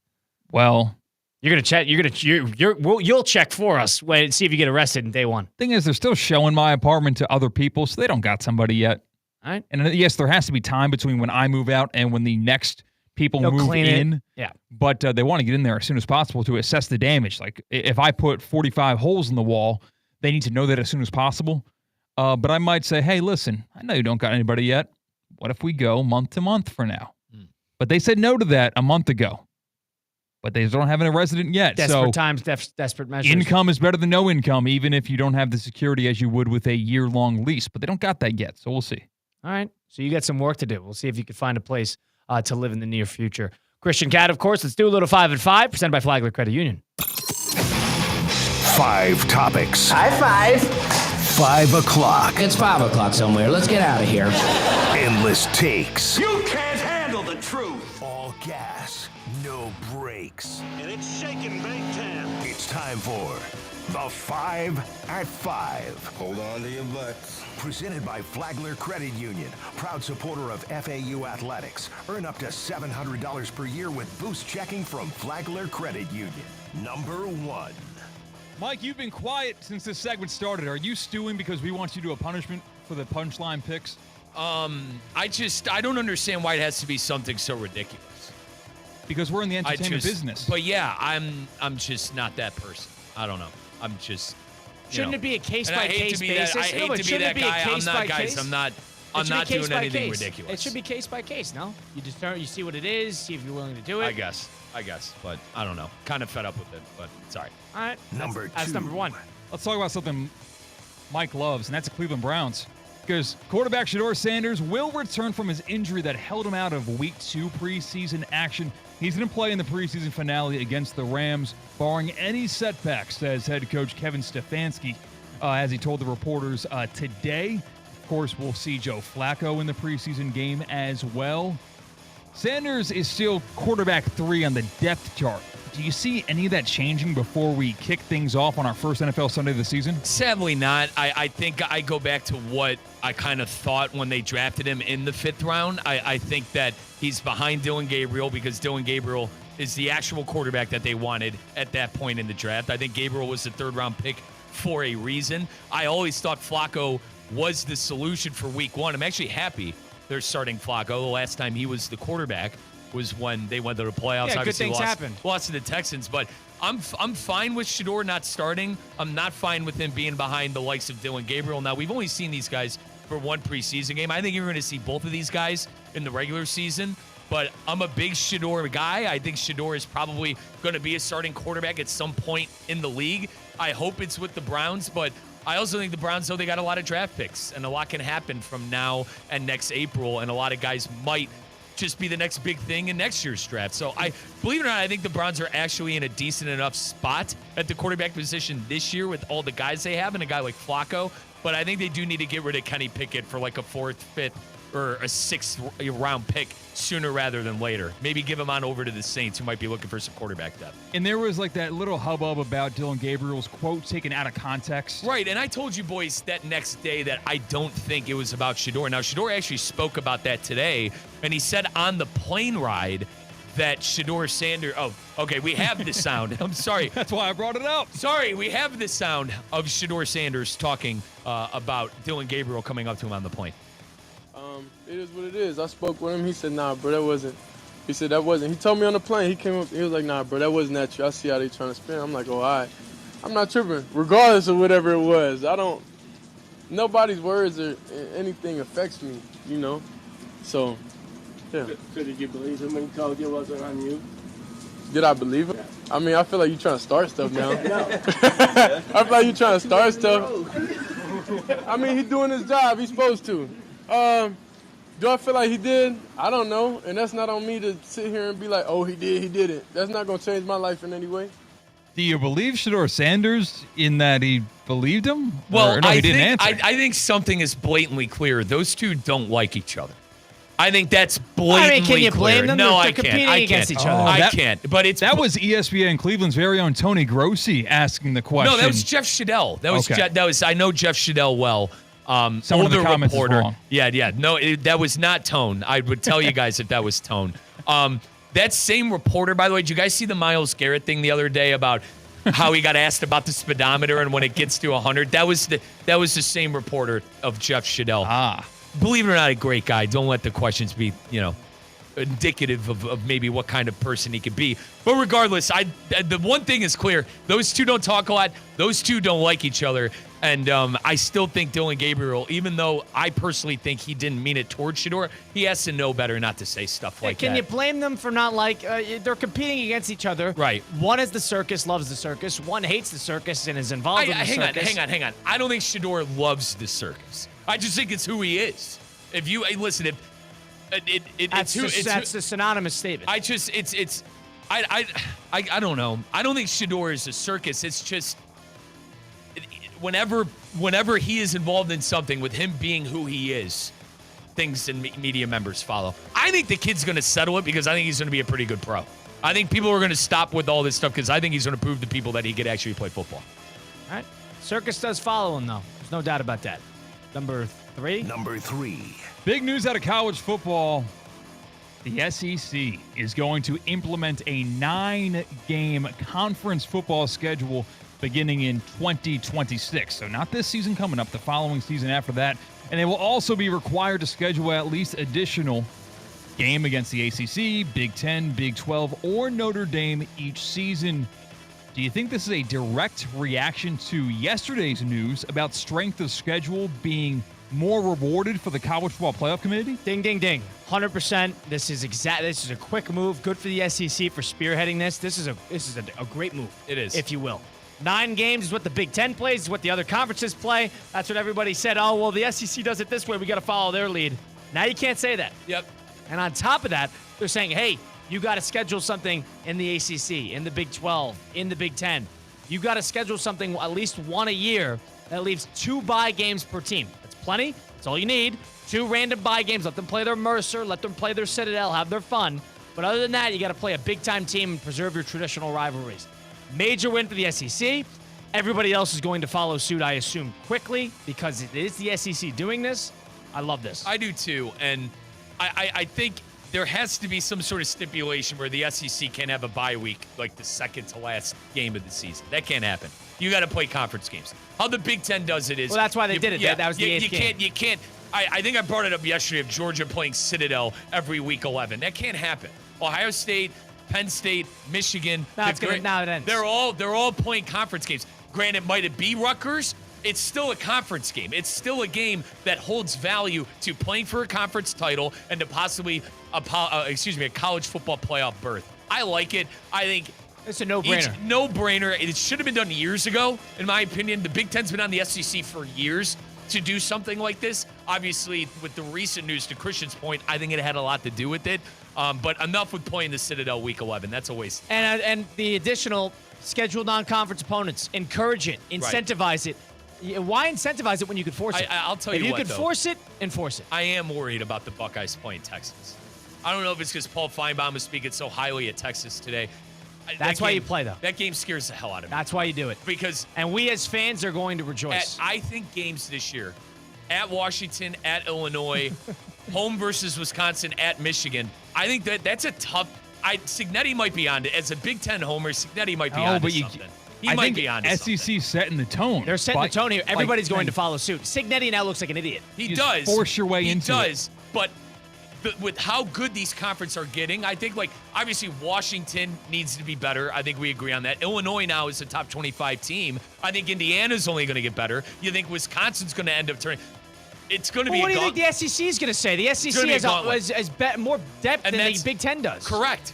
Well, you're gonna check. You'll check for us. Wait, see if you get arrested in day one. Thing is, they're still showing my apartment to other people, so they don't got somebody yet. All right. And yes, there has to be time between when I move out and when the next people move in. Yeah. But they want to get in there as soon as possible to assess the damage. Like if I put 45 holes in the wall, they need to know that as soon as possible. But I might say, hey, listen, I know you don't got anybody yet. What if we go month to month for now? But they said no to that a month ago. But they don't have a resident yet. Desperate times, desperate measures. Income is better than no income, even if you don't have the security as you would with a year-long lease. But they don't got that yet, so we'll see. All right. So you got some work to do. We'll see if you can find a place to live in the near future. Christian Cat, of course. Let's do a little 5 at 5, presented by Flagler Credit Union. 5 topics. High five. 5 o'clock. It's 5 o'clock somewhere. Let's get out of here. Endless takes. You can't handle the truth. All gas, no brakes. And it's shaking big time. It's time for the 5 at 5. Hold on to your butts. Presented by Flagler Credit Union, proud supporter of FAU Athletics. Earn up to $700 per year with Boost Checking from Flagler Credit Union. Number 1. Mike, you've been quiet since this segment started. Are you stewing because we want you to do a punishment for the punchline picks? I don't understand why it has to be something so ridiculous. Because we're in the entertainment business. But yeah, I'm just not that person. I don't know. I'm just. Shouldn't it be a case-by-case basis? I hate to be that guy. I'm not, guys. I'm not doing anything ridiculous. It should be case-by-case, no? You see what it is, see if you're willing to do it. I guess. But I don't know. Kind of fed up with it, but sorry. All right. That's number 1. Let's talk about something Mike loves, and that's the Cleveland Browns. Because quarterback Shedeur Sanders will return from his injury that held him out of Week 2 preseason action. He's going to play in the preseason finale against the Rams, barring any setbacks, says head coach Kevin Stefanski, as he told the reporters today. Of course, we'll see Joe Flacco in the preseason game as well. Sanders is still quarterback 3 on the depth chart. Do you see any of that changing before we kick things off on our first NFL Sunday of the season? Sadly not. I think I go back to what I kind of thought when they drafted him in the 5th round. I think that he's behind Dylan Gabriel because Dylan Gabriel is the actual quarterback that they wanted at that point in the draft. I think Gabriel was the 3rd-round pick for a reason. I always thought Flacco was the solution for Week 1. I'm actually happy they're starting Flacco. The last time he was the quarterback was when they went to the playoffs. Yeah, obviously good things happened. Lost to the Texans, but I'm fine with Shedeur not starting. I'm not fine with him being behind the likes of Dylan Gabriel. Now, we've only seen these guys for one preseason game. I think you're going to see both of these guys in the regular season, but I'm a big Shedeur guy. I think Shedeur is probably going to be a starting quarterback at some point in the league. I hope it's with the Browns, but I also think the Browns, though, they got a lot of draft picks, and a lot can happen from now and next April, and a lot of guys might just be the next big thing in next year's draft. So believe it or not, I think the Browns are actually in a decent enough spot at the quarterback position this year with all the guys they have and a guy like Flacco. But I think they do need to get rid of Kenny Pickett for like a 4th, 5th, or a 6th round pick sooner rather than later. Maybe give him on over to the Saints, who might be looking for some quarterback depth. And there was like that little hubbub about Dylan Gabriel's quote taken out of context. Right, and I told you boys that next day that I don't think it was about Shedeur. Now, Shedeur actually spoke about that today, and he said on the plane ride that Shedeur Sanders... Oh, okay, we have the sound. I'm sorry. That's why I brought it up. Sorry, we have the sound of Shedeur Sanders talking about Dylan Gabriel coming up to him on the plane. It is what it is. I spoke with him. He said, nah, bro, that wasn't. He said, that wasn't. He told me on the plane. He came up. He was like, nah, bro, that wasn't at you. I see how they trying to spin. I'm like, oh, all right. I'm not tripping. Regardless of whatever it was. Nobody's words or anything affects me, you know. So, yeah. So did you believe him when he told you it wasn't on you? Did I believe him? I mean, I feel like you're trying to start stuff now. I feel like you're trying to start stuff. I mean, he's doing his job. He's supposed to. Do I feel like he did? I don't know. And that's not on me to sit here and be like, oh, he did, he didn't. That's not going to change my life in any way. Do you believe Shedeur Sanders in that he believed him? Well, he didn't answer. I think something is blatantly clear. Those two don't like each other. I think that's blatantly can you clear. blame them? No, They're I competing can't. against each other. I can't. But that was ESPN Cleveland's very own Tony Grossi asking the question. No, that was Jeff Shadell. That was Okay. I know Jeff Shadell well. Someone in the comments is wrong. Yeah. No, that was not Tone. I would tell you guys if that was Tone. That same reporter, by the way, did you guys see the Myles Garrett thing the other day about how he got asked about the speedometer and when it gets to 100? That was the same reporter of Jeff Shadell. Believe it or not, a great guy. Don't let the questions be, indicative of maybe what kind of person he could be. But regardless, the one thing is clear. Those two don't talk a lot. Those two don't like each other. And I still think Dylan Gabriel, even though I personally think he didn't mean it towards Shador, he has to know better not to say stuff like that. Can you blame them for not they're competing against each other? Right. One is the circus, loves the circus. One hates the circus and is involved in the circus. Hang on. I don't think Shador loves the circus. I just think it's who he is. If you listen, That's the synonymous statement. I don't know. I don't think Shador is a circus. It's just whenever he is involved in something, with him being who he is, things and media members follow. I think the kid's going to settle it because I think he's going to be a pretty good pro. I think people are going to stop with all this stuff because I think he's going to prove to people that he could actually play football. All right. Circus does follow him, though. There's no doubt about that. Number 3. Big news out of college football. The SEC is going to implement a 9-game conference football schedule beginning in 2026. So not this season coming up, the following season after that. And they will also be required to schedule at least additional game against the ACC, Big 10, Big 12, or Notre Dame each season. Do you think this is a direct reaction to yesterday's news about strength of schedule being more rewarded for the College Football Playoff Committee? Ding, ding, ding. 100%. This is a quick move. Good for the SEC for spearheading this. This is a great move. It is. If you will. 9 games is what the Big Ten plays, is what the other conferences play. That's what everybody said. Oh, well, the SEC does it this way. We got to follow their lead. Now you can't say that. Yep. And on top of that, they're saying, hey, you got to schedule something in the ACC, in the Big 12, in the Big 10. You got to schedule something at least one a year that leaves 2 bye games per team. That's plenty. That's all you need. 2 random bye games. Let them play their Mercer. Let them play their Citadel. Have their fun. But other than that, you got to play a big-time team and preserve your traditional rivalries. Major win for the SEC. Everybody else is going to follow suit, I assume, quickly because it is the SEC doing this. I love this. I do too. And I think there has to be some sort of stipulation where the SEC can't have a bye week like the second to last game of the season. That can't happen. You got to play conference games. How the Big Ten does it is... Well, that's why they did it. Yeah, that was the 8th game. You can't... I think I brought it up yesterday of Georgia playing Citadel every week 11. That can't happen. Ohio State, Penn State, Michigan... Now it ends. They're all playing conference games. Granted, might it be Rutgers? It's still a conference game. It's still a game that holds value to playing for a conference title and to possibly a college football playoff berth. I like it. I think it's a no-brainer. No-brainer. It should have been done years ago, in my opinion. The Big Ten's been on the SEC for years to do something like this. Obviously, with the recent news, to Christian's point, I think it had a lot to do with it. But enough with playing the Citadel Week 11. That's a waste. And the additional scheduled non-conference opponents, encourage it, incentivize it. Why incentivize it when you could force it? I'll tell you what, what, you could force it, enforce it. I am worried about the Buckeyes playing Texas. I don't know if it's because Paul Feinbaum is speaking so highly at Texas today. That's why you play, though. That game scares the hell out of me. That's why you do it. And we as fans are going to rejoice. I think games this year, at Washington, at Illinois, home versus Wisconsin, at Michigan, I think that's a tough... Signetti might be on it. As a Big Ten homer, Signetti might be on to something. He might be on to something. SEC's setting the tone. They're setting the tone here. Everybody's going to follow suit. Signetti now looks like an idiot. He does. Force your way into it. He does, but with how good these conferences are getting, I think, obviously Washington needs to be better. I think we agree on that. Illinois now is a top 25 team. I think Indiana's only going to get better. You think Wisconsin's going to end up turning... It's going to be. What do you think the SEC is going to say? The SEC has more depth than the Big Ten does. Correct.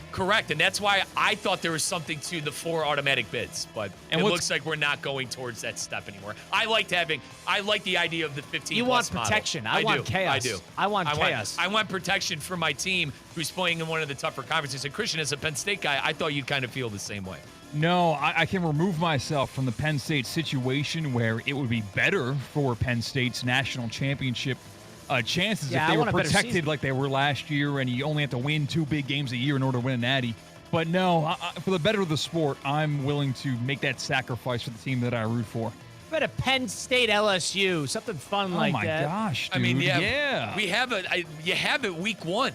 And that's why I thought there was something to the 4 automatic bids, but it looks like we're not going towards that step anymore. I like the idea of the 15. You want protection. Model. I want chaos. I do. I want chaos. I want protection for my team who's playing in one of the tougher conferences. And Christian, as a Penn State guy, I thought you'd kind of feel the same way. No, I can remove myself from the Penn State situation where it would be better for Penn State's national championship chances Yeah, if I they were want a better protected season. like they were last year, and you only have to win 2 big games a year in order to win a natty. But no, for the better of the sport, I'm willing to make that sacrifice for the team that I root for. Bet a Penn State LSU, something fun like that. Oh my gosh, dude. I mean, yeah. we have you have it week 1.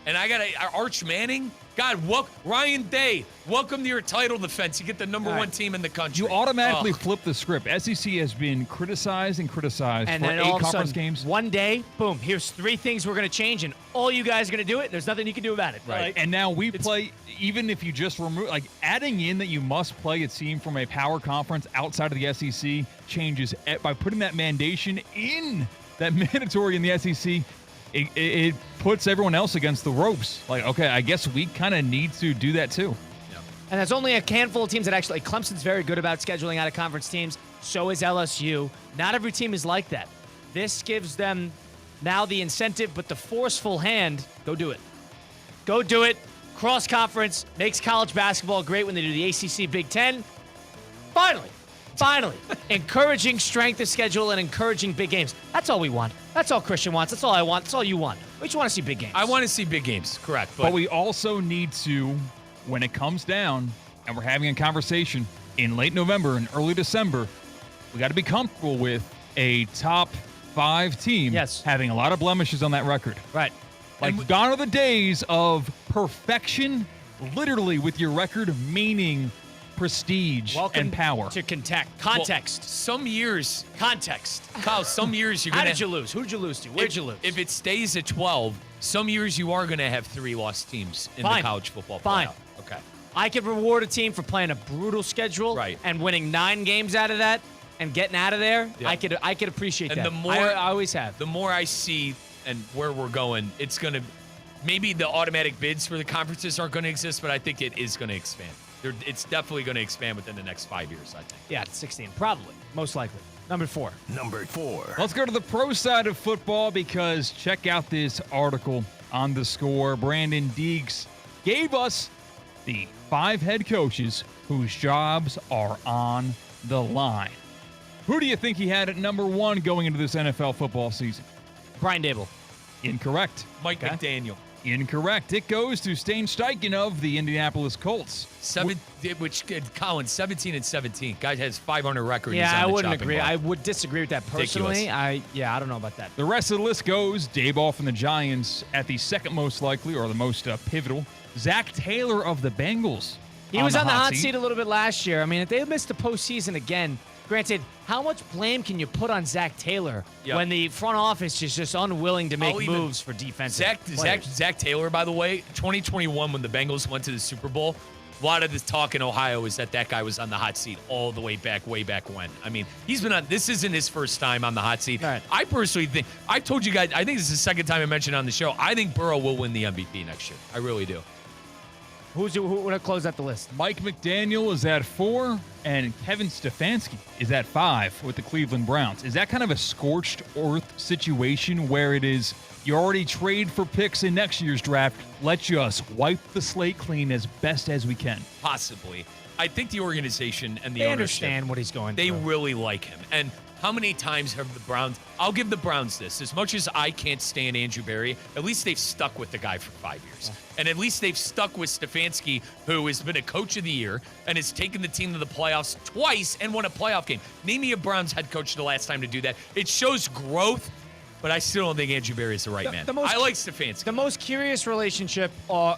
And I got Arch Manning. God, Ryan Day, welcome to your title defense. You get the number 1 team in the country. You automatically flip the script. SEC has been criticized and criticized And for then 8 all of a conference sudden, games. one day, boom, here's 3 things we're going to change, and all you guys are going to do it. There's nothing you can do about it. Right. Like, And now we play, even if you just remove, like adding in that you must play a team from a power conference outside of the SEC changes by putting that mandation in that mandatory in the SEC. It puts everyone else against the ropes. Like, okay, I guess we kind of need to do that too. And there's only a handful of teams that actually, Clemson's very good about scheduling out of conference teams. So is LSU. Not every team is like that. This gives them now the incentive, but the forceful hand, go do it. Go do it. Cross conference makes college basketball great when they do the ACC Big Ten. Finally. Encouraging strength of schedule and encouraging big games. That's all we want. That's all Christian wants. That's all I want. That's all you want. We just want to see big games. I want to see big games, correct. But we also need to, when it comes down and we're having a conversation in late November and early December, we got to be comfortable with a top 5 team having a lot of blemishes on that record. Right. Like, gone are the days of perfection, literally with your record meaning prestige and power. To context. Well, some years. Context. Kyle, some years you're How going to. did you lose? Who did you lose to? Where'd you lose? If it stays at 12, some years you are going to have 3 lost teams in the college football playoff. Okay. I could reward a team for playing a brutal schedule and winning 9 games out of that and getting out of there. Yeah. I could appreciate And that. the more I always have. The more I see and where we're going, it's going to maybe the automatic bids for the conferences aren't going to exist, but I think it is going to expand. It's definitely going to expand within the next 5 years, I think. Yeah, 16, probably, most likely. Number 4. Let's go to the pro side of football because check out this article on The Score. Brandon Deeks gave us the 5 head coaches whose jobs are on the line. Who do you think he had at number 1 going into this NFL football season? Brian Dable. Incorrect. Mike McDaniel. Incorrect. It goes to Stain Steichen of the Indianapolis Colts. Colin, 17-17. Guy has 500 record. Yeah, He's on I the wouldn't chopping agree. block. I would disagree with that personally. I don't know about that. The rest of the list goes Daboll and the Giants at the second most likely or the most pivotal. Zach Taylor of the Bengals. He was on the hot seat a little bit last year. I mean, if they missed the postseason again, granted, how much blame can you put on Zach Taylor when the front office is just unwilling to make moves for defensive players? Zach Taylor, by the way, 2021 when the Bengals went to the Super Bowl, a lot of this talk in Ohio is that guy was on the hot seat all the way back when. I mean, he's been on. This isn't his first time on the hot seat. Right. I personally think, I told you guys, I think this is the second time I mentioned it on the show. I think Burrow will win the MVP next year. I really do. Who would close out the list? Mike McDaniel is at 4, and Kevin Stefanski is at 5 with the Cleveland Browns. Is that kind of a scorched earth situation where it is you already trade for picks in next year's draft? Let's just wipe the slate clean as best as we can. Possibly. I think the organization and the They ownership, understand what he's going they through. really like him. And how many times have the Browns, I'll give the Browns this, as much as I can't stand Andrew Berry, at least they've stuck with the guy for 5 years. And at least they've stuck with Stefanski, who has been a coach of the year and has taken the team to the playoffs twice and won a playoff game. Name me a Browns head coach the last time to do that. It shows growth, but I still don't think Andrew Berry is the right man. I like Stefanski. The most curious relationship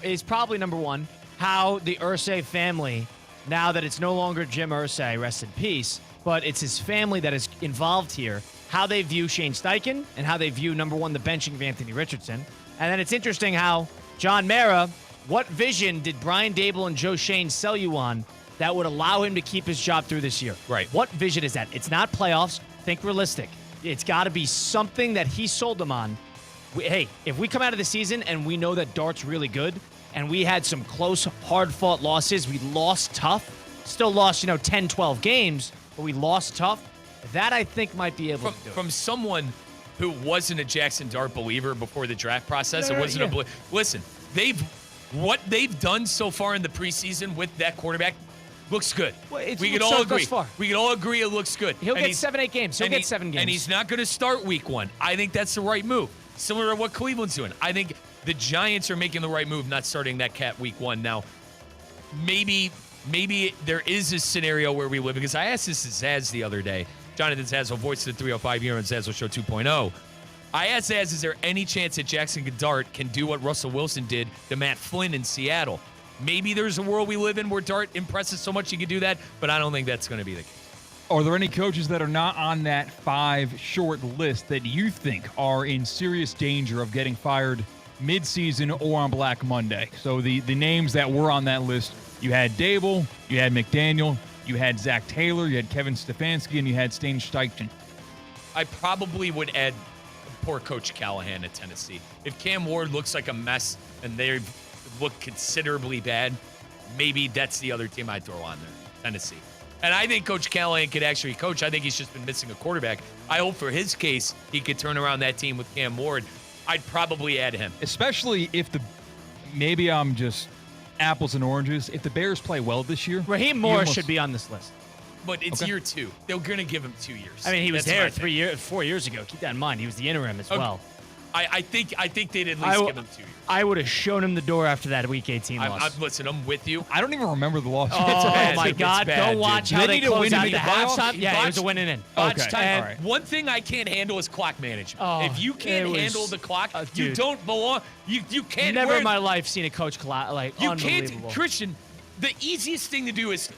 is probably number 1, how the Irsay family, now that it's no longer Jim Irsay, rest in peace, but it's his family that is involved here, how they view Shane Steichen and how they view, number 1, the benching of Anthony Richardson. And then it's interesting how John Mara, what vision did Brian Dable and Joe Shane sell you on that would allow him to keep his job through this year? Right. What vision is that? It's not playoffs. Think realistic. It's got to be something that he sold them on. Hey, if we come out of the season and we know that Dart's really good and we had some close, hard-fought losses, we lost tough, still lost, 10, 12 games, but we lost tough, that I think might be able to do it. From someone who wasn't a Jackson Dart believer before the draft process, listen, what they've done so far in the preseason with that quarterback, Looks good. Well, We can all agree. thus far. We can all agree it looks good. He'll get 7-8 games. He'll get 7 games. And he's not going to start week 1. I think that's the right move. Similar to what Cleveland's doing. I think the Giants are making the right move, not starting that cat week 1. Now, maybe there is a scenario where we live, because I asked this to Zaz the other day. Jonathan Zaz, voice of the 305 here on Zaz Show 2.0. I asked Zaz, is there any chance that Jackson Dart can do what Russell Wilson did to Matt Flynn in Seattle? Maybe there's a world we live in where Dart impresses so much he can do that, but I don't think that's going to be the case. Are there any coaches that are not on that 5 short list that you think are in serious danger of getting fired mid-season or on Black Monday? So the names that were on that list, you had Dable, you had McDaniel, you had Zach Taylor, you had Kevin Stefanski, and you had Stain Steichen. I probably would add poor Coach Callahan at Tennessee. If Cam Ward looks like a mess and they look considerably bad, maybe that's the other team I'd throw on there, Tennessee. And I think Coach Callahan could actually coach. I think he's just been missing a quarterback. I hope for his case he could turn around that team with Cam Ward. I'd probably add him. Especially if maybe I'm just apples and oranges. If the Bears play well this year, Raheem Morris should be on this list. But it's year 2. They're going to give him 2 years. I mean, he was there 4 years ago. Keep that in mind. He was the interim as well. I think they'd at least give him 2 years. I would have shown him the door after that Week 18 loss. Listen, I'm with you. I don't even remember the loss. Oh, my God. Go watch how they close out the halftime. Yeah, it was a win and in. Okay. And all right. one thing I can't handle is clock management. Oh, if you can't handle the clock, you dude. don't belong. You can't. Never in my life seen a coach You unbelievable. can't, Christian. The easiest thing to do is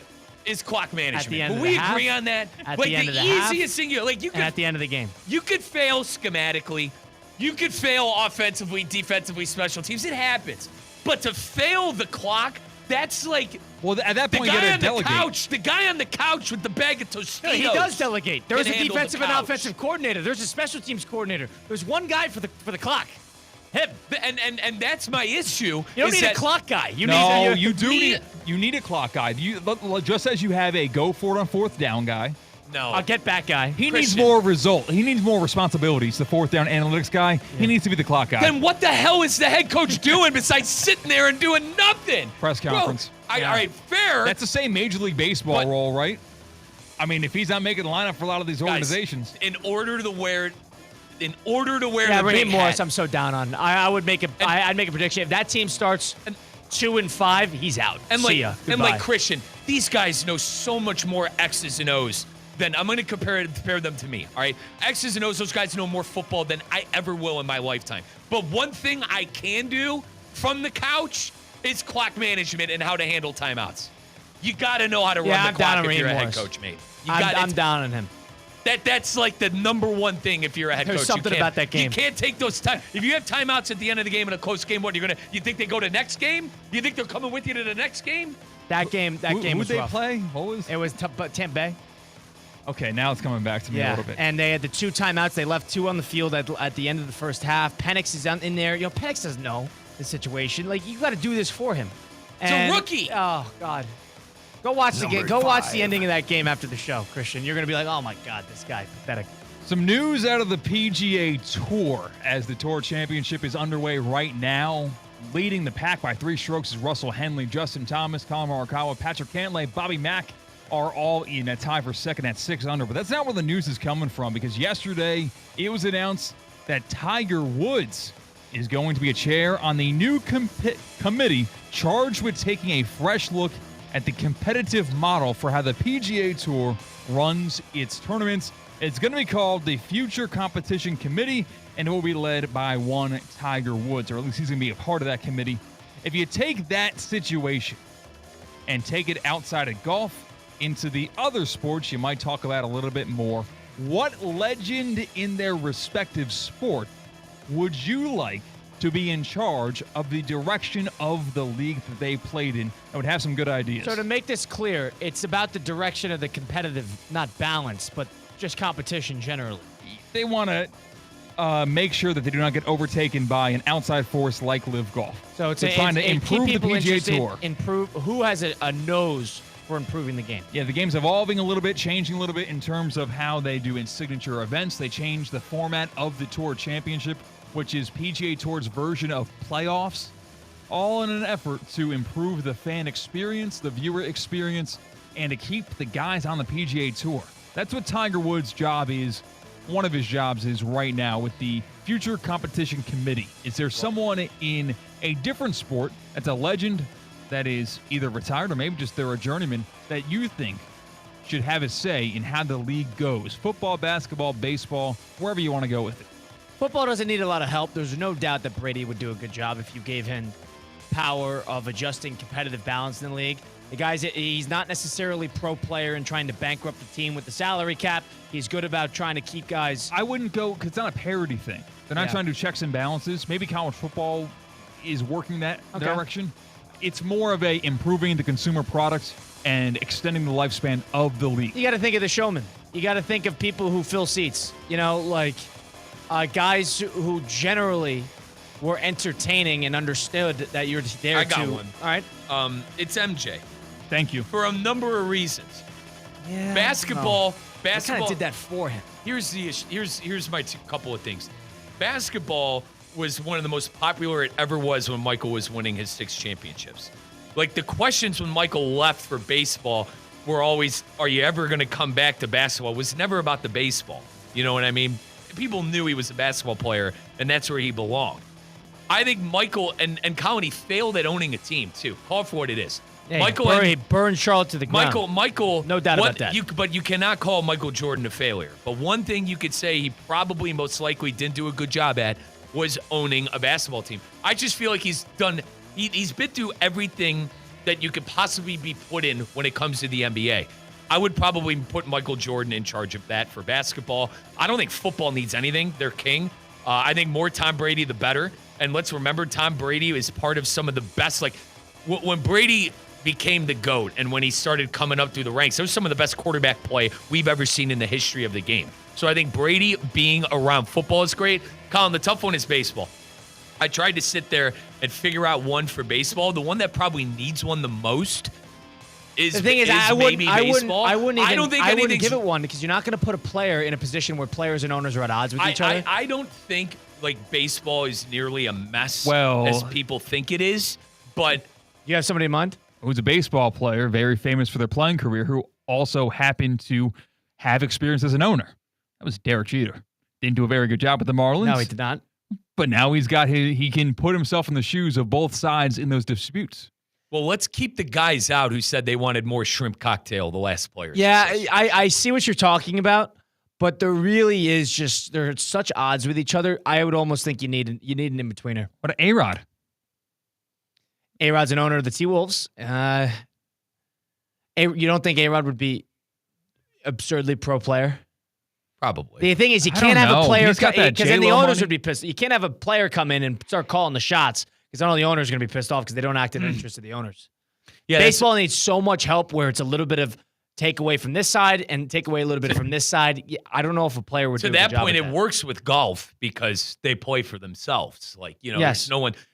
clock management. At the end But of we the half, agree on that. at Like the end of the easiest half, thing you and at the end of the game. You could fail schematically. You could fail offensively, defensively, special teams. It happens. But to fail the clock, that's like at that point, the guy you on delegate. the couch. The guy on the couch with the bag of Tostitos. No, he does delegate. There's a can handle defensive the and couch. offensive coordinator. There's a special teams coordinator. There's one guy for the clock. Him. And that's my issue. You don't is need that a clock guy. You need a clock guy. Just as you have a go for it on 4th down guy. No. I'll get back guy. He needs more result. He needs more responsibilities. The 4th down analytics guy. Yeah. He needs to be the clock guy. Then what the hell is the head coach doing besides sitting there and doing nothing? Press conference. All right, fair. That's the same Major League Baseball role, right? I mean, if he's not making the lineup for a lot of these organizations. In order to wear the Raheem big Morris, hat. I'm so down on. I'd make a prediction. If that team starts 2-5, he's out. See ya. And Goodbye. Christian, these guys know so much more X's and O's than I'm going to compare them to me. All right, X's and O's. Those guys know more football than I ever will in my lifetime. But one thing I can do from the couch is clock management and how to handle timeouts. You got to know how to run the clock if you're a head coach, mate. I'm down on him. That's like the number one thing if you're a head coach. There's something about that game. You can't take those time. If you have timeouts at the end of the game in a close game, you think they go to next game? You think they're coming with you to the next game? That game was they rough. play? What was it? Was Tampa Bay. Okay, now it's coming back to me a little bit. And they had the 2 timeouts. They left 2 on the field at the end of the first half. Penix is in there. Penix doesn't know the situation. Like, you got to do this for him. It's a rookie. Oh, God. Go watch the game. Go watch the ending of that game after the show, Christian. You're going to be like, oh, my God, this guy, pathetic. Some news out of the PGA Tour as the Tour Championship is underway right now. Leading the pack by 3 strokes is Russell Henley, Justin Thomas, Colin Morikawa, Patrick Cantlay, Bobby Mack are all in a tie for second at 6 under. But that's not where the news is coming from, because yesterday it was announced that Tiger Woods is going to be a chair on the new committee charged with taking a fresh look at the competitive model for how the PGA Tour runs its tournaments. It's going to be called the Future Competition Committee, and it will be led by one Tiger Woods, or at least he's going to be a part of that committee. If you take that situation and take it outside of golf into the other sports you might talk about a little bit more, what legend in their respective sport would you like to be in charge of the direction of the league that they played in? I would have some good ideas. So to make this clear, it's about the direction of the competitive, not balance, but just competition generally. They want to make sure that they do not get overtaken by an outside force like Live Golf. So it's trying to improve the PGA Tour. Improve who has a nose for improving the game. Yeah, the game's evolving a little bit, changing a little bit in terms of how they do in signature events. They changed the format of the Tour Championship, which is PGA Tour's version of playoffs, all in an effort to improve the fan experience, the viewer experience, and to keep the guys on the PGA Tour. That's what Tiger Woods' job is. One of his jobs is right now with the Future Competition Committee. Is there someone in a different sport that's a legend that is either retired or maybe just they're a journeyman that you think should have a say in how the league goes? Football, basketball, baseball, wherever you want to go with it. Football doesn't need a lot of help. There's no doubt that Brady would do a good job if you gave him power of adjusting competitive balance in the league. The guy's, he's not necessarily pro player and trying to bankrupt the team with the salary cap. He's good about trying to keep guys. I wouldn't go, because it's not a parity thing. They're not trying to do checks and balances. Maybe college football is working that direction. It's more of a improving the consumer product and extending the lifespan of the league. You got to think of the showman. You got to think of people who fill seats. You know, like guys who generally were entertaining and understood that you're there I got to. one. All right. It's MJ. Thank you. For a number of reasons. Yeah. Basketball. I kind of did that for him. Here's the issue. Here's my couple of things. Basketball was one of the most popular it ever was when Michael was winning his 6 championships. Like, the questions when Michael left for baseball were always, are you ever going to come back to basketball? It was never about the baseball. You know what I mean? People knew he was a basketball player, and that's where he belonged. I think Michael and Colin, he failed at owning a team, too. Call it for what it is. Yeah, Michael he burned Charlotte to the ground. Michael, no doubt about that. But you cannot call Michael Jordan a failure. But one thing you could say he probably most likely didn't do a good job at was owning a basketball team. I just feel like he's been through everything that you could possibly be put in when it comes to the NBA. I would probably put Michael Jordan in charge of that for basketball. I don't think football needs anything. They're king. I think more Tom Brady, the better. And let's remember, Tom Brady is part of some of the best. Like, when Brady became the GOAT and when he started coming up through the ranks, it was some of the best quarterback play we've ever seen in the history of the game. So I think Brady being around football is great. Colin, the tough one is baseball. I tried to sit there and figure out one for baseball. The one that probably needs one the most is the thing is, I wouldn't give it one because you're not going to put a player in a position where players and owners are at odds with each other. I don't think like baseball is nearly a mess Well, as people think it is. But you have somebody in mind? Who's a baseball player, very famous for their playing career, who also happened to have experience as an owner. That was Derek Jeter. Didn't do a very good job with the Marlins. No, he did not. But now he can put himself in the shoes of both sides in those disputes. Well, let's keep the guys out who said they wanted more shrimp cocktail, the last players. Yeah, I see what you're talking about, but there really is just, they're at such odds with each other. I would almost think you need an in-betweener. What A-Rod? A-Rod's an owner of the T-Wolves. You don't think A-Rod would be absurdly pro player? Probably. The thing is, you can't have a player because then the owners money. would be pissed. You can't have a player come in and start calling the shots because I know the owners are going to be pissed off because they don't act in the interest of the owners. Yeah, baseball needs so much help where it's a little bit of take away from this side and take away a little bit from this side. I don't know if a player would do a good job to that point, at it that. works with golf because they play for themselves. Like, you know, Yes.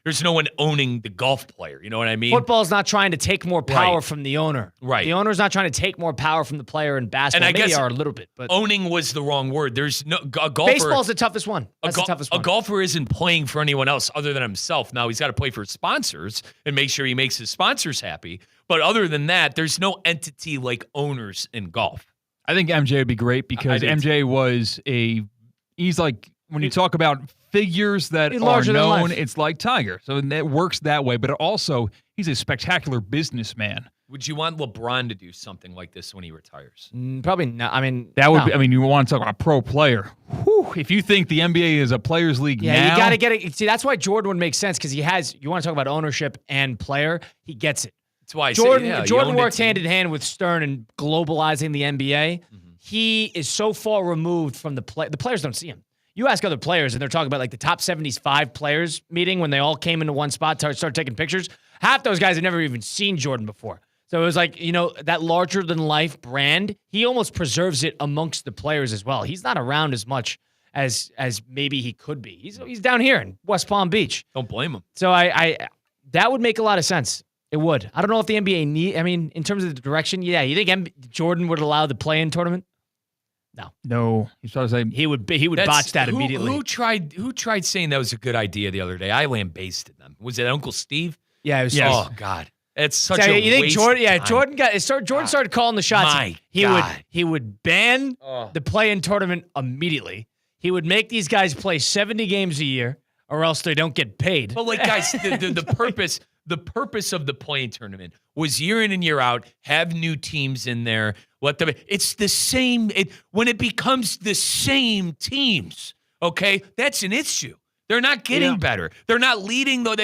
there's no one owning the golf player. You know what I mean? Football's not trying to take more power Right. from the owner. Right. The owner's not trying to take more power from the player in basketball. And I Maybe guess they are a little bit, but owning was the wrong word. There's no a golfer. baseball's the toughest one. That's the toughest one. A golfer isn't playing for anyone else other than himself. Now, he's got to play for sponsors and make sure he makes his sponsors happy. But other than that, there's no entity like owners in golf. I think MJ would be great because MJ was he's like, when you talk about figures that He's are larger than known, life. it's like Tiger. So it works that way. But also, he's a spectacular businessman. Would you want LeBron to do something like this when he retires? Probably not. I mean, That would no. be, I mean, you want to talk about a pro player. Whew, if you think the NBA is a players' league Yeah, now. you got to get it. See, that's why Jordan would make sense because you want to talk about ownership and player. He gets it. That's why Jordan works hand in hand with Stern in globalizing the NBA. He is so far removed from the play. The players don't see him. You ask other players, and they're talking about like the top 75 players meeting when they all came into one spot to start taking pictures. Half those guys have never even seen Jordan before. So it was like, that larger than life brand, he almost preserves it amongst the players as well. He's not around as much as maybe he could be. He's down here in West Palm Beach. Don't blame him. So I that would make a lot of sense. It would. I don't know if the NBA in terms of the direction, yeah, you think Jordan would allow the play-in tournament? No. He's trying to say He would botch that immediately. Who tried saying that was a good idea the other day? I lambasted them. Was it Uncle Steve? Yeah, it was. Oh God. It's such So a you think waste Jordan? Yeah, of time. Jordan started calling the shots. My He God. would ban the play-in tournament immediately. He would make these guys play 70 games a year, or else they don't get paid. But like, guys, the purpose of the play-in tournament was year in and year out, have new teams in there. It's the same. When it becomes the same teams, okay, that's an issue. They're not getting better. They're not leading, though.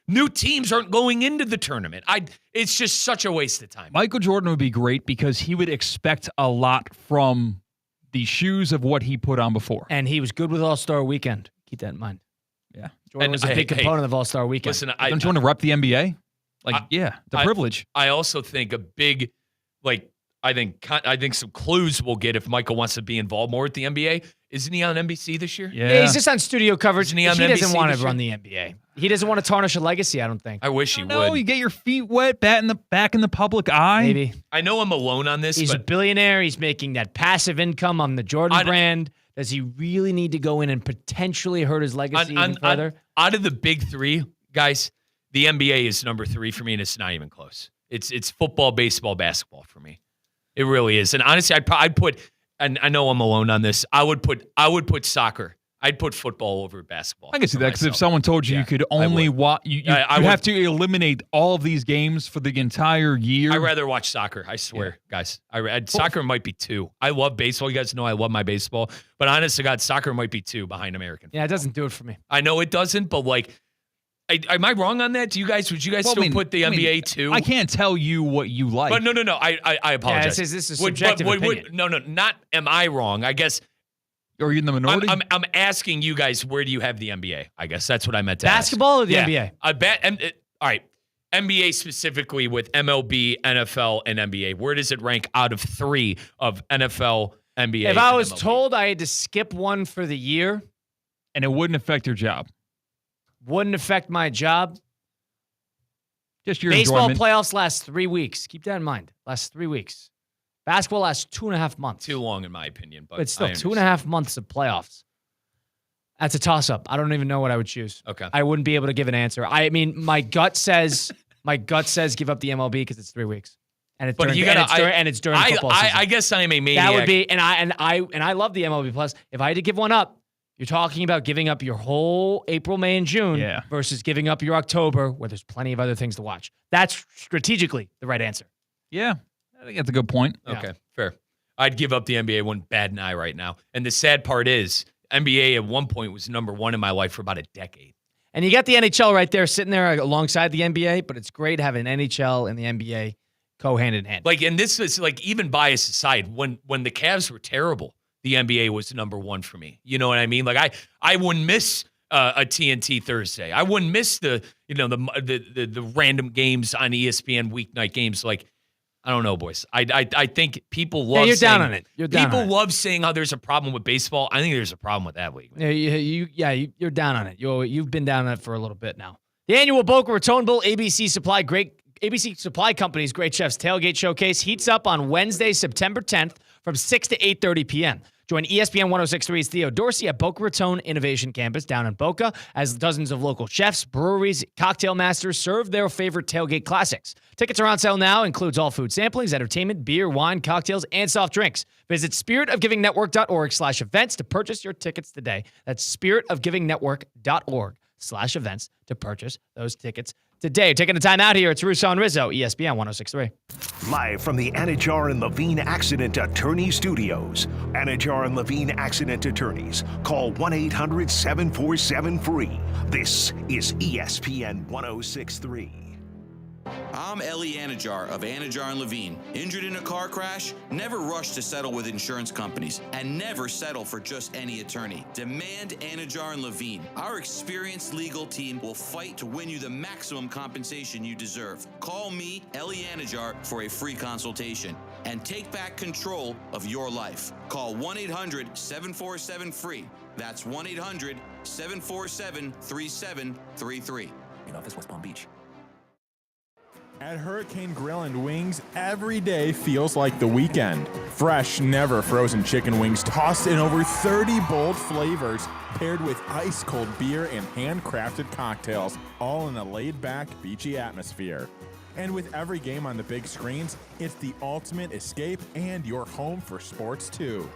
New teams aren't going into the tournament. It's just such a waste of time. Michael Jordan would be great because he would expect a lot from the shoes of what he put on before. And he was good with All-Star Weekend. Keep that in mind. Yeah. Jordan was a big component of All-Star Weekend. Listen, don't you want to rep the NBA? The privilege. I also think a big, I think some clues we'll get if Michael wants to be involved more with the NBA. Isn't he on NBC this year? Yeah, he's just on studio coverage. Isn't he on He doesn't NBC want this to run the NBA. He doesn't want to tarnish a legacy, I don't think. I wish he would. No, you get your feet wet, back in the public eye. Maybe. I know I'm alone on this. He's a but billionaire. He's making that passive income on the Jordan brand. Does he really need to go in and potentially hurt his legacy even further? Out of the big three, guys, the NBA is number 3 for me, and it's not even close. It's football, baseball, basketball for me. It really is. And honestly, I'd put, and I know I'm alone on this, I would put soccer. I'd put football over basketball. I can see that because if someone told you you could only watch, you have to eliminate all of these games for the entire year. I'd rather watch soccer. I swear, guys. Soccer might be 2. I love baseball. You guys know I love my baseball. But honest to God, soccer might be 2 behind American football. Yeah, it doesn't do it for me. I know it doesn't, but am I wrong on that? Would you guys still put the NBA 2? I can't tell you what you like. But no. I apologize. Yeah, this is subjective opinion. No, not am I wrong? I guess. Are you in the minority? I'm asking you guys, where do you have the NBA? I guess that's what I meant to ask. Basketball or the NBA? I bet. All right. NBA specifically with MLB, NFL, and NBA. Where does it rank out of 3 of NFL, NBA? If I was told I had to skip one for the year, and it wouldn't affect your job. Wouldn't affect my job. Just your baseball enjoyment. playoffs last 3 weeks. Keep that in mind. Last 3 weeks. Basketball lasts 2.5 months. Too long, in my opinion. But it's still 2.5 months of playoffs. That's a toss-up. I don't even know what I would choose. Okay. I wouldn't be able to give an answer. I mean, my gut says give up the MLB because it's 3 weeks, and it's during football season. I guess I am a maniac. That would be, and I love the MLB Plus. If I had to give one up, you're talking about giving up your whole April, May, and June versus giving up your October, where there's plenty of other things to watch. That's strategically the right answer. Yeah. I think that's a good point. Okay, fair. I'd give up the NBA one bad eye right now. And the sad part is, NBA at one point was number 1 in my life for about a decade. And you got the NHL right there sitting there alongside the NBA, but it's great having NHL and the NBA go hand in hand. And this is even bias aside, when the Cavs were terrible, the NBA was number 1 for me. You know what I mean? I wouldn't miss a TNT Thursday. I wouldn't miss the random games on ESPN weeknight games. I don't know, boys. I think people love. Yeah, you're down on it. People love saying how there's a problem with baseball. I think there's a problem with that league. Man. You're down on it. You've been down on it for a little bit now. The annual Boca Raton Bowl ABC Supply Company's Great Chefs Tailgate Showcase heats up on Wednesday, September 10th from 6 to 8:30 p.m. Join ESPN 106.3's Theo Dorsey at Boca Raton Innovation Campus down in Boca as dozens of local chefs, breweries, cocktail masters serve their favorite tailgate classics. Tickets are on sale now. Includes all food samplings, entertainment, beer, wine, cocktails, and soft drinks. Visit spiritofgivingnetwork.org/events to purchase your tickets today. That's spiritofgivingnetwork.org/events to purchase those tickets today. Taking the time out here, it's Russo and Rizzo, ESPN 106.3. Live from the Anajar and Levine Accident Attorney Studios. Anajar and Levine Accident Attorneys. Call 1-800-747-FREE. This is ESPN 106.3. I'm Ellie Anajar of Anajar and Levine. Injured in a car crash? Never rush to settle with insurance companies, and never settle for just any attorney. Demand Anajar and Levine. Our experienced legal team will fight to win you the maximum compensation you deserve. Call me, Ellie Anajar, for a free consultation and take back control of your life. Call 1-800-747-FREE. That's 1-800-747-3733. In office, West Palm Beach. At Hurricane Grill and Wings, every day feels like the weekend. Fresh, never frozen chicken wings tossed in over 30 bold flavors, paired with ice-cold beer and handcrafted cocktails, all in a laid-back, beachy atmosphere. And with every game on the big screens, it's the ultimate escape and your home for sports too.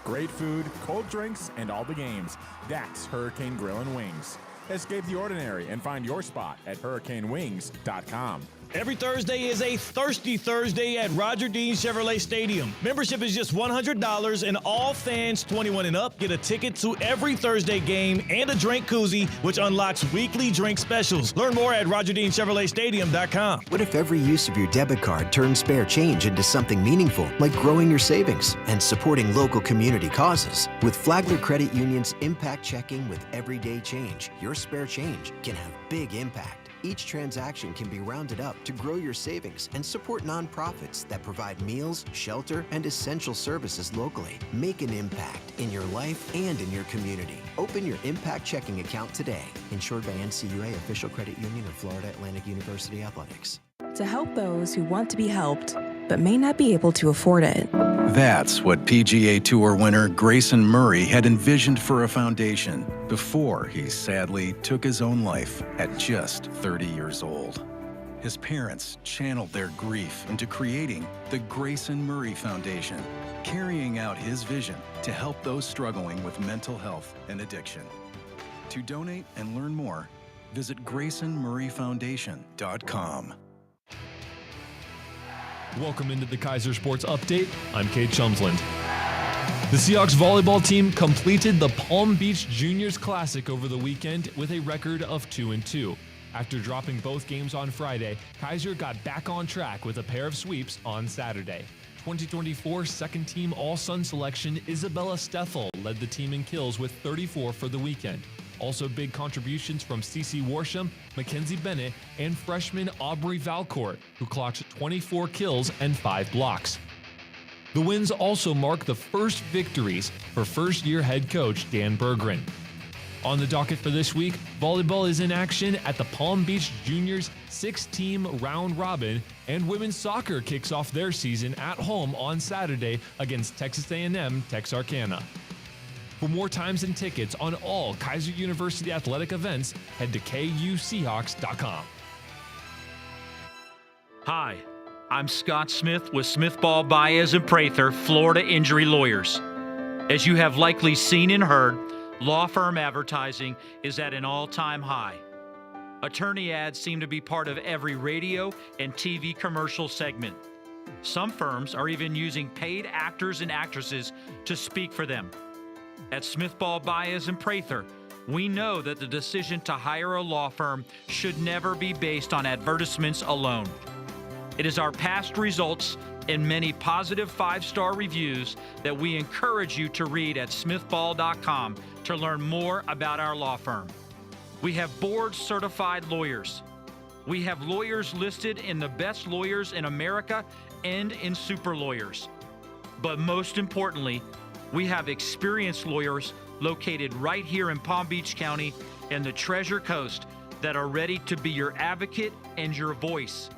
Great food, cold drinks, and all the games. That's Hurricane Grill and Wings. Escape the ordinary and find your spot at hurricanewings.com. Every Thursday is a Thirsty Thursday at Roger Dean Chevrolet Stadium. Membership is just $100, and all fans 21 and up get a ticket to every Thursday game and a drink koozie, which unlocks weekly drink specials. Learn more at RogerDeanChevroletStadium.com. What if every use of your debit card turns spare change into something meaningful, like growing your savings and supporting local community causes? With Flagler Credit Union's Impact Checking with Everyday Change, your spare change can have big impact. Each transaction can be rounded up to grow your savings and support nonprofits that provide meals, shelter, and essential services locally. Make an impact in your life and in your community. Open your Impact Checking account today. Insured by NCUA, official credit union of Florida Atlantic University Athletics. To help those who want to be helped, but may not be able to afford it. That's what PGA Tour winner Grayson Murray had envisioned for a foundation before he sadly took his own life at just 30 years old. His parents channeled their grief into creating the Grayson Murray Foundation, carrying out his vision to help those struggling with mental health and addiction. To donate and learn more, visit GraysonMurrayFoundation.com. Welcome into the Kaiser Sports Update. I'm Kate Chumsland. The Seahawks volleyball team completed the Palm Beach Juniors Classic over the weekend with a record of 2-2. After dropping both games on Friday, Kaiser got back on track with a pair of sweeps on Saturday. 2024 second-team All-Sun selection Isabella Steffel led the team in kills with 34 for the weekend. Also big contributions from Cece Worsham, Mackenzie Bennett, and freshman Aubrey Valcourt, who clocked 24 kills and 5 blocks. The wins also mark the first victories for first-year head coach Dan Berggren. On the docket for this week, volleyball is in action at the Palm Beach Juniors 6-team round robin, and women's soccer kicks off their season at home on Saturday against Texas A&M Texarkana. For more times and tickets on all Kaiser University athletic events, head to KUSeahawks.com. Hi, I'm Scott Smith with Smith Ball Baez and Prather, Florida Injury Lawyers. As you have likely seen and heard, law firm advertising is at an all-time high. Attorney ads seem to be part of every radio and TV commercial segment. Some firms are even using paid actors and actresses to speak for them. At Smith Ball Baez and Prather, we know that the decision to hire a law firm should never be based on advertisements alone. It is our past results and many positive 5-star reviews that we encourage you to read at smithball.com to learn more about our law firm. We have board-certified lawyers. We have lawyers listed in the best lawyers in America and in super lawyers. But most importantly, we have experienced lawyers located right here in Palm Beach County and the Treasure Coast that are ready to be your advocate and your voice,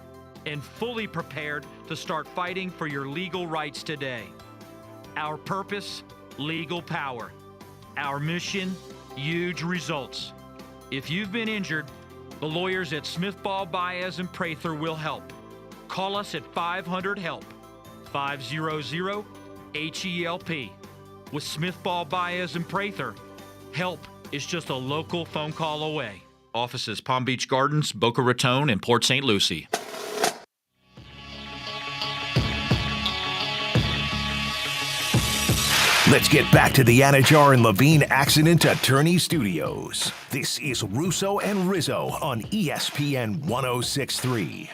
and fully prepared to start fighting for your legal rights today. Our purpose, legal power. Our mission, huge results. If you've been injured, the lawyers at Smith Ball Baez and Prather will help. Call us at 500-HELP, 500-HELP. With Smith Ball Baez and Prather, help is just a local phone call away. Offices Palm Beach Gardens, Boca Raton, and Port St. Lucie. Let's get back to the Anajar and Levine Accident Attorney Studios. This is Russo and Rizzo on ESPN 106.3.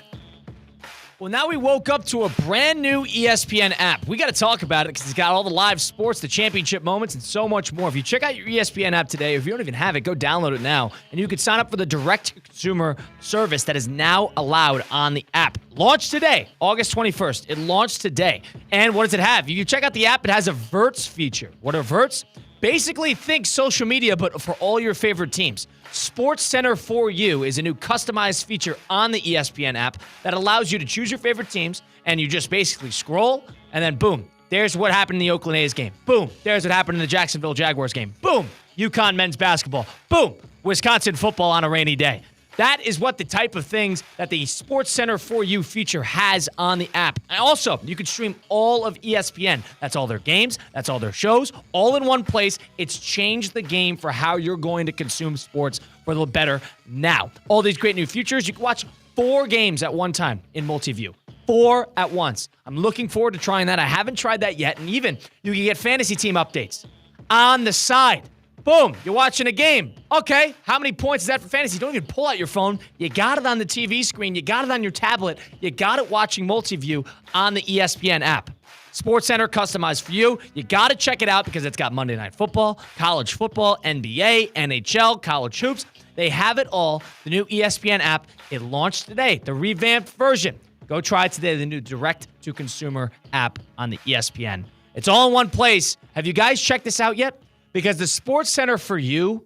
Well, now we woke up to a brand new ESPN app. We got to talk about it because it's got all the live sports, the championship moments, and so much more. If you check out your ESPN app today, or if you don't even have it, go download it now. And you can sign up for the direct-to-consumer service that is now allowed on the app. Launched today, August 21st. It launched today. And what does it have? You can check out the app. It has a Verts feature. What are Verts? Basically, think social media, but for all your favorite teams. Sports Center for You is a new customized feature on the ESPN app that allows you to choose your favorite teams, and you just basically scroll, and then boom, there's what happened in the Oakland A's game. Boom, there's what happened in the Jacksonville Jaguars game. Boom, UConn men's basketball. Boom, Wisconsin football on a rainy day. That is what the type of things that the Sports Center for You feature has on the app. And also, you can stream all of ESPN. That's all their games. That's all their shows, all in one place. It's changed the game for how you're going to consume sports for the better now. All these great new features. You can watch 4 games at one time in multi-view. 4 at once. I'm looking forward to trying that. I haven't tried that yet. And even you can get fantasy team updates on the side. Boom, you're watching a game. Okay, how many points is that for fantasy? Don't even pull out your phone. You got it on the TV screen. You got it on your tablet. You got it watching multi-view on the ESPN app. SportsCenter customized for you. You got to check it out because it's got Monday Night Football, college football, NBA, NHL, college hoops. They have it all. The new ESPN app, it launched today, the revamped version. Go try it today, the new direct-to-consumer app on the ESPN. It's all in one place. Have you guys checked this out yet? Because the Sports Center for You,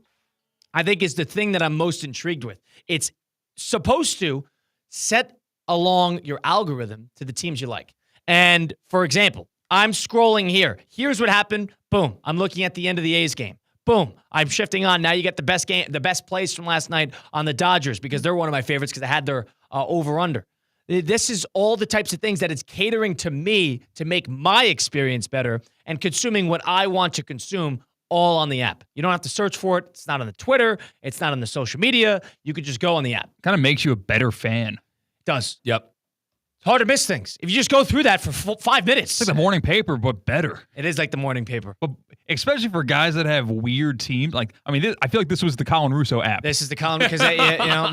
I think, is the thing that I'm most intrigued with. It's supposed to set along your algorithm to the teams you like. And, for example, I'm scrolling here. Here's what happened. Boom. I'm looking at the end of the A's game. Boom. I'm shifting on. Now you get the best plays from last night on the Dodgers because they're one of my favorites because they had their over-under. This is all the types of things that it's catering to me to make my experience better and consuming what I want to consume all on the app. You don't have to search for it. It's not on the Twitter. It's not on the social media. You could just go on the app. Kind of makes you a better fan. It does. Yep. It's hard to miss things. If you just go through that for 5 minutes. It's like the morning paper, but better. It is like the morning paper. But especially for guys that have weird teams. I feel like this was the Colin Russo app. This is the Colin, because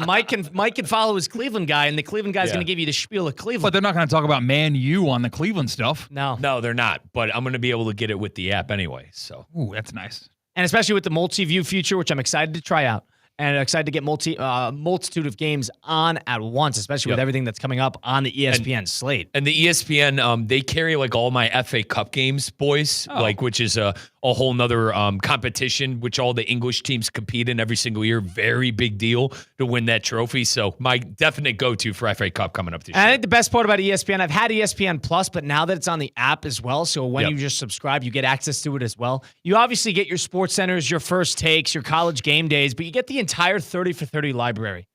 Mike can follow his Cleveland guy, and the Cleveland guy's going to give you the spiel of Cleveland. But they're not going to talk about Man U on the Cleveland stuff. No, they're not. But I'm going to be able to get it with the app anyway. So, ooh, that's nice. And especially with the multi-view feature, which I'm excited to try out. And excited to get multitude of games on at once, especially with everything that's coming up on the ESPN slate. And the ESPN, they carry like all my FA Cup games, boys, which is a whole nother competition, which all the English teams compete in every single year. Very big deal to win that trophy. So my definite go-to for FA Cup coming up this year. I think the best part about ESPN, I've had ESPN Plus, but now that it's on the app as well, so when you just subscribe, you get access to it as well. You obviously get your sports centers, your first takes, your college game days, but you get the entire 30 for 30 library.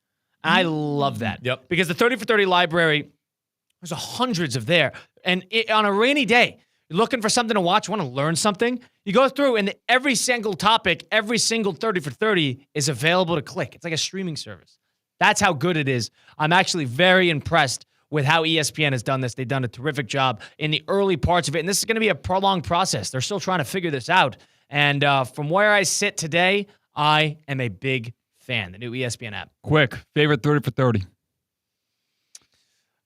I love that. Yep. Because the 30 for 30 library, there's hundreds of there. And on a rainy day, you're looking for something to watch, want to learn something, you go through and every single topic, every single 30 for 30 is available to click. It's like a streaming service. That's how good it is. I'm actually very impressed with how ESPN has done this. They've done a terrific job in the early parts of it. And this is going to be a prolonged process. They're still trying to figure this out. And from where I sit today, I am a big fan. The new ESPN app. Quick, favorite 30 for 30.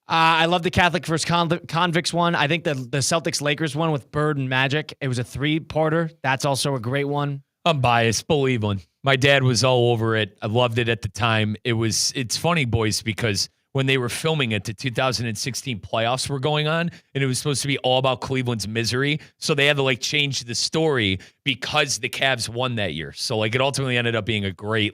I love the Catholic versus Convicts one. I think the Celtics-Lakers one with Bird and Magic. It was a 3-parter. That's also a great one. I'm biased. Believe one. My dad was all over it. I loved it at the time. It's funny, boys, because when they were filming it, the 2016 playoffs were going on, and it was supposed to be all about Cleveland's misery. So they had to change the story because the Cavs won that year. So it ultimately ended up being a great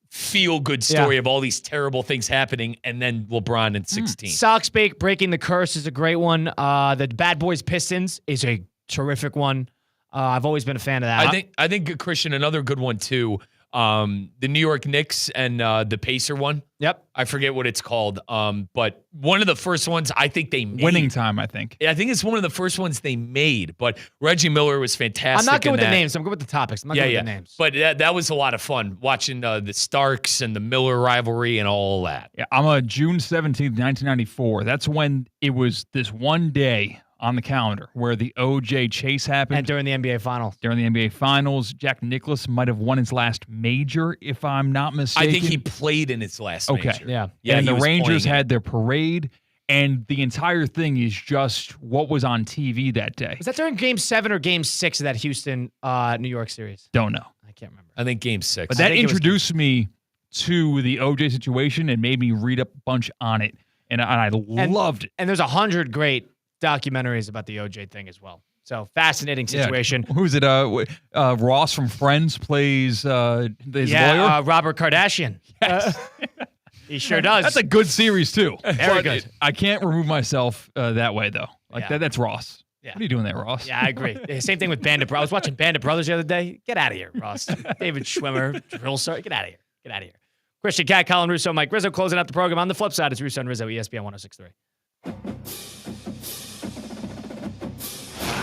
feel-good story of all these terrible things happening, and then LeBron in 16. Sox breaking the curse is a great one. The Bad Boys Pistons is a terrific one. I've always been a fan of that. I think Christian, another good one too. The New York Knicks and the Pacer one. Yep. I forget what it's called. But one of the first ones I think they made. Winning Time, I think. I think it's one of the first ones they made. But Reggie Miller was fantastic. I'm not good with the names. I'm good with the topics. I'm not good with the names. But that was a lot of fun watching the Starks and the Miller rivalry and all that. Yeah, I'm a June 17th, 1994. That's when it was this one day on the calendar where the O.J. chase happened. And during the NBA Finals. During the NBA Finals, Jack Nicklaus might have won his last major, if I'm not mistaken. I think he played in his last major. Yeah. And the Rangers had their parade, and the entire thing is just what was on TV that day. Was that during Game 7 or Game 6 of that Houston, New York series? Don't know. I can't remember. I think Game 6. But that introduced me to the O.J. situation and made me read up a bunch on it, and I loved it. And there's 100 great documentaries about the OJ thing as well. So fascinating situation. Yeah. Who's it? Ross from Friends plays his lawyer. Robert Kardashian. Yes. He sure does. That's a good series too. Very good. I can't remove myself that way though. That's Ross. Yeah. What are you doing there, Ross? Yeah, I agree. Same thing with Band of Brothers. I was watching Band of Brothers the other day. Get out of here, Ross. David Schwimmer, drill sergeant. Get out of here. Get out of here. Christian Cat, Colin Russo, Mike Rizzo closing out the program. On the flip side, it's Russo and Rizzo, ESPN 106.3.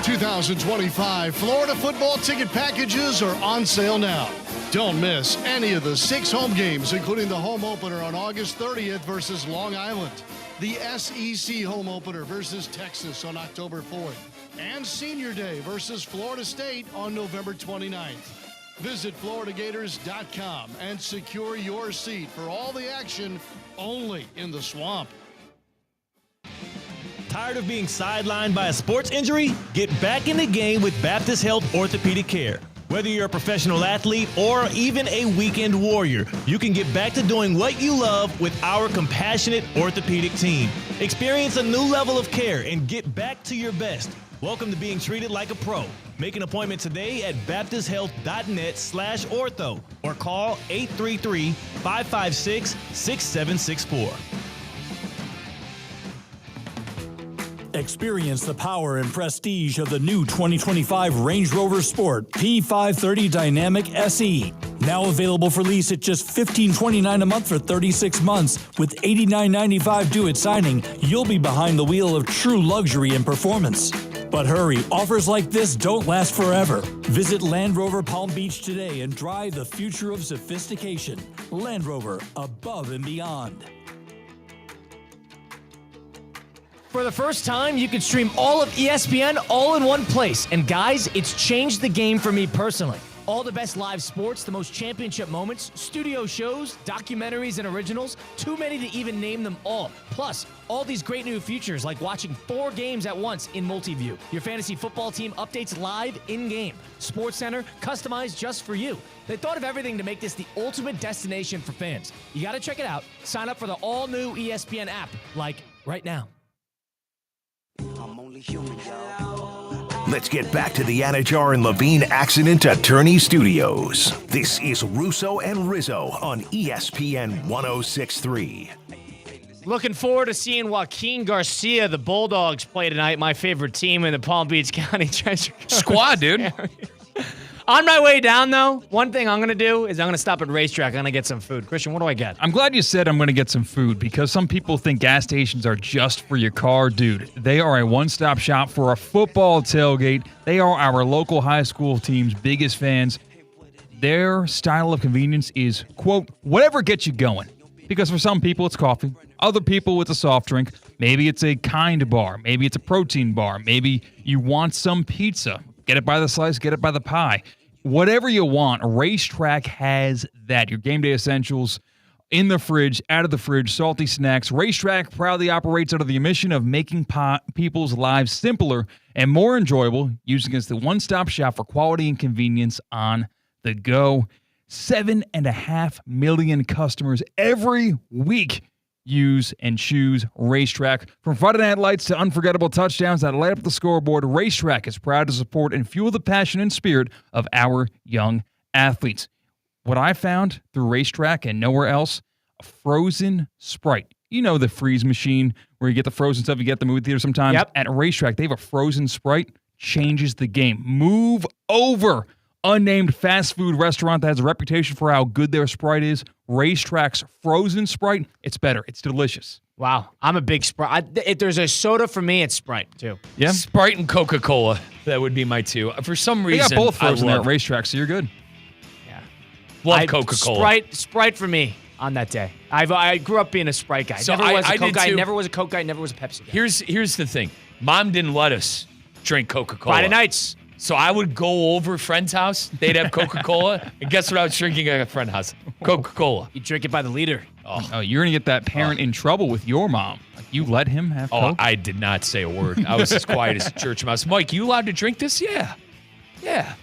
2025 Florida football ticket packages are on sale now. Don't miss any of the 6 home games, including the home opener on August 30th versus Long Island, the SEC home opener versus Texas on October 4th, and Senior Day versus Florida State on November 29th. Visit FloridaGators.com and secure your seat for all the action only in the Swamp. Tired of being sidelined by a sports injury? Get back in the game with Baptist Health Orthopedic Care. Whether you're a professional athlete or even a weekend warrior, you can get back to doing what you love with our compassionate orthopedic team. Experience a new level of care and get back to your best. Welcome to being treated like a pro. Make an appointment today at baptisthealth.net/ortho or call 833-556-6764. Experience the power and prestige of the new 2025 Range Rover Sport P530 Dynamic SE. Now available for lease at just $1529 a month for 36 months. With $89.95 due at signing, you'll be behind the wheel of true luxury and performance. But hurry, offers like this don't last forever. Visit Land Rover Palm Beach today and drive the future of sophistication. Land Rover, above and beyond. For the first time, you can stream all of ESPN all in one place. And guys, it's changed the game for me personally. All the best live sports, the most championship moments, studio shows, documentaries, and originals. Too many to even name them all. Plus, all these great new features like watching 4 games at once in multi-view. Your fantasy football team updates live in-game. SportsCenter, customized just for you. They thought of everything to make this the ultimate destination for fans. You got to check it out. Sign up for the all-new ESPN app, like right now. I'm only human, y'all. Let's get back to the Anajar and Levine Accident Attorney Studios. This is Russo and Rizzo on ESPN 106.3. Looking forward to seeing Joaquin Garcia, the Bulldogs, play tonight. My favorite team in the Palm Beach County Treasure Coast Squad, dude. area. On my way down, though, one thing I'm going to do is I'm going to stop at Racetrack. I'm going to get some food. Christian, what do I get? I'm glad you said I'm going to get some food because some people think gas stations are just for your car. Dude, they are a one-stop shop for a football tailgate. They are our local high school team's biggest fans. Their style of convenience is, quote, whatever gets you going. Because for some people, it's coffee. Other people, it's a soft drink. Maybe it's a kind bar. Maybe it's a protein bar. Maybe you want some pizza. Get it by the slice, get it by the pie. Whatever you want, Racetrack has that. Your game day essentials in the fridge, out of the fridge, salty snacks. Racetrack proudly operates under the mission of making people's lives simpler and more enjoyable, using it as the one-stop shop for quality and convenience on the go. 7.5 million customers every week use and choose Racetrack. From Friday Night Lights to unforgettable touchdowns that light up the scoreboard, Racetrack is proud to support and fuel the passion and spirit of our young athletes. What I found through Racetrack and nowhere else, a frozen Sprite. You know the freeze machine where you get the frozen stuff you get at the movie theater sometimes? Yep. At Racetrack, they have a frozen Sprite. Changes the game. Move over. Unnamed fast food restaurant that has a reputation for how good their Sprite is. Racetrack's frozen Sprite, it's better. It's delicious. Wow, I'm a big Sprite. If there's a soda for me, it's Sprite, too. Yeah? Sprite and Coca-Cola. That would be my two. For some reason, They got both frozen there at love Racetrack, so you're good. Love Coca-Cola. Sprite for me on that day. I grew up being a Sprite guy. So Never was a I Coke did guy, too. never was a Coke guy, never was a Pepsi guy. Here's the thing. Mom didn't let us drink Coca-Cola. Friday nights. So I would go over a friend's house. They'd have Coca-Cola. And guess what I was drinking at a friend's house? Coca-Cola. You drink it by the liter. Oh, you're going to get that parent in trouble with your mom. Like, you let him have Coke? I did not say a word. I was as quiet as a church mouse. Mike, you allowed to drink this? Yeah. Fair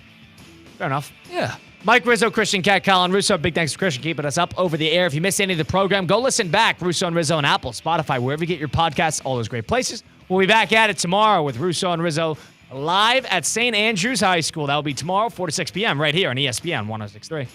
enough. Yeah. Mike Rizzo, Christian Cat, Colin Russo. Big thanks to Christian keeping us up over the air. If you missed any of the program, go listen back. Russo and Rizzo on Apple, Spotify, wherever you get your podcasts, all those great places. We'll be back at it tomorrow with Russo and Rizzo live at St. Andrews High School. That will be tomorrow, 4 to 6 p.m. right here on ESPN 106.3.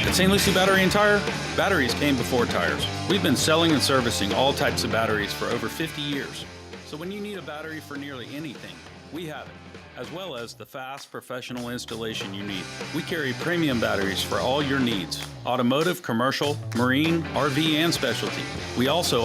At St. Lucie Battery and Tire, batteries came before tires. We've been selling and servicing all types of batteries for over 50 years. So when you need a battery for nearly anything, we have it. as well as the fast professional installation you need. We carry premium batteries for all your needs: automotive, commercial, marine, RV, and specialty. We also